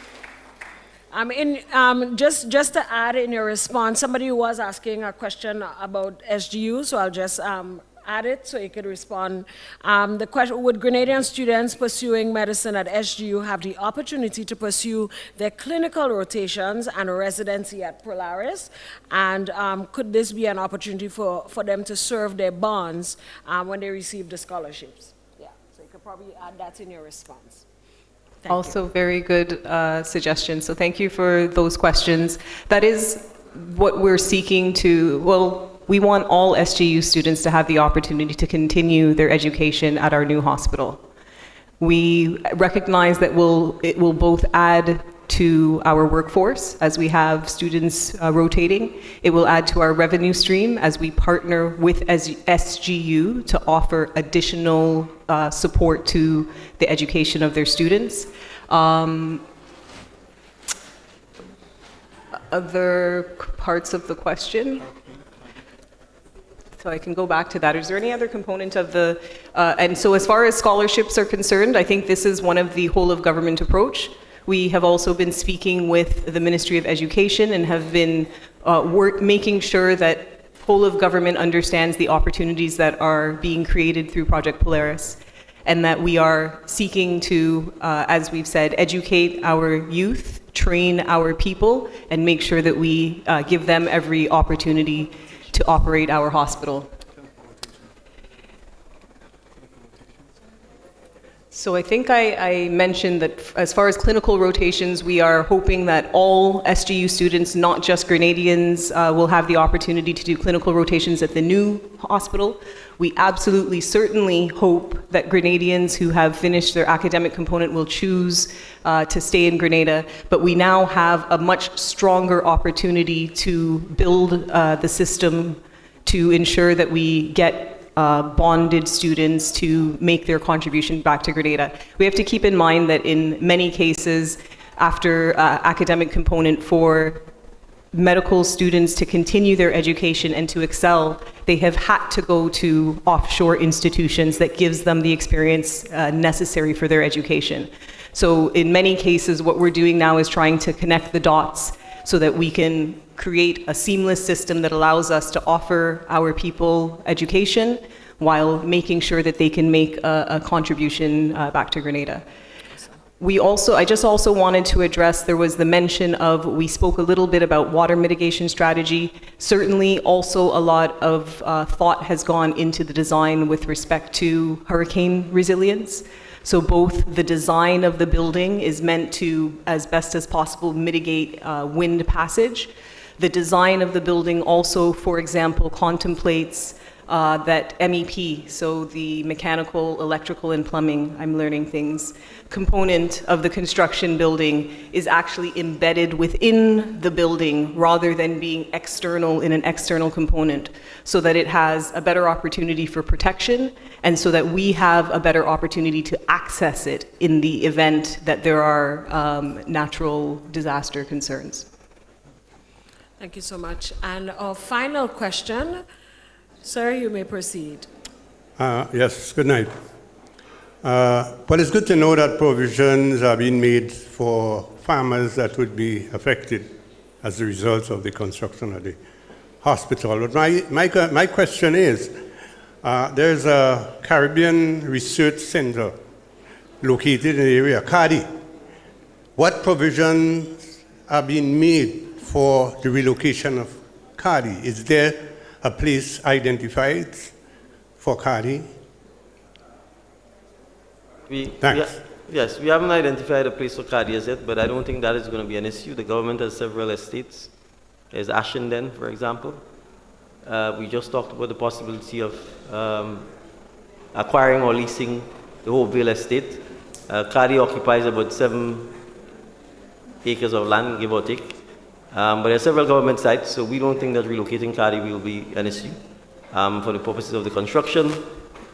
A: Just to add in your response, somebody was asking a question about SGU, so I'll just add it so you could respond. The question: would Grenadian students pursuing medicine at SGU have the opportunity to pursue their clinical rotations and residency at Polaris? And could this be an opportunity for them to serve their bonds when they receive the scholarships? Yeah, so you could probably add that in your response.
S: Also, very good suggestion. So thank you for those questions. That is what we're seeking to, well, we want all SGU students to have the opportunity to continue their education at our new hospital. We recognize that it will both add to our workforce as we have students rotating. It will add to our revenue stream as we partner with SGU to offer additional support to the education of their students. Other parts of the question? So I can go back to that. Is there any other component of the, and so as far as scholarships are concerned, I think this is one of the whole of government approach. We have also been speaking with the Ministry of Education and have been making sure that whole of government understands the opportunities that are being created through Project Polaris, and that we are seeking to, as we've said, educate our youth, train our people, and make sure that we give them every opportunity to operate our hospital. So I think I mentioned that as far as clinical rotations, we are hoping that all SGU students, not just Grenadians, will have the opportunity to do clinical rotations at the new hospital. We absolutely, certainly hope that Grenadians who have finished their academic component will choose to stay in Grenada, but we now have a much stronger opportunity to build the system to ensure that we get bonded students to make their contribution back to Grenada. We have to keep in mind that in many cases, after academic component, for medical students to continue their education and to excel, they have had to go to offshore institutions that gives them the experience necessary for their education. So in many cases, what we're doing now is trying to connect the dots so that we can create a seamless system that allows us to offer our people education while making sure that they can make a contribution back to Grenada. I just also wanted to address, there was the mention of, we spoke a little bit about water mitigation strategy. Certainly also a lot of thought has gone into the design with respect to hurricane resilience. So both the design of the building is meant to, as best as possible, mitigate wind passage. The design of the building also, for example, contemplates that MEP, so the mechanical, electrical, and plumbing, I'm learning things, component of the construction building is actually embedded within the building rather than being external in an external component, so that it has a better opportunity for protection and so that we have a better opportunity to access it in the event that there are natural disaster concerns.
A: Thank you so much. And our final question, sir, you may proceed.
E: Yes, good night. Well, it's good to know that provisions are being made for farmers that would be affected as a result of the construction of the hospital. But my question is, there's a Caribbean Research Center located in the area, CARDI. What provisions are being made for the relocation of CARDI? Is there a place identified for CARDI? Thanks.
C: Yes, we haven't identified a place for CARDI as yet, but I don't think that is going to be an issue. The government has several estates. There's Ashenden, for example. we just talked about the possibility of acquiring or leasing the whole Vale estate. Cardi occupies about 7 acres of land, give or take. But there are several government sites, so we don't think that relocating Cardi will be an issue for the purposes of the construction.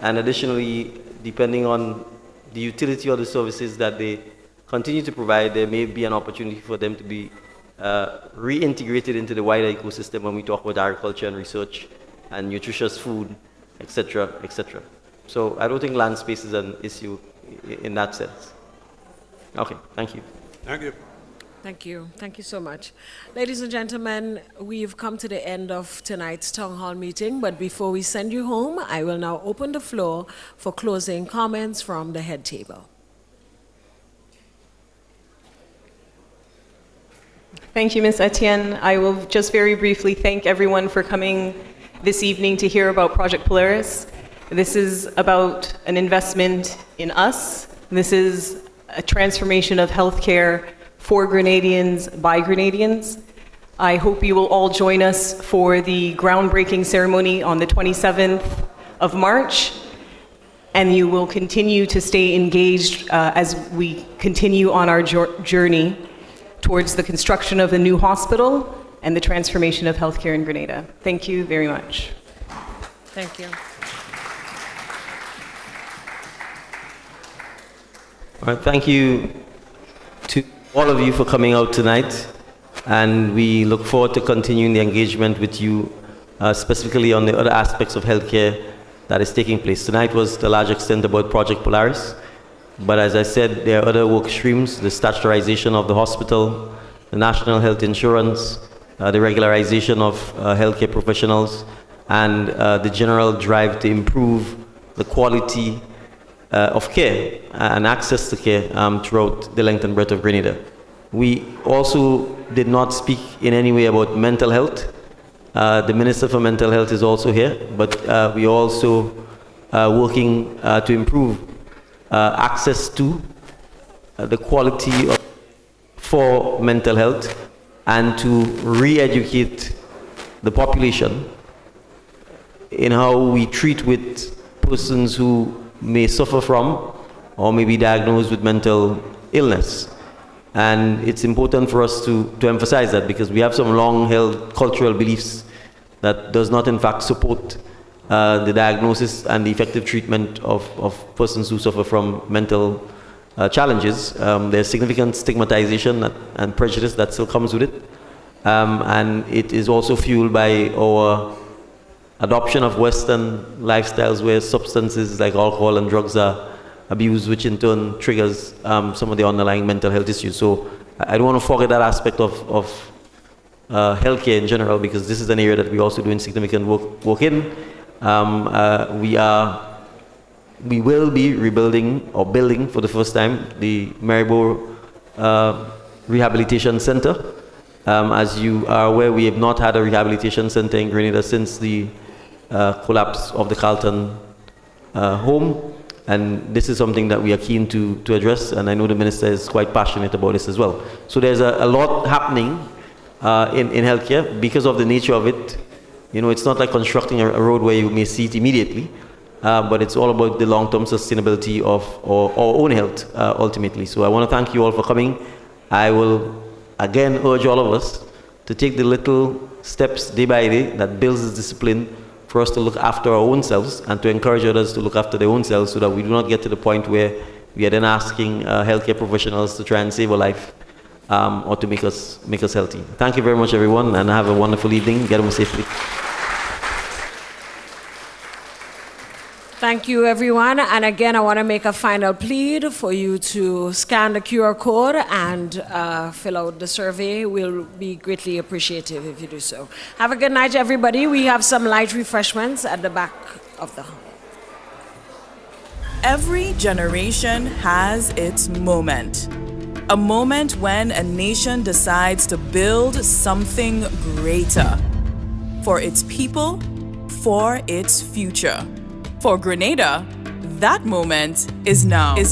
C: And additionally, depending on the utility or the services that they continue to provide, there may be an opportunity for them to be reintegrated into the wider ecosystem when we talk about agriculture and research and nutritious food, etc., etc. So I don't think land space is an issue in that sense. Okay, thank you.
E: Thank you.
A: Thank you. Thank you so much. Ladies and gentlemen, we've come to the end of tonight's town hall meeting, but before we send you home, I will now open the floor for closing comments from the head table.
S: Thank you, Ms. Etienne. I will just very briefly thank everyone for coming this evening to hear about Project Polaris. This is about an investment in us. This is a transformation of healthcare for Grenadians by Grenadians. I hope you will all join us for the groundbreaking ceremony on the 27th of March, and you will continue to stay engaged as we continue on our journey towards the construction of a new hospital and the transformation of healthcare in Grenada. Thank you very much.
A: Thank you.
C: All right, thank you to all of you for coming out tonight, and we look forward to continuing the engagement with you, specifically on the other aspects of healthcare that is taking place. Tonight was to a large extent about Project Polaris, but as I said, there are other work streams: the statutorization of the hospital, the national health insurance, the regularization of healthcare professionals, and the general drive to improve the quality of care and access to care throughout the length and breadth of Grenada. We also did not speak in any way about mental health. The Minister for Mental Health is also here, but we are also working to improve access to the quality for mental health and to re-educate the population in how we treat with persons who may suffer from or may be diagnosed with mental illness. And it's important for us to emphasize that, because we have some long-held cultural beliefs that does not in fact support the diagnosis and the effective treatment of persons who suffer from mental challenges. There's significant stigmatization and prejudice that still comes with it. And it is also fueled by our adoption of Western lifestyles where substances like alcohol and drugs are abused, which in turn triggers some of the underlying mental health issues. So I don't want to forget that aspect of healthcare in general, because this is an area that we're also doing significant work in. We will be rebuilding or building for the first time the Maribor Rehabilitation Center. As you are aware, we have not had a rehabilitation center in Grenada since the collapse of the Carlton home, and this is something that we are keen to address, and I know the Minister is quite passionate about this as well. So there's a lot happening in healthcare because of the nature of it. You know, it's not like constructing a road where you may see it immediately, but it's all about the long-term sustainability of our own health ultimately. So I want to thank you all for coming. I will again urge all of us to take the little steps day by day that builds this discipline for us to look after our own selves and to encourage others to look after their own selves, so that we do not get to the point where we are then asking healthcare professionals to try and save a life or to make us healthy. Thank you very much, everyone, and have a wonderful evening. Get home safely.
A: Thank you, everyone. And again, I want to make a final plea for you to scan the QR code and fill out the survey. We'll be greatly appreciative if you do so. Have a good night, everybody. We have some light refreshments at the back of the hall.
F: Every generation has its moment. A moment when a nation decides to build something greater for its people, for its future. For Grenada, that moment is now. The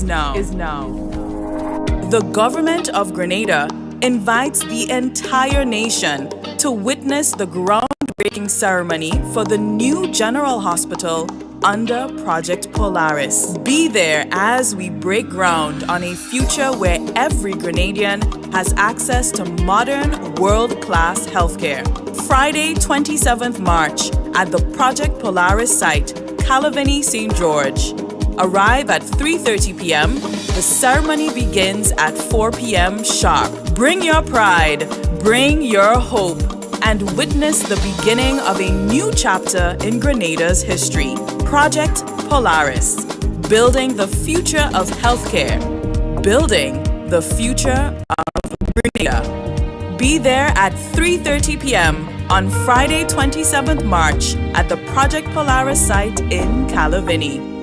F: government of Grenada invites the entire nation to witness the groundbreaking groundbreaking ceremony for the new General Hospital under Project Polaris. Be there as we break ground on a future where every Grenadian has access to modern, world-class healthcare. Friday, 27th March, at the Project Polaris site, Calavini, St. George. Arrive at 3:30 p.m. The ceremony begins at 4 p.m. sharp. Bring your pride, bring your hope, and witness the beginning of a new chapter in Grenada's history. Project Polaris, building the future of healthcare, building the future of Grenada. Be there at 3:30 p.m. on Friday, 27th March at the Project Polaris site in Calavini.